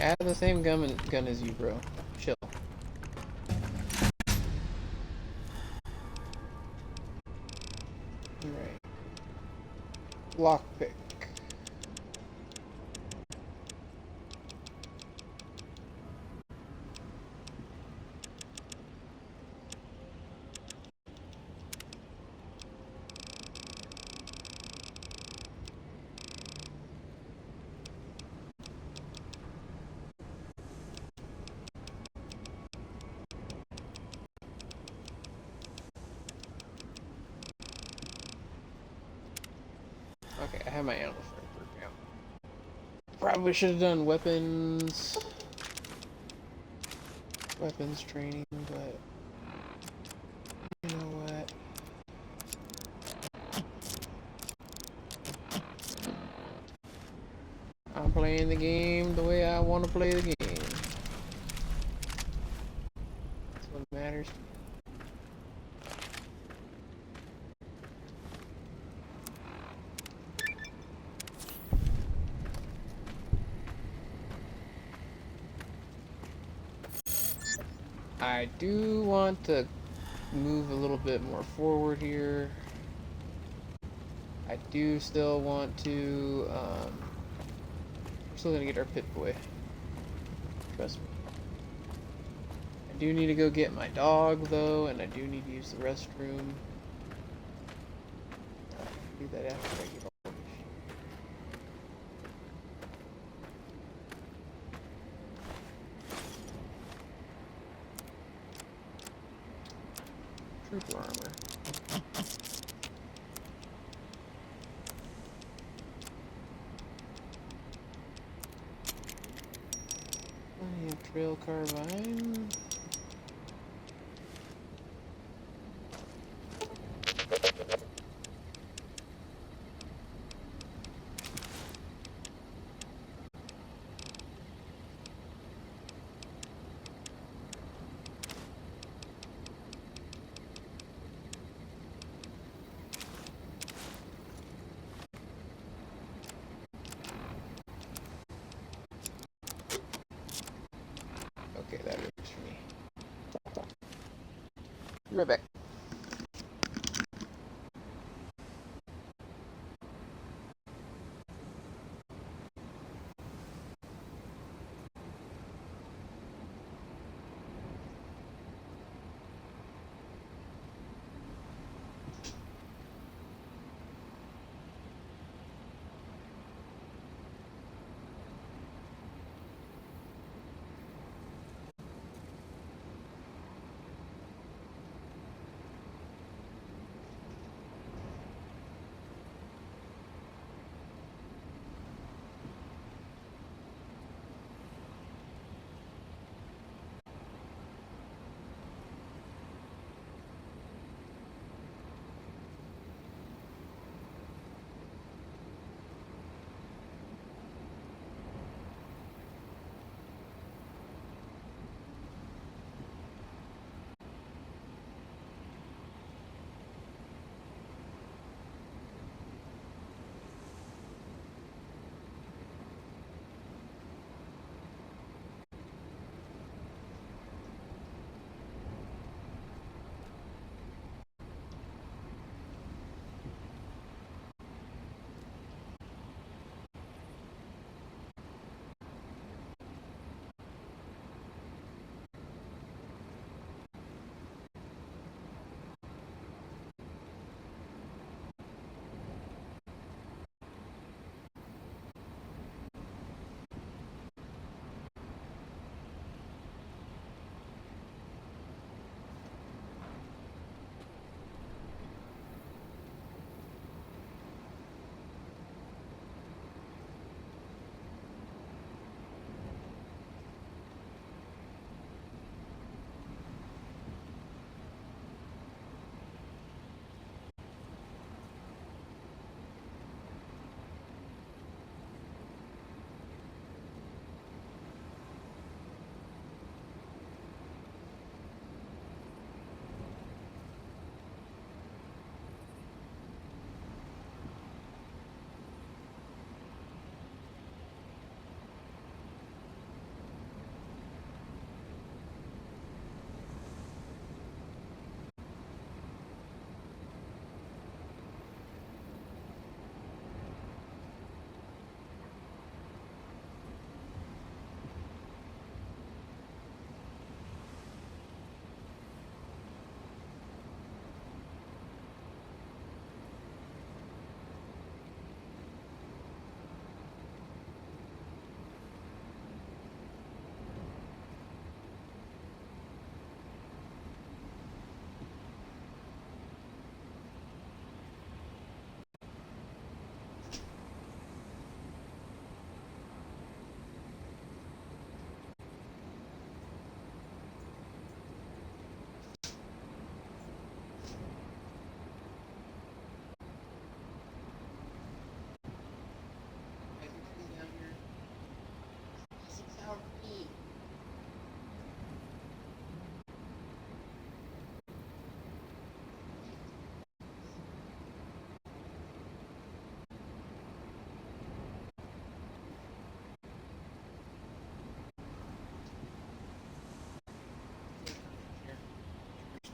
I have the same gun as you, bro. Chill. Alright. Lockpick. Okay, I have my ammo for it now. Probably should have done weapons training, but you know what? I'm playing the game the way I want to play the game. That's what matters. I do want to move a little bit more forward here. I do still want to, we're still gonna get our PipBoy. Trust me. I do need to go get my dog, though, and I do need to use the restroom. I'll do that after I get all this. Trooper armor. I have trail carbine. Okay, that works for me. Be right back.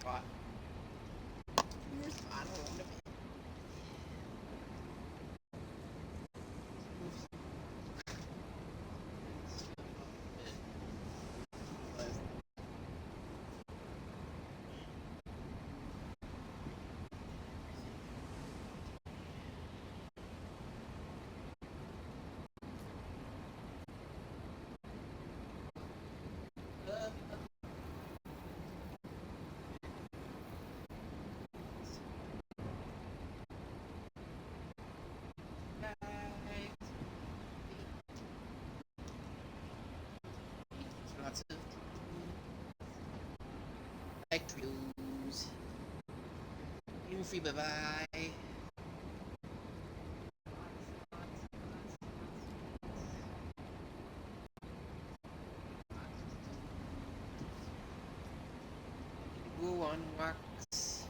spot. Your spot. I don't want to be. Lots of factories. Even free, bye bye. Go on walks.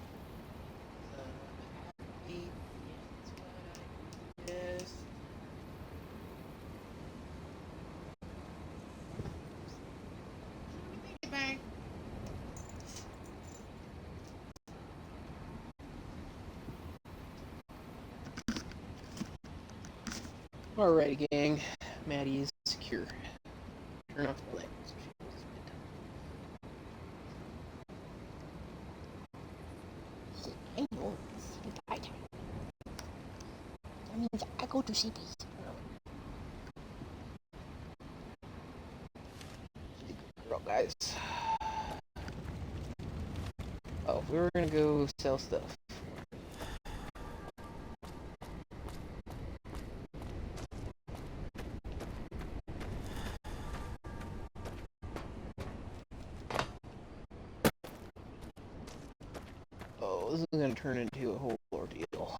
Yes. Bye. Alright, gang. Maddie is secure. Turn off the light. I know. That means I go to CP's. Girl, guys. Oh, we were gonna go sell stuff. Oh, this is gonna turn into a whole ordeal.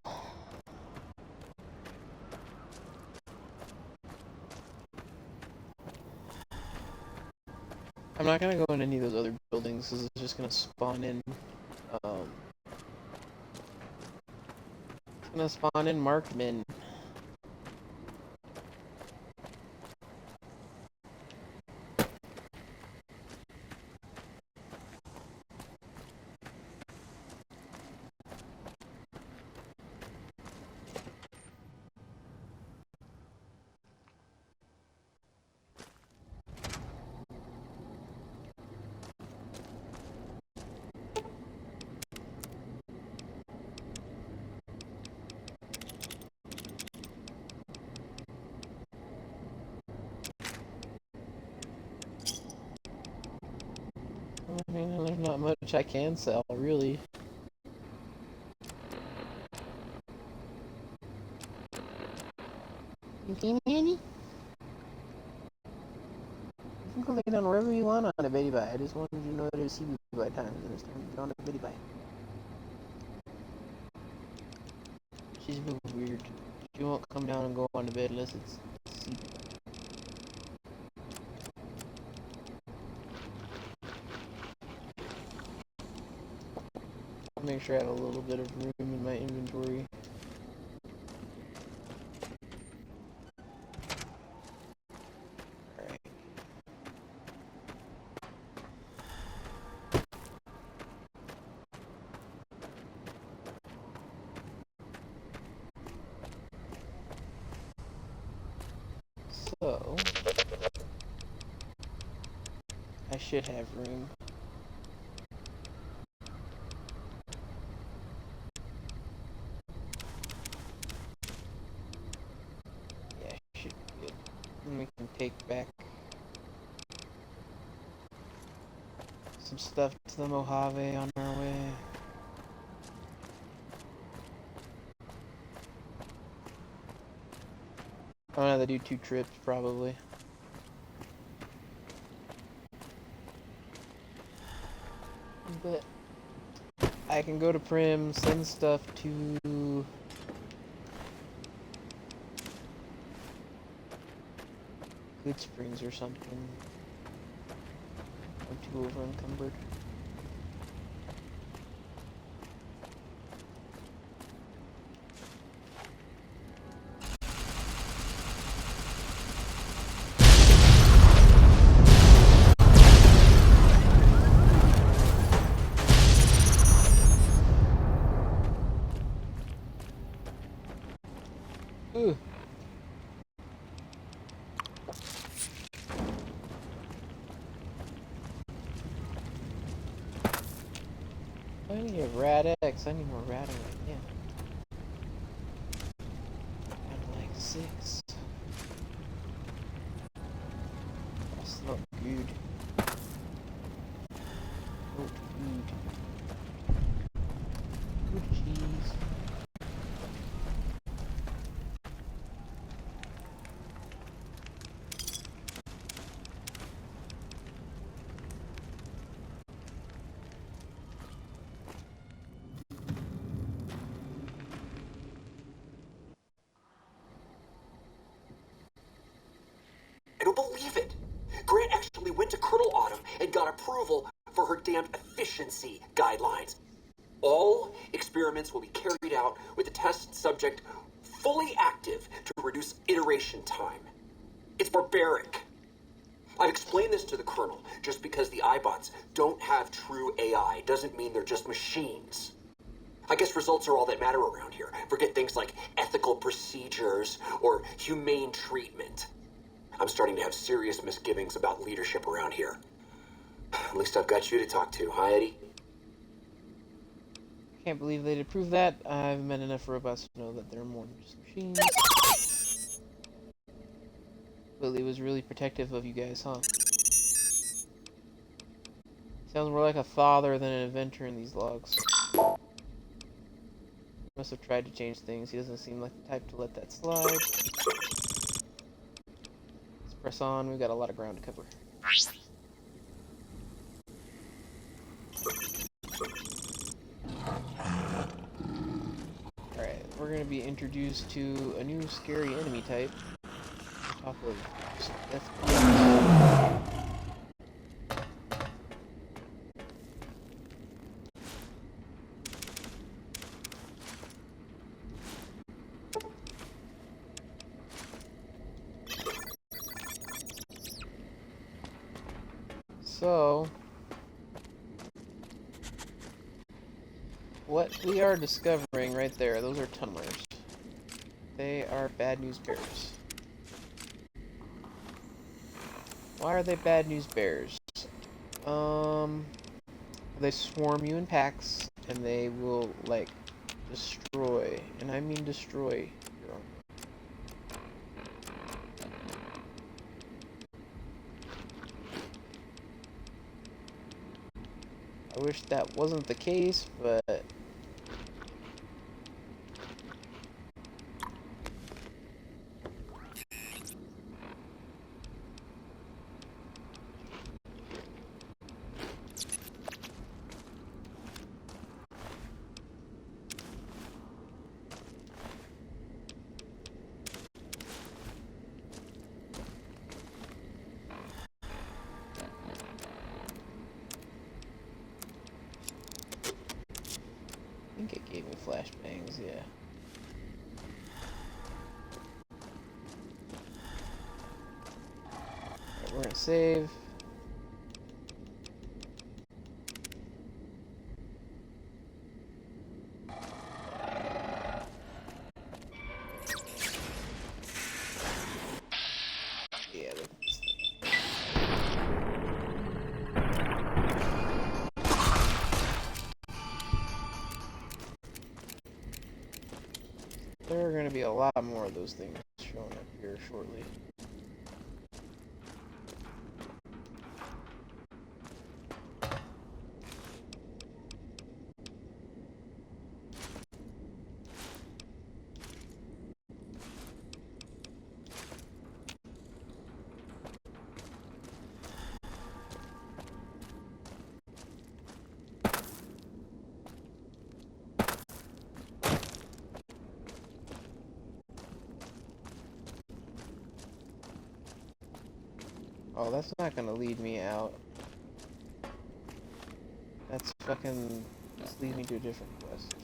I'm not gonna go in any of those other buildings. This is just gonna spawn in. It's gonna spawn in marked men. I mean, there's not much I can sell, really. You see me, Andy? You can go lay down wherever you want on a bitty bye. I just wanted you to know that it's CB by time, and it's time to go on a bitty bye. She's real weird. She won't come down and go on to bed unless it's CB. Make sure I have a little bit of room in my inventory. Alright. So, I should have room. We can take back some stuff to the Mojave on our way. I'm gonna have to do 2 trips probably. But I can go to Prim, send stuff to Good Springs or something. I'm too over encumbered. I need a Rad X. I need more Rad X. Yeah. I'm like 6. That's not good. Not good. Good cheese. I don't believe it. Grant actually went to Colonel Autumn and got approval for her damned efficiency guidelines. All experiments will be carried out with the test subject fully active to reduce iteration time. It's barbaric. I've explained this to the Colonel. Just because the iBots don't have true AI doesn't mean they're just machines. I guess results are all that matter around here. Forget things like ethical procedures or humane treatment. I'm starting to have serious misgivings about leadership around here. At least I've got you to talk to, huh, Eddie? Can't believe they'd approve that. I've met enough robots to know that they're more than just machines. Lily was really protective of you guys, huh? Sounds more like a father than an inventor in these logs. Must have tried to change things. He doesn't seem like the type to let that slide. Let's press on. We've got a lot of ground to cover. Alright, we're going to be introduced to a new scary enemy type. Top of FPS. So, what we are discovering right there, those are tunnelers. They are bad news bears. Why are they bad news bears? They swarm you in packs, and they will, like, destroy, and I mean destroy, your armor. I wish that wasn't the case, but I think it gave me flashbangs, yeah. Alright, we're gonna save. Yeah, look at this thing. There are going to be a lot more of those things showing up here shortly. Oh, that's not gonna lead me out. That's fucking... just lead me to a different quest.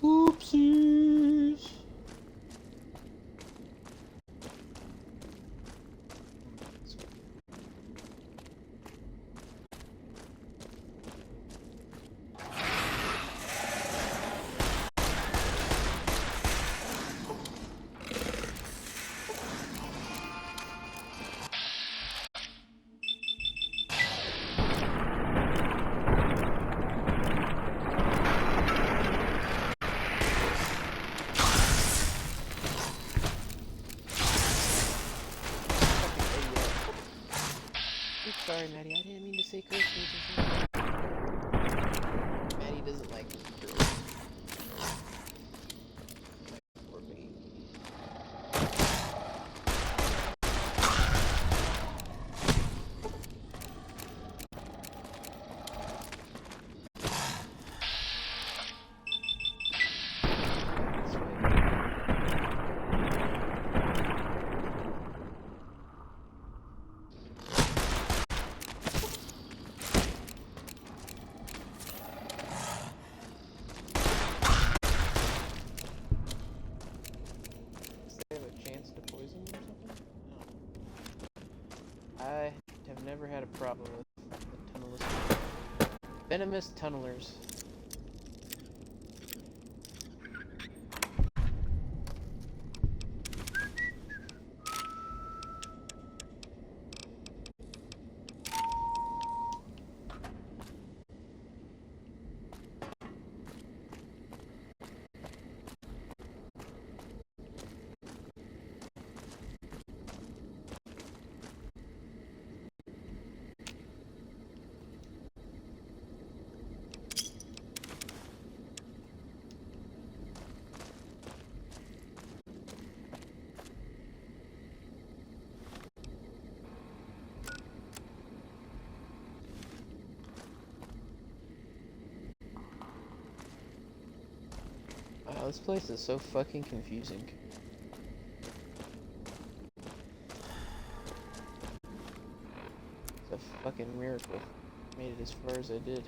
Oopsies! say curse words. Maddie doesn't like girls. Poor baby. I have never had a problem with tunnelers. Venomous tunnelers. Wow, this place is so fucking confusing. It's a fucking miracle. Made it as far as I did.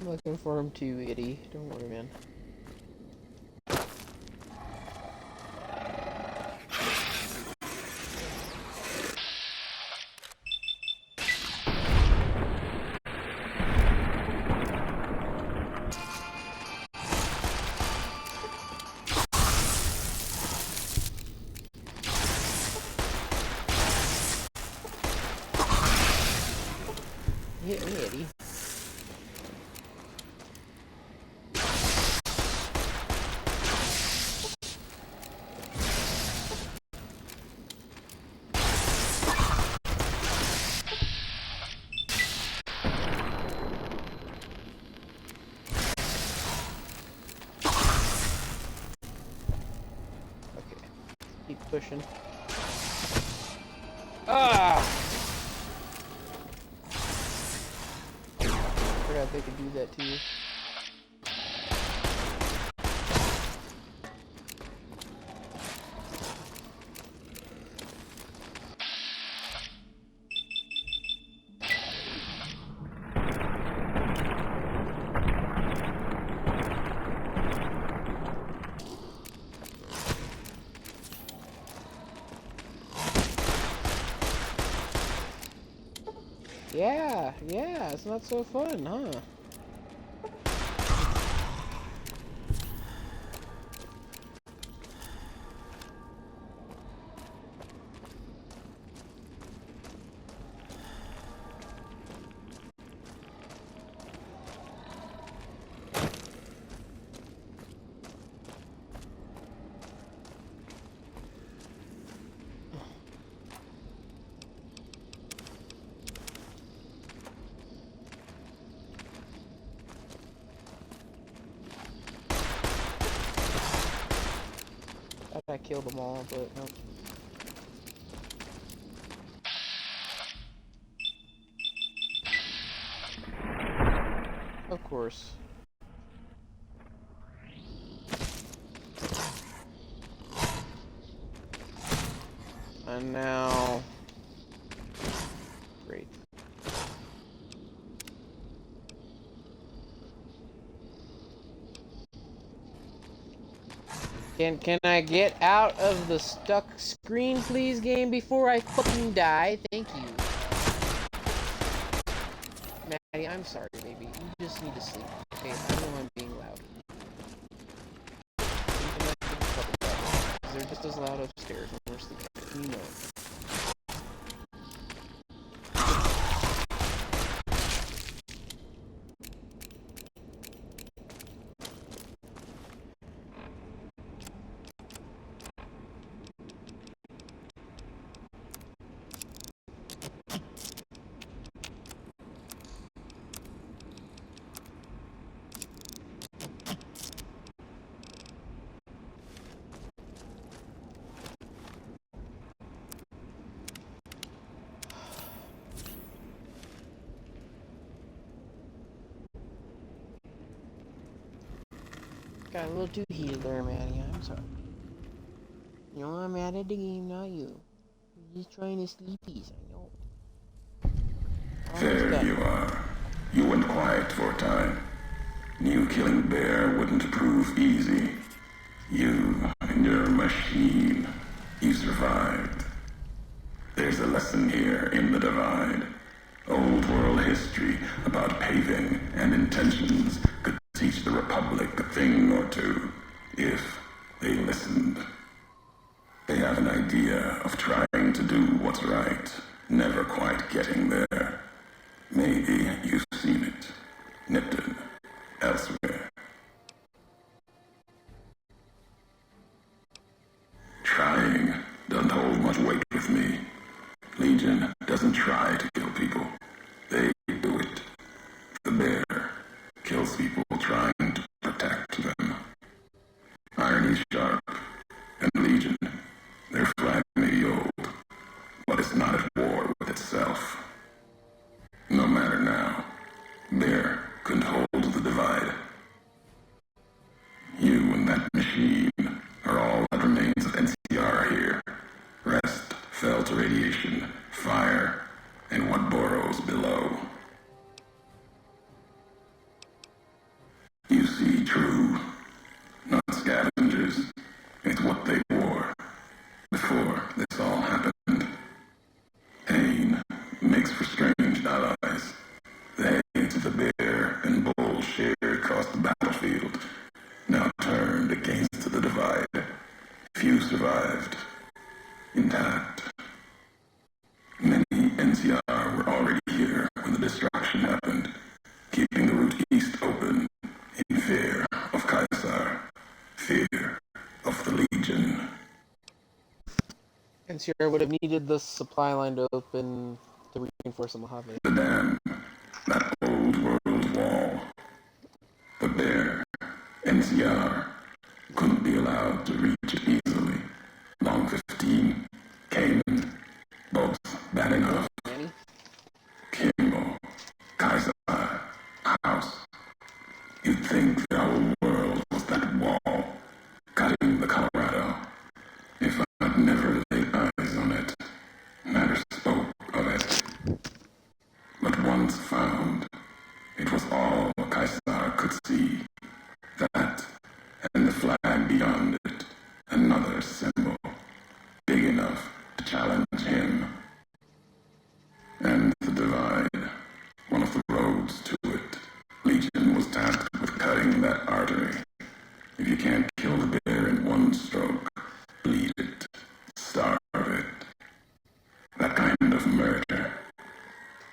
I'm looking for him too, Itty. Don't worry, man. Hit me, Eddie. Okay, keep pushing. Ah! Forgot they could do that to you. Yeah, it's not so fun, huh? I killed them all, but nope. Of course. And now... Great. Can I get out of the stuck screen, please, game, before I fucking die? Thank you. Maddie, I'm sorry, baby. You just need to sleep. Okay, I know I'm being loud. They're just as loud upstairs when we're sleeping. You know. Got a little too heated there, Maddie. I'm sorry. You know, I'm mad at the game, not you. You're just trying to sleep peace, I know. There you are. You went quiet for a time. Knew killing Bear wouldn't prove easy. You and your machine. You survived. There's a lesson here in the Divide. Old world history about paving and intentions could teach the Republic a thing or two, if they listened. They have an idea of trying to do what's right, never quite getting there. Maybe you've seen it. Nipton. Elsewhere. Trying doesn't hold much weight with me. Legion doesn't try to kill people. They do it. The Bear kills people trying to protect them. Irony's sharp, and Legion, their flag may be old, but it's not at war with itself. No matter now, Bear couldn't hold the Divide. You and that machine are all that remains of NCR here. Rest fell to radiation, fire, and what burrows below. You see true, not scavengers. It's what they wore before this all happened. Pain makes for strange allies. The hate the Bear and Bull shared across the battlefield now turned against the Divide. Few survived, intact. Many NCR were already here when the destruction happened, keeping the route east open in fear of Caesar, fear of the Legion. NCR would have needed the supply line to open to reinforce the Mojave. The dam, that old world wall. The Bear, NCR, couldn't be allowed to reach it easily. Long 15, Cayman, both bad enough. Kimmel, Kaiser, House. You'd think the whole world was that wall, cutting the Colorado. If I'd never laid eyes on it, never spoke of it. But once found, it was all Kaiser could see. That, and the flag beyond it, another symbol, big enough to challenge him. And the Divide, one of the roads to it. Legion was tasked with cutting that artery. If you can't kill the Bear in one stroke, bleed it, starve it. That kind of murder.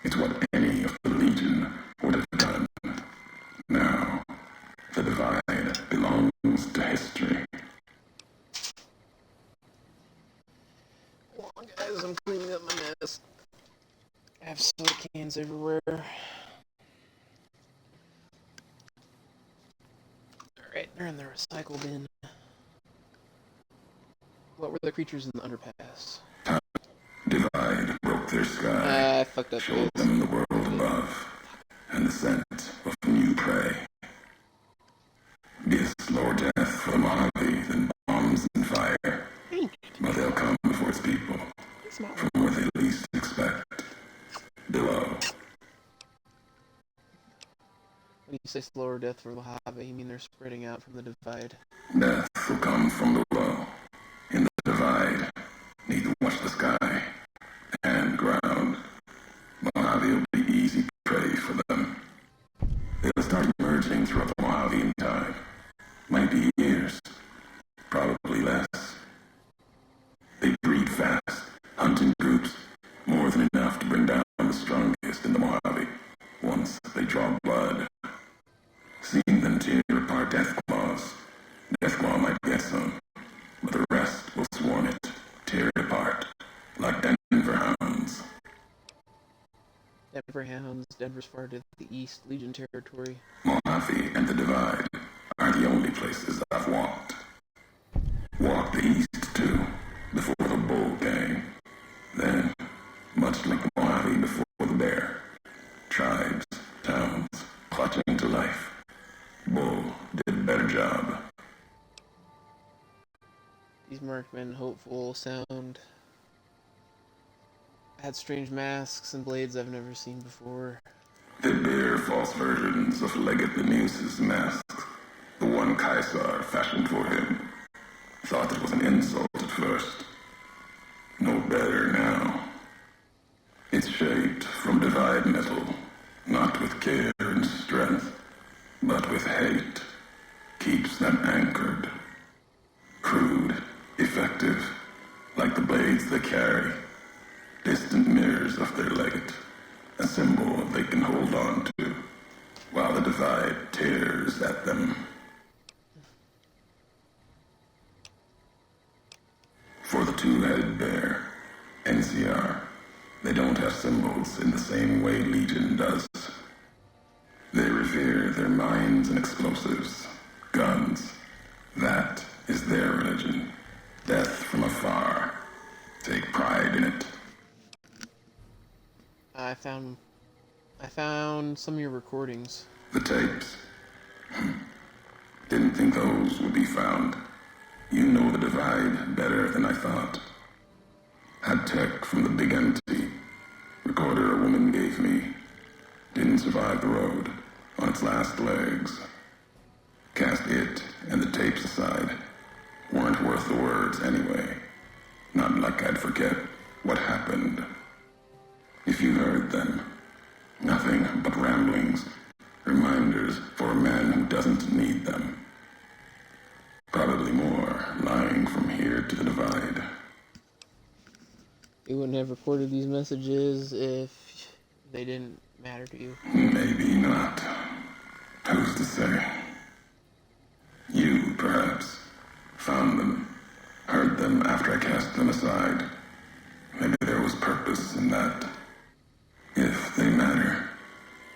It's what any of the Legion would have done. Now, the Divide belongs to history. Hold on, guys, I'm cleaning up my mess. I have soda cans everywhere. Alright, they're in the recycle bin. What were the creatures in the underpass? Divide broke their sky. I fucked up. Showed them the world above, and the scent of new prey. Be a slower death for the Mojave than bombs and fire. But they'll come for its people, from where they least expect. Below. When you say slower death for Mojave, you mean they're spreading out from the Divide? Death will come from below. In the divide, need to watch the sky and ground. Mojave will be easy prey for them. They'll start emerging throughout the Mojave in time. Might be years, probably less. They breed fast, hunt in groups, more than enough to bring down the strongest in the Mojave. Once they draw blood, seeing them tear apart Deathclaws. Deathclaw might get some, but the rest will swarm it, tear it apart, like Denver hounds. Denver hounds, Denver's far to the east, Legion territory. Mojave and the Divide are the only places I've walked. Walked the east, too, before the bull came. Then, much like the Mojave before the bear, tribes, towns, clutching to life. Bull did a better job. These markmen, hopeful, sound, had strange masks and blades I've never seen before. They bear false versions of Legate Benuse's mask, the one Caesar fashioned for him. Thought it was an insult at first. No better now. It's shaped from divide metal, not with care and strength, but with hate. Keeps them anchored. Crude, effective, like the blades they carry. Distant mirrors of their legate, a symbol they can hold on to, while the divide tears at them. For the two-headed bear, NCR, they don't have symbols in the same way Legion does. They revere their mines and explosives, guns. That is their religion. Death from afar. Take pride in it. I found some of your recordings. The tapes. Didn't think those would be found. You know the divide better than I thought. Had tech from the big MT. Recorder a woman gave me. Didn't survive the road. On its last legs. Cast it and the tapes aside. Weren't worth the words anyway. Not like I'd forget what happened. If you heard them, nothing but ramblings, reminders for a man who doesn't need them. Probably more lying from here to the divide. You wouldn't have recorded these messages if they didn't matter to you. Maybe not. Who's to say? You, perhaps, found them, heard them after I cast them aside. Maybe there was purpose in that. If they matter,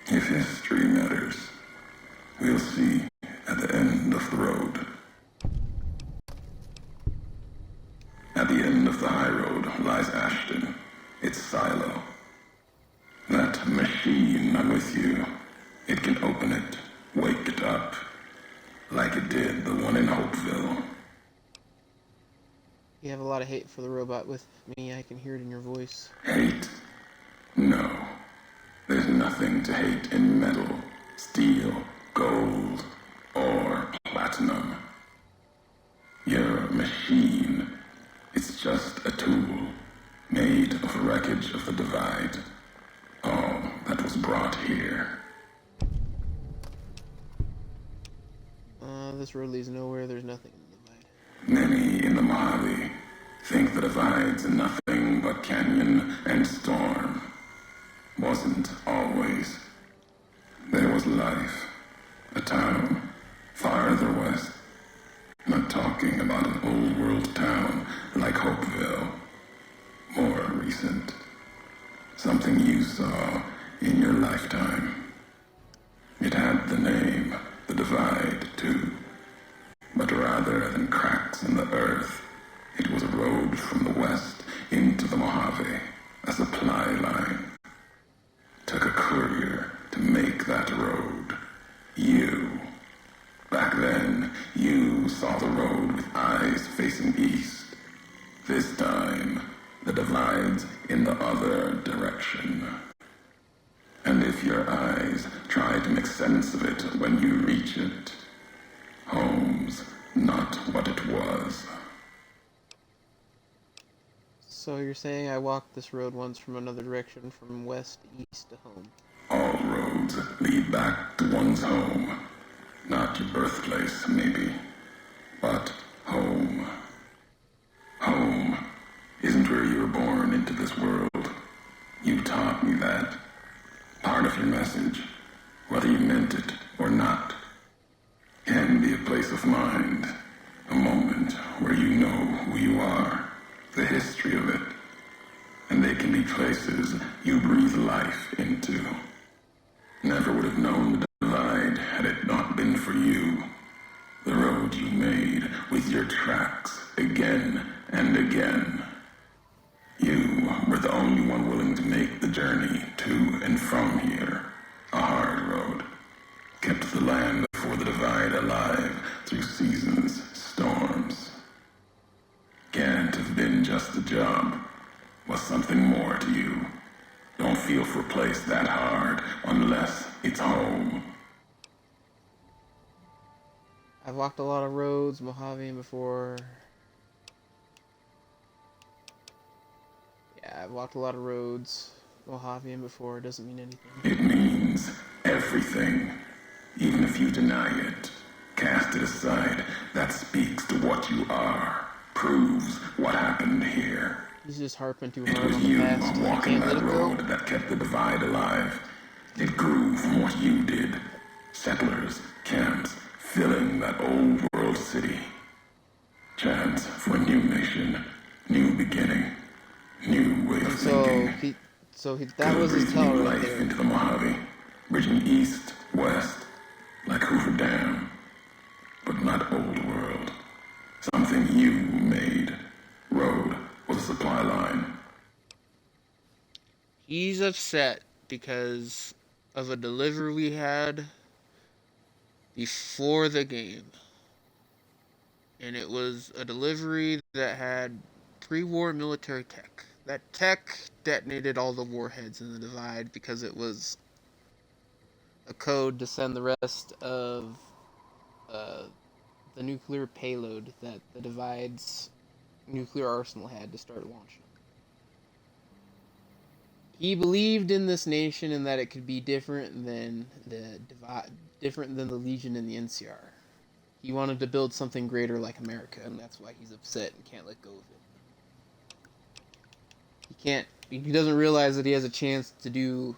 if history matters, we'll see at the end of the road. At the end of the high road lies Ashton, its silo. That machine I'm with you, it can open it, wake it up, like it did the one in Hopeville. You have a lot of hate for the robot with me, I can hear it in your voice. Hate? No. There's nothing to hate in metal, steel, gold, or platinum. You're a machine. It's just a tool, made of wreckage of the divide. All that was brought here. This road leads nowhere, there's nothing in the divide. Many in the Mojave think the divide's nothing but canyon and storm. Wasn't always. There was life, a town, farther west. Not talking about an old world town like Hopeville. More recent. Something you saw in your lifetime. It had the name, the divide, too. But rather than cracks in the earth, it was a road from the west into the Mojave, a supply line. Took a courier to make that road. You. Back then, you saw the road with eyes facing east. This time, the divide's in the other direction. And if your eyes try to make sense of it when you reach it, home's not what it you're saying I walked this road once from another direction, from west east to home. All roads lead back to one's home. Not your birthplace, maybe, but home. Home isn't where you were born into this world. You taught me that. Part of your message, whether you meant it or not, can be a place of mind, a moment where you know who you are, the history of it, and they can be places you breathe life into. Never would have known the divide had it not been for you. The road you made with your tracks again and again. You were the only one willing to make the journey to and from here. A hard road. Kept the land before the divide alive through seasons, storms. Can't have been just a job. Was something more to you. Don't feel for a place that hard unless it's home. I've walked a lot of roads, Mojave before. Yeah, I've walked a lot of roads, Mojave before. It doesn't mean anything. It means everything. Even if you deny it, cast it aside. That speaks to what you are. Proves what happened here. He's just harping too It hard was on the you past. walking that road that kept the divide alive. It grew from what you did. Settlers, camps, filling that old world city. Chance for a new nation, new beginning, new way of thinking. That was his tell right life there. into the Mojave, bridging east, west, like Hoover Dam. But not old world. Something you made. Road was a supply line. He's upset because of a delivery we had before the game. And it was a delivery that had pre-war military tech. That tech detonated all the warheads in the divide because it was a code to send the rest of the nuclear payload that the divide's nuclear arsenal had to start launching. He believed in this nation and that it could be different than the Legion and the NCR. He wanted to build something greater like America, and that's why he's upset and can't let go of it. He doesn't realize that he has a chance to do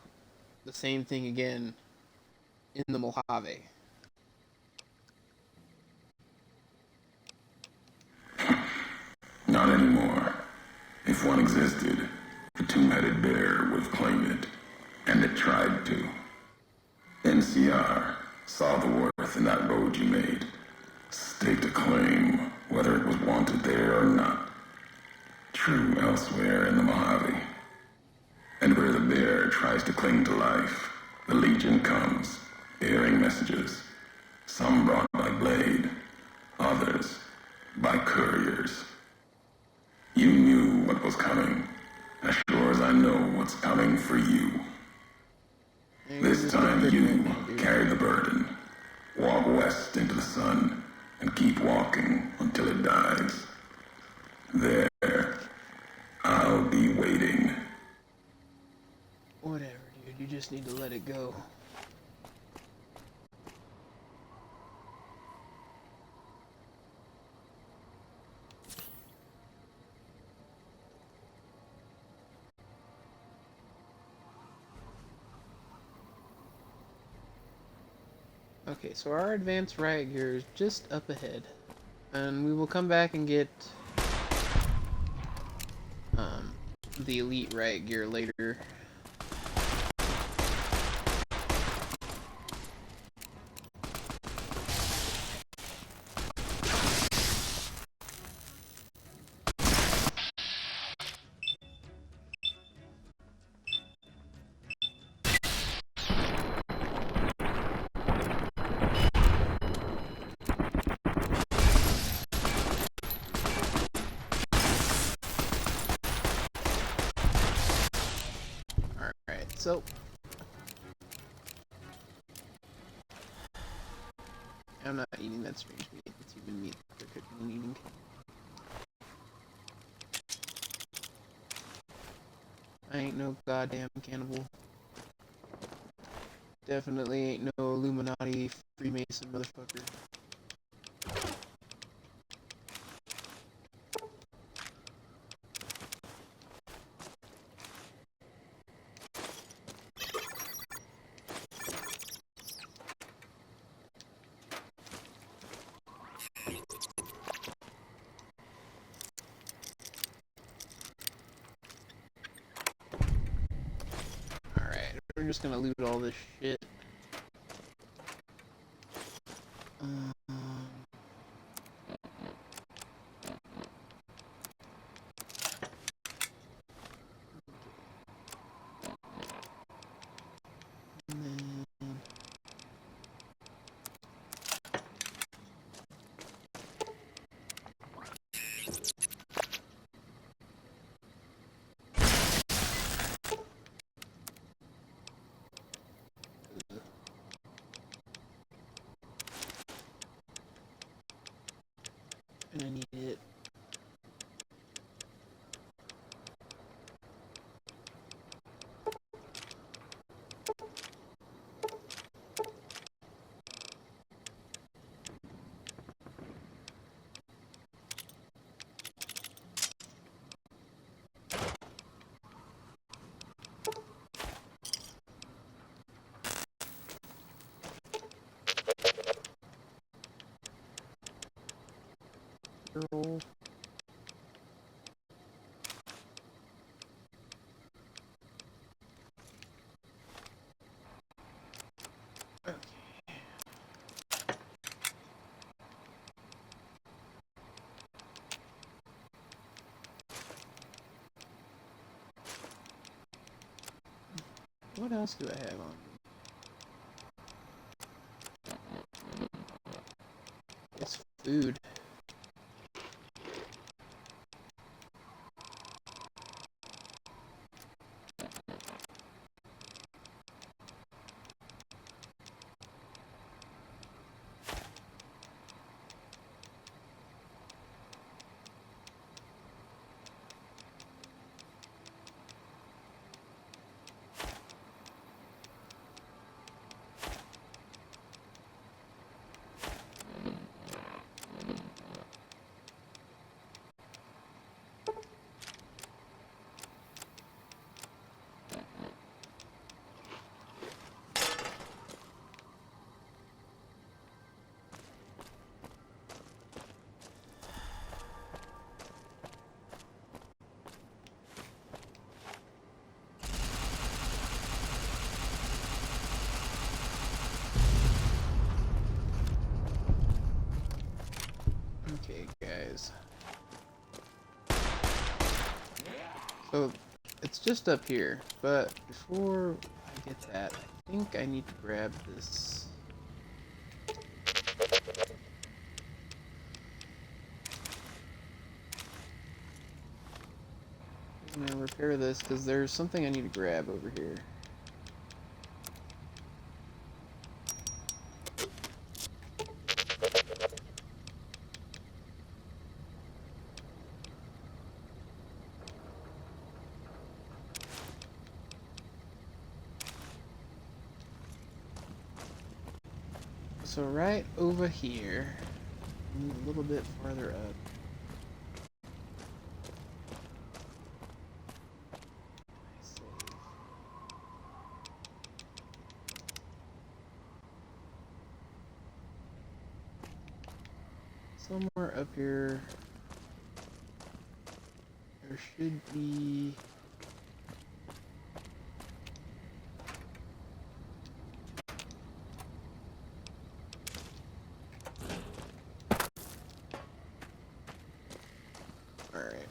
the same thing again in the Mojave. Not anymore. If one existed, the two-headed bear would claim it, and it tried to. NCR saw the worth in that road you made, staked a claim, whether it was wanted there or not. True elsewhere in the Mojave. And where the bear tries to cling to life, the Legion comes, bearing messages. Some brought by blade, others by couriers. You knew what was coming, as sure as I know what's coming for you. This time you carry the burden. Walk west into the sun, and keep walking until it dies. There, I'll be waiting. Whatever, dude. You just need to let it go. Okay, so our advanced riot gear is just up ahead. And we will come back and get the elite riot gear later. So, I'm not eating that strange meat. It's human meat they're cooking and eating. I ain't no goddamn cannibal. Definitely ain't no Illuminati Freemason motherfucker. Alright, we're just gonna loot all this shit. Gonna need it. Girl. What else do I have on me? It's food. Okay, guys. So, it's just up here, but before I get that, I think I need to grab this. I'm gonna repair this, because there's something I need to grab over here. So right over here, a little bit farther up. Somewhere up here, there should be. Alright.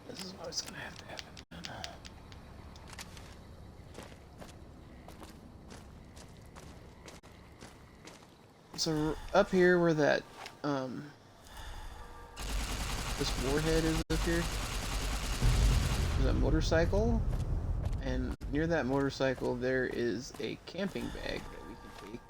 This is what's gonna have to happen. So up here where that this warhead is up here, there's a motorcycle, and near that motorcycle there is a camping bag that we can take.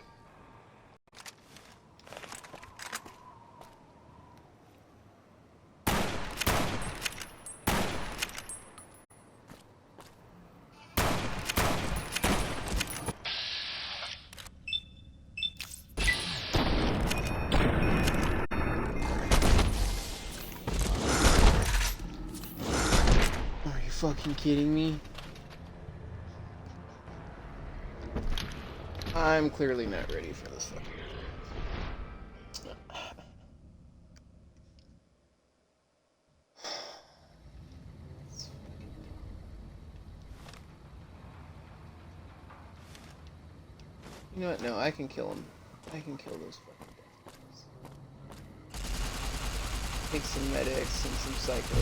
fucking kidding me? I'm clearly not ready for this fucking thing. You know what? No, I can kill him. I can kill those fucking death. Take some medics and some psycho.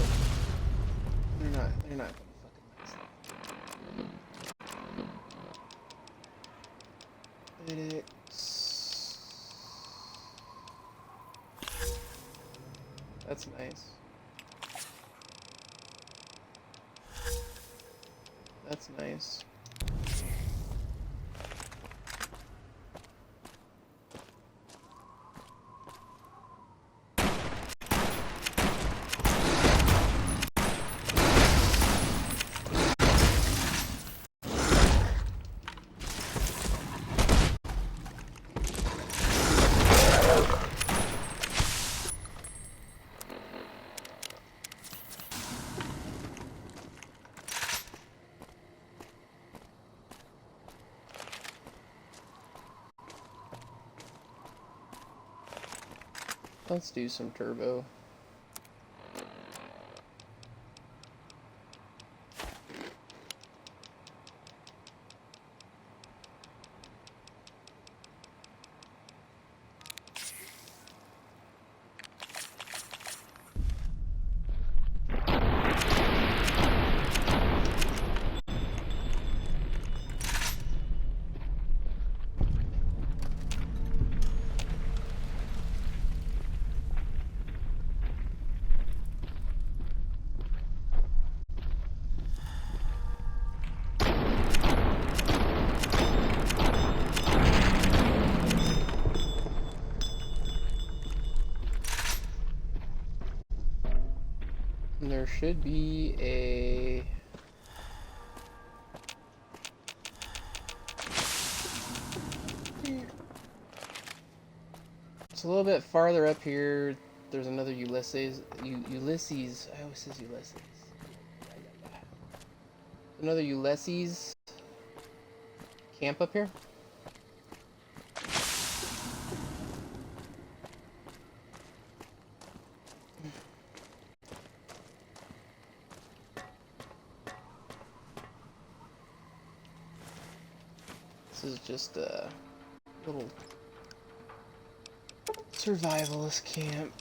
They're not gonna fucking mess. Medics. That's nice. That's nice. Let's do some turbo. There should be a... It's a little bit farther up here. There's another Ulysses. Ulysses. I always says Ulysses. Another Ulysses camp up here. This is just a little survivalist camp.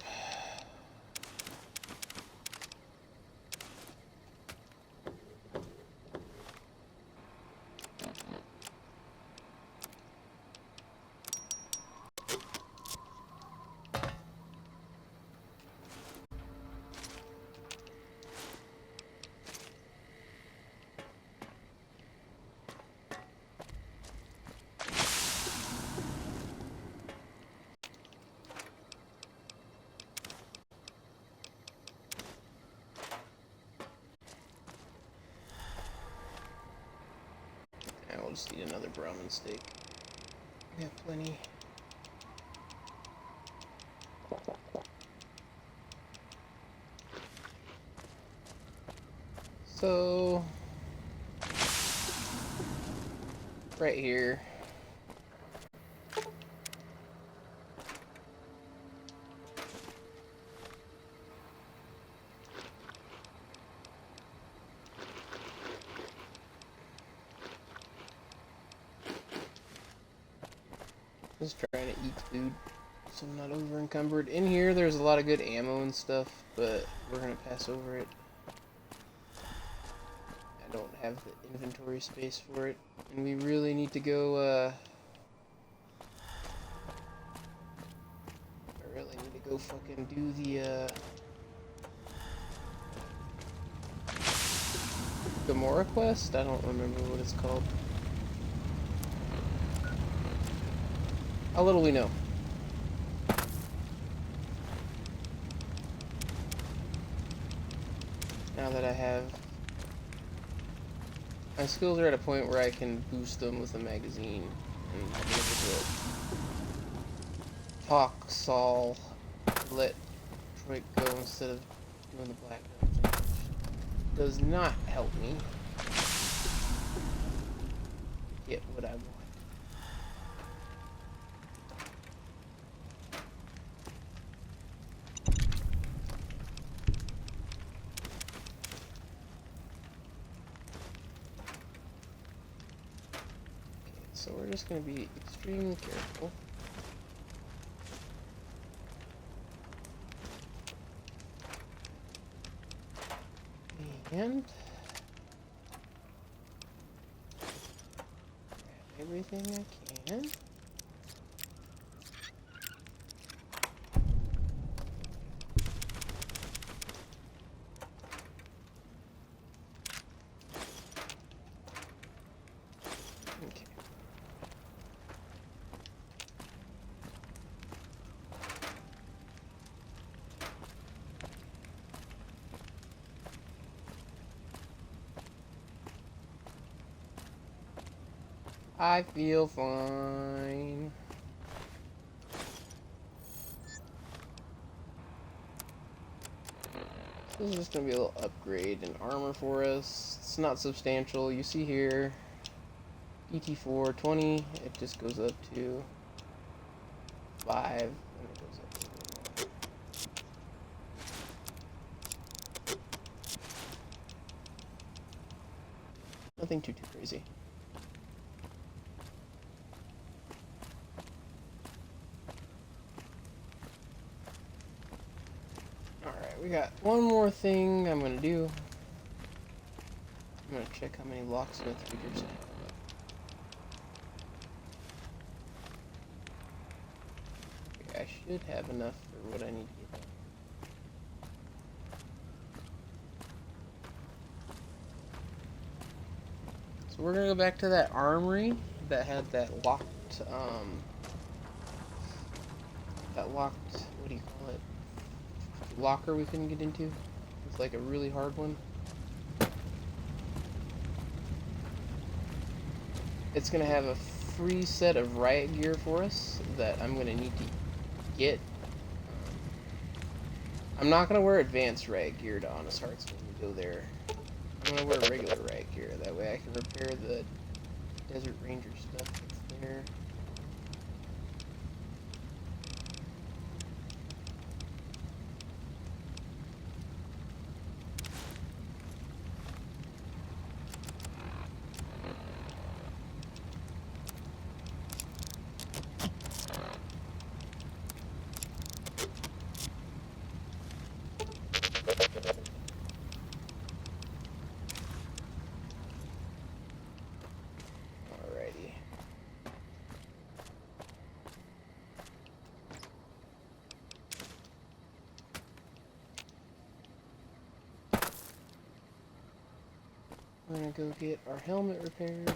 We'll just need another Brahmin steak. We have plenty. So, right here. Just trying to eat food so I'm not over encumbered. In here there's a lot of good ammo and stuff, but we're gonna pass over it. I don't have the inventory space for it, and we really need to go I really need to go fucking do the Gamora quest? I don't remember what it's called. How little we know. Now that I have... My skills are at a point where I can boost them with a magazine and be able to talk Saul, let Detroit go instead of doing the black belt thing. does not help me get what I want. So we're just going to be extremely careful. And grab everything I can. Okay. I feel fine. This is just going to be a little upgrade in armor for us. It's not substantial. You see here, DT4 20, it just goes up to 5, and it goes up to 1. Nothing too crazy. We got one more thing I'm gonna do. I'm gonna check how many locksmith figures I have. Okay, I should have enough for what I need to get done. So we're gonna go back to that armory that had that locked, what do you call it? Locker we couldn't get into. It's like a really hard one. It's gonna have a free set of riot gear for us that I'm gonna need to get. I'm not gonna wear advanced riot gear to Honest Hearts when we go there. I'm gonna wear regular riot gear. That way I can repair the Desert Ranger stuff that's there. Alrighty. We're gonna go get our helmet repaired.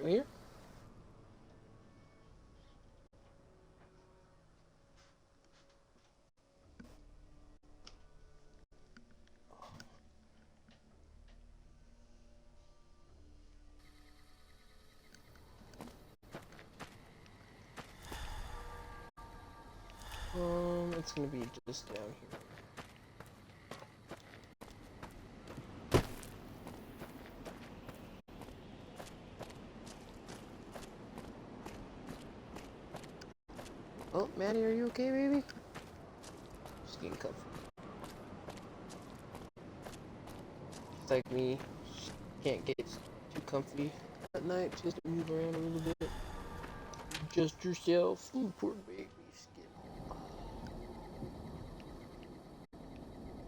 Here. It's gonna be just down here. Oh, Maddie, are you okay, baby? Just getting comfy. It's like me, can't get too comfy at night, just move around a little bit. Adjust yourself. Ooh, poor baby.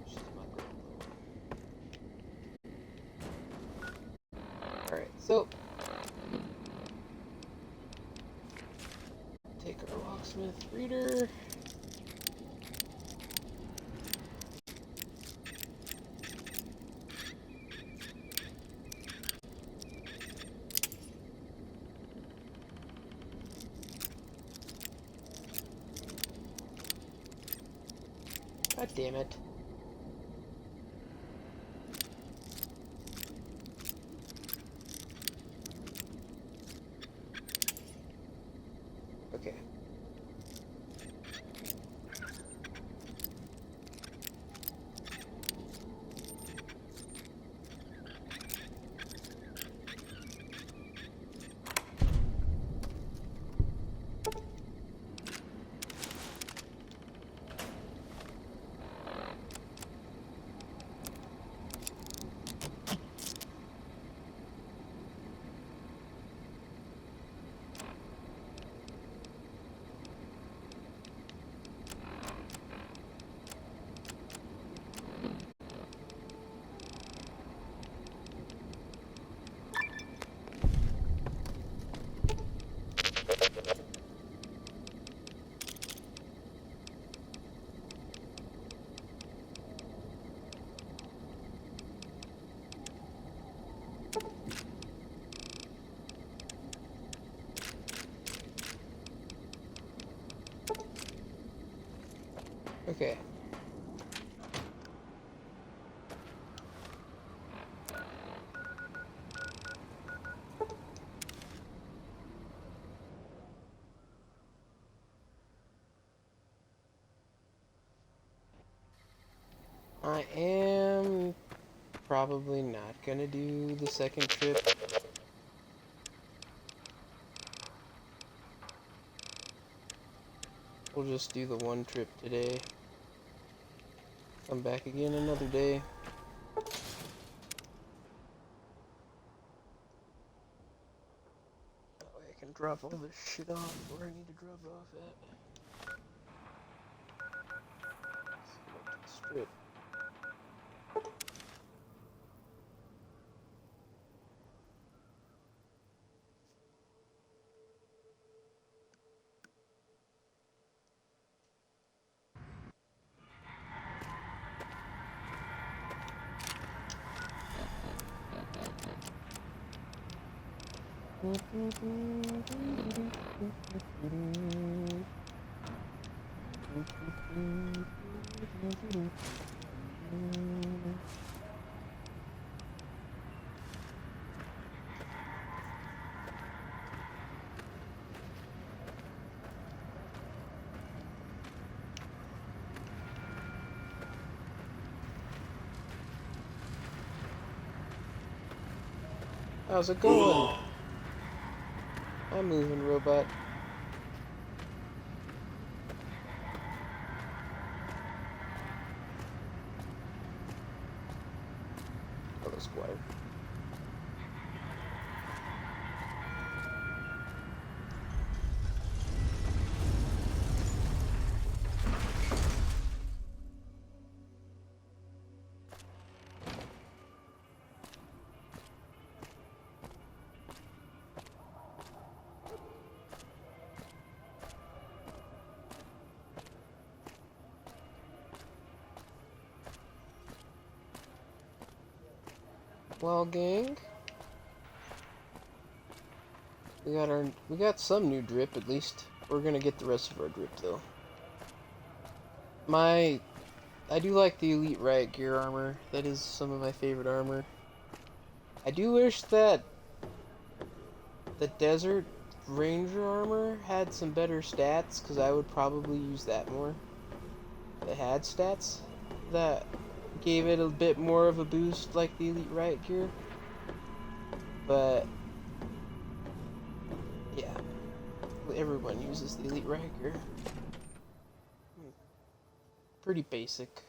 She's my girl, though. So, take our locksmith reader. God damn it. Okay. Okay. I am probably not gonna do the second trip. We'll just do the one trip today. Come back again another day. That way I can drop all this shit off where I need to drop it off at. Strip. How's it going? I'm moving, robot. Hello, Squire. Well, gang, we got some new drip at least. We're gonna get the rest of our drip though. I do like the Elite Riot Gear armor. That is some of my favorite armor. I do wish that the Desert Ranger armor had some better stats, because I would probably use that more. It had stats that gave it a bit more of a boost like the Elite Riot Gear. But yeah, everyone uses the Elite Riot Gear. Pretty basic.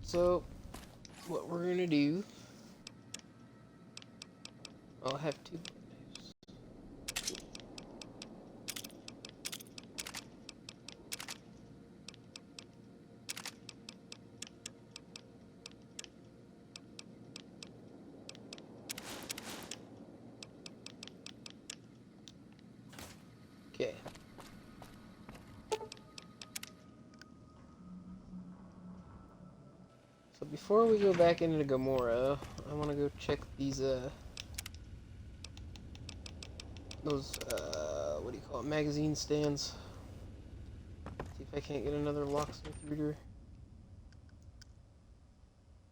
So, what we're gonna do... I'll have two... Okay. So before we go back into Gamora, I want to go check these, those, what do you call it, magazine stands. See if I can't get another locksmith reader.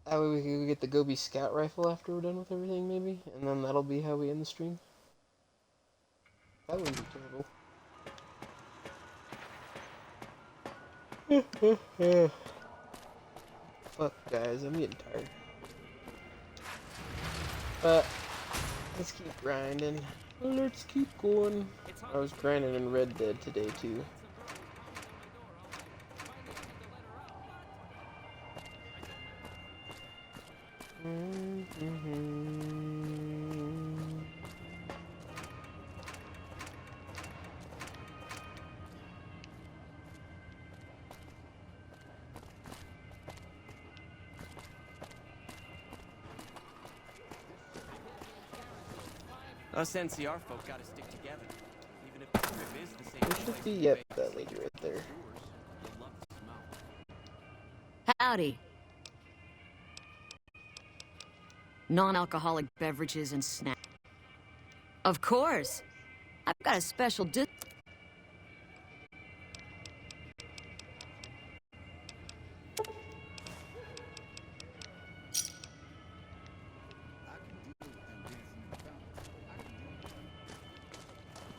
That way we can go get the Gobi Scout Rifle after we're done with everything, maybe? And then that'll be how we end the stream. That wouldn't be terrible. Fuck, guys, I'm getting tired. But, let's keep grinding. Let's keep going. I was grinding in Red Dead today, too. Us NCR folk gotta stick together. Even if the strip is the same There should be, yep, that lady right there. Howdy. Non-alcoholic beverages and snacks. Of course. I've got a special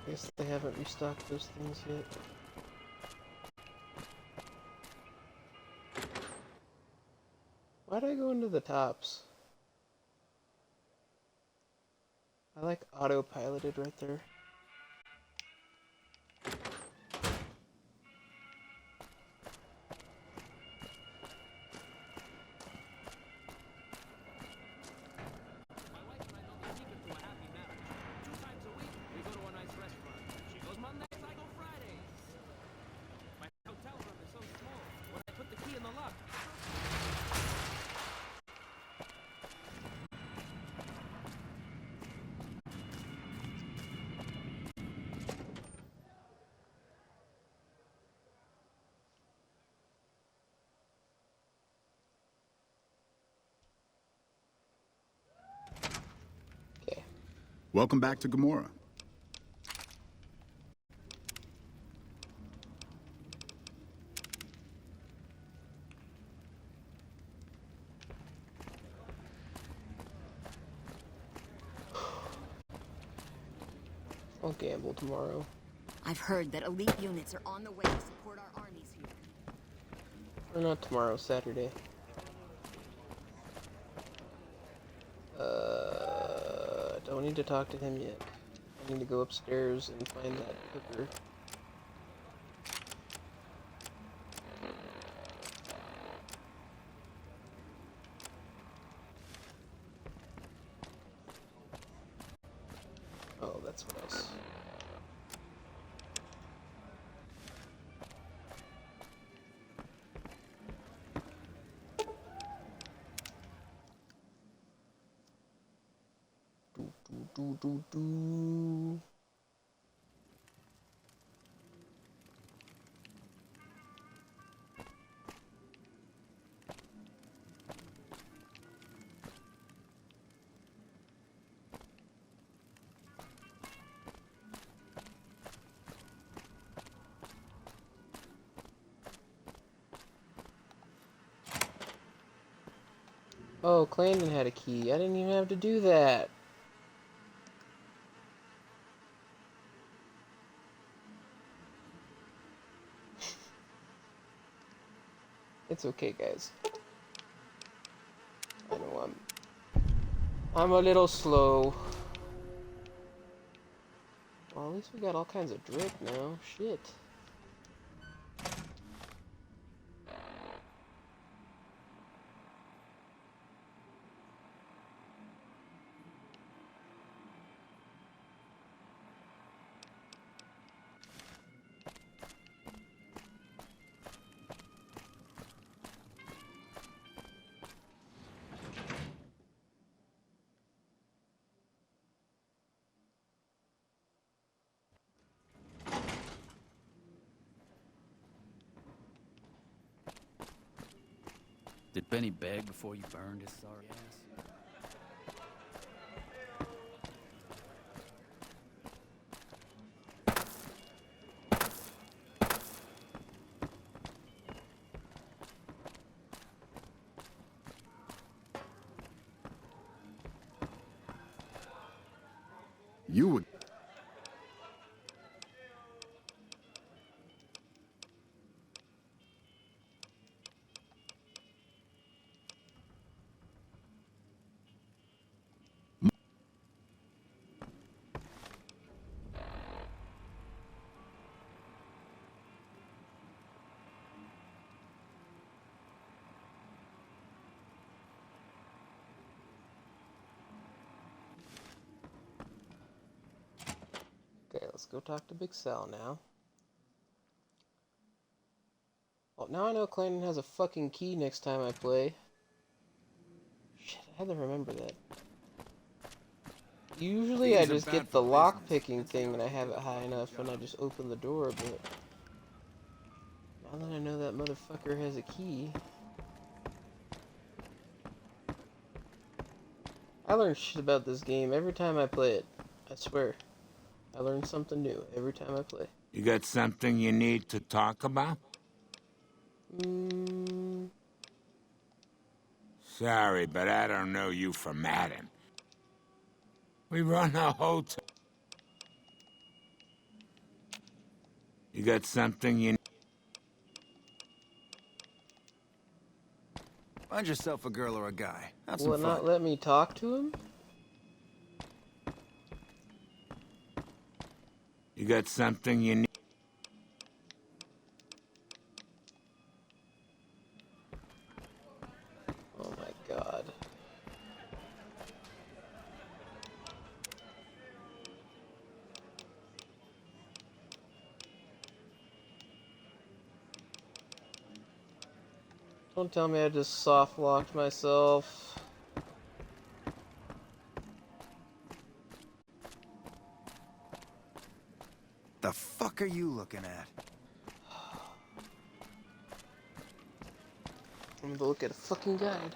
I guess they haven't restocked those things yet. Why'd I go into the tops? I like autopiloted right there. Welcome back to Gamora. I'll gamble tomorrow. I've heard that elite units are on the way to support our armies here. Or not tomorrow, Saturday. Don't need to talk to him yet. I need to go upstairs and find that hooker. Oh, that's what else. Do. Oh, Clarendon had a key. I didn't even have to do that. It's okay, guys. I know I'm a little slow. Well, at least we got all kinds of drip now. Shit. Did Benny beg before you burned his sorry ass? You would. Okay, let's go talk to Big Sal now. Well, now I know Clanton has a fucking key next time I play. Shit, I had to remember that. Usually I just get the lock-picking thing and I have it high enough and I just open the door, but now that I know that motherfucker has a key... I learn shit about this game every time I play it. I swear. I learn something new every time I play. You got something you need to talk about? Sorry, but I don't know you from Adam. We run a hotel. You got something you... Find yourself a girl or a guy. Have Will some it fun. not let me talk to him? You got something you need... Oh my god. Don't tell me I just soft-locked myself. The fuck are you looking at? I'm gonna look at a fucking guide.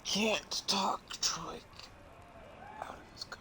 Can't talk, Troy. Out of his contract.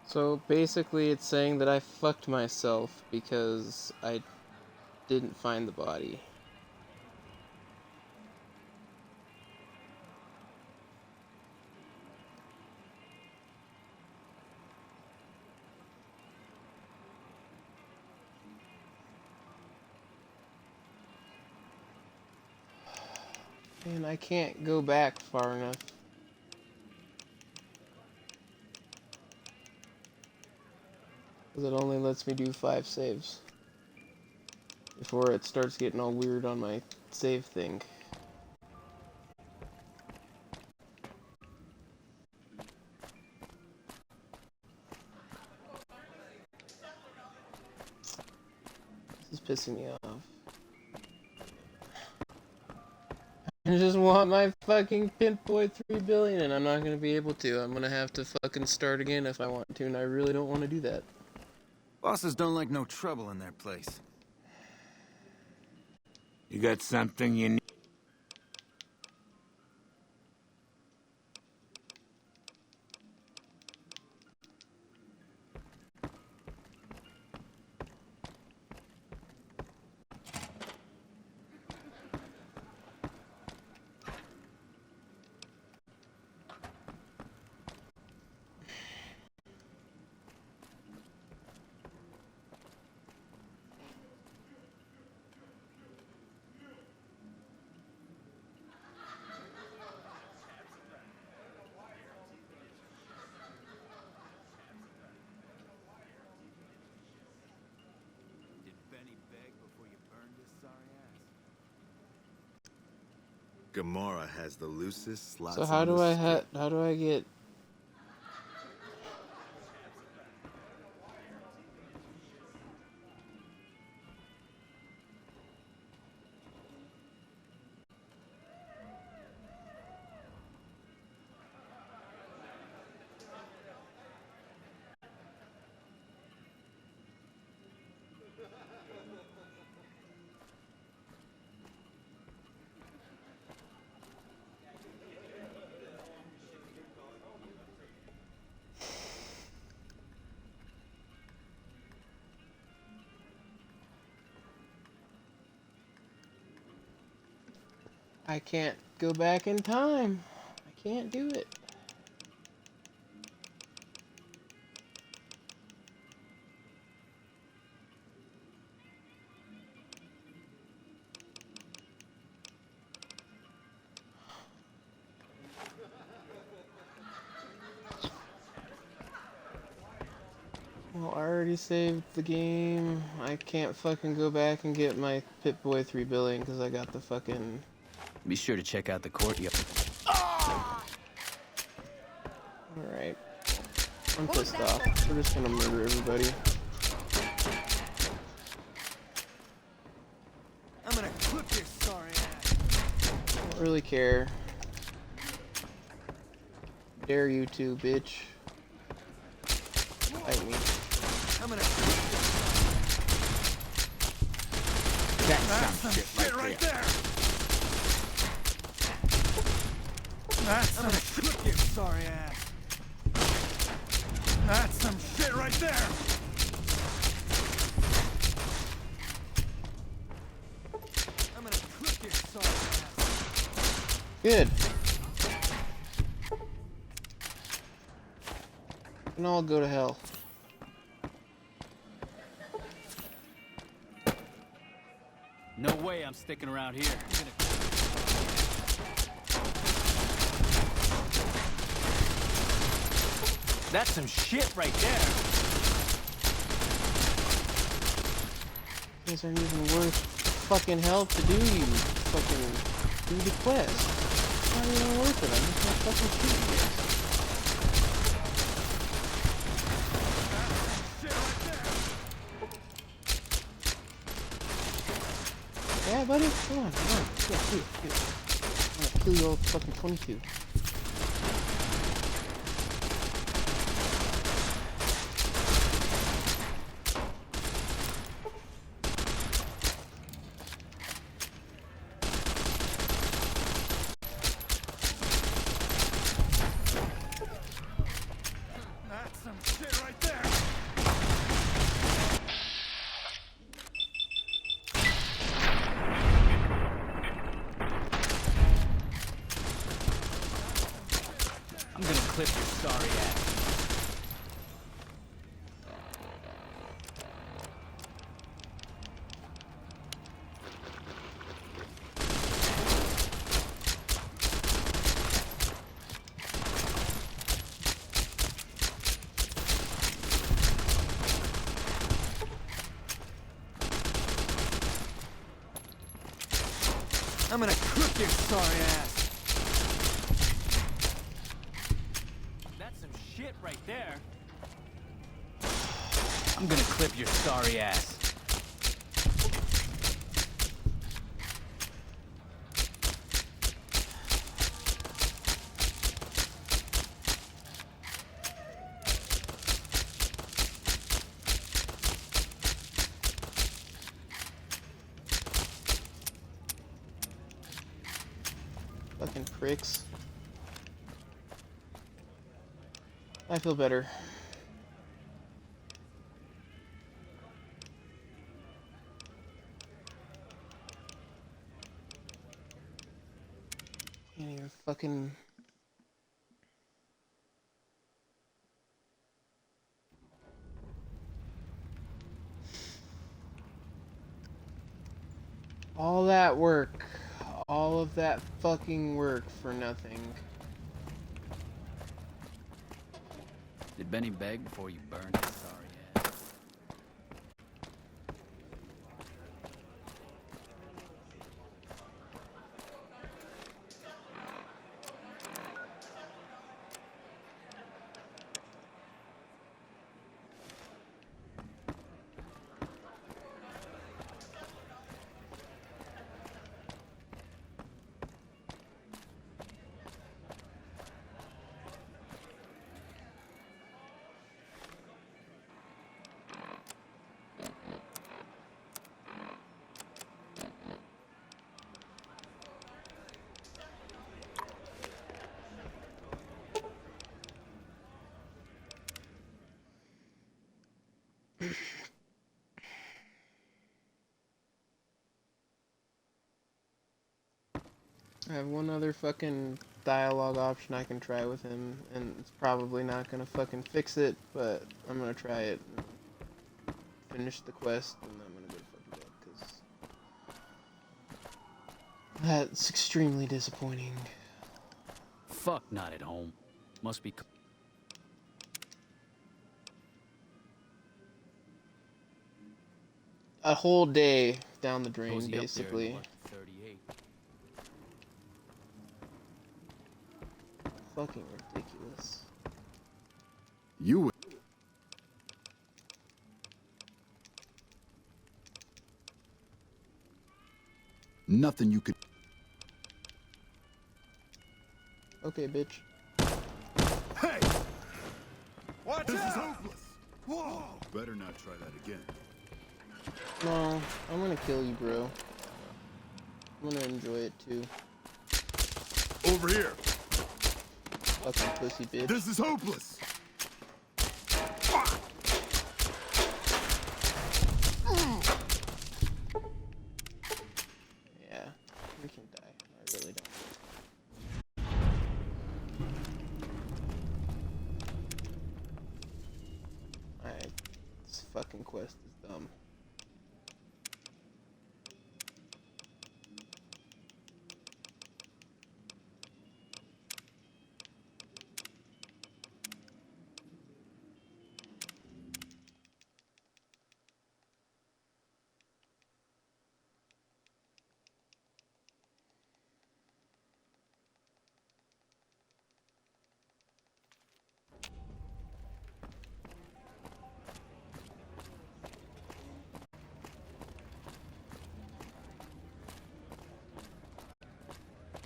So basically it's saying that I fucked myself because I didn't find the body. Man, I can't go back far enough. Because it only lets me do 5 saves. Before it starts getting all weird on my save thing. This is pissing me off. I just want my fucking PipBoy 3 billion and I'm not gonna be able to. I'm gonna have to fucking start again if I want to, and I really don't want to do that. Bosses don't like no trouble in their place. You got something you need? Gamora has the loosest slots. So how do I get? I can't go back in time. I can't do it. Well, I already saved the game. I can't fucking go back and get my PipBoy 3 billion because I got the fucking... Be sure to check out the courtyard. Alright. I'm pissed off. We're just gonna murder everybody. I'm gonna clip your sorry ass. I don't really care. Dare you to, bitch. Fight me. I'm gonna That's some shit right there. That's I'm gonna clip your sorry ass. That's some shit right there. I'm gonna clip your sorry ass. Good. And I'll go to hell. No way I'm sticking around here. That's some shit right there. These aren't even worth fucking hell to do, you fucking do the quest. It's not even worth it. I'm just gonna fucking shoot you guys. Yeah, buddy? Come on. Yeah, do it. I'm gonna kill you all fucking 22. That's some shit right there. I'm gonna clip your sorry ass. I'm gonna cook your sorry ass. That's some shit right there. I'm gonna clip your sorry ass. Fucking pricks. I feel better. Can't even fucking... All that work. All of that fucking work for nothing. Did Benny beg before you burned his sorry ass? I have one other fucking dialogue option I can try with him, and it's probably not gonna fucking fix it, but I'm gonna try it. Finish the quest, and I'm gonna go to fucking bed, because that's extremely disappointing. Fuck, not at home. Must be. A whole day down the drain, Cozy up there in basically. what, 38. Fucking ridiculous. You would. Nothing you could. Okay, bitch. Hey! Watch this is hopeless. Whoa! Better not try that again. No, I'm gonna kill you, bro. I'm gonna enjoy it too. Over here. Fucking pussy bitch. This is hopeless. Yeah, we can die. I really don't. Alright, this fucking quest is dumb.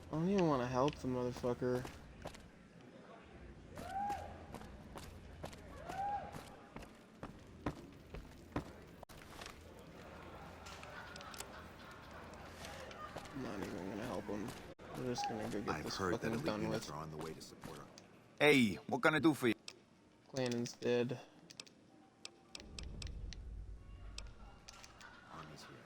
I don't even want to help the motherfucker. I'm not even gonna help him. We're just gonna go get I've this heard that fucking elite done units with. are on the way to support her. Hey, what can I do for you? Clannon's dead. Army's here.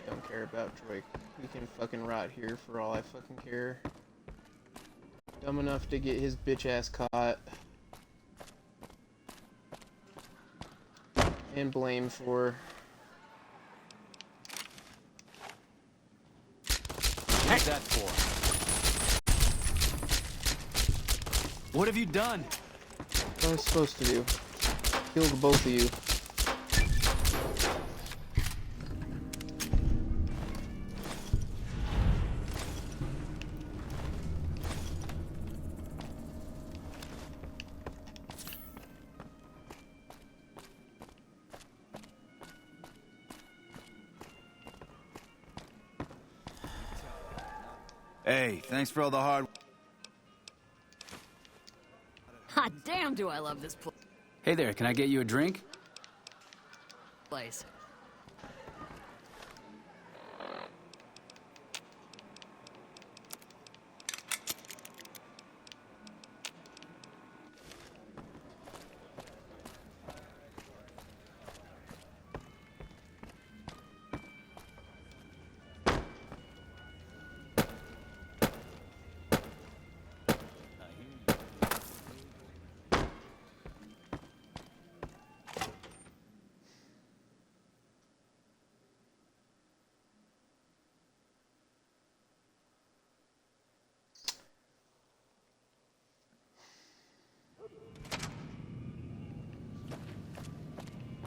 I don't care about Troy. He can fucking rot here for all I fucking care. Dumb enough to get his bitch ass caught. And blamed for. What's that for? What have you done? What I was supposed to do. Killed both of you. Hey, thanks for all the hard... Hot damn, do I love this Hey there, can I get you a drink? place.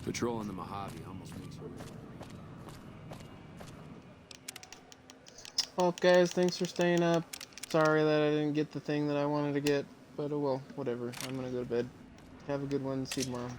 Patrolling the Mojave almost makes you real. Well, guys, thanks for staying up. Sorry that I didn't get the thing that I wanted to get, but oh well, whatever. I'm gonna go to bed. Have a good one. See you tomorrow.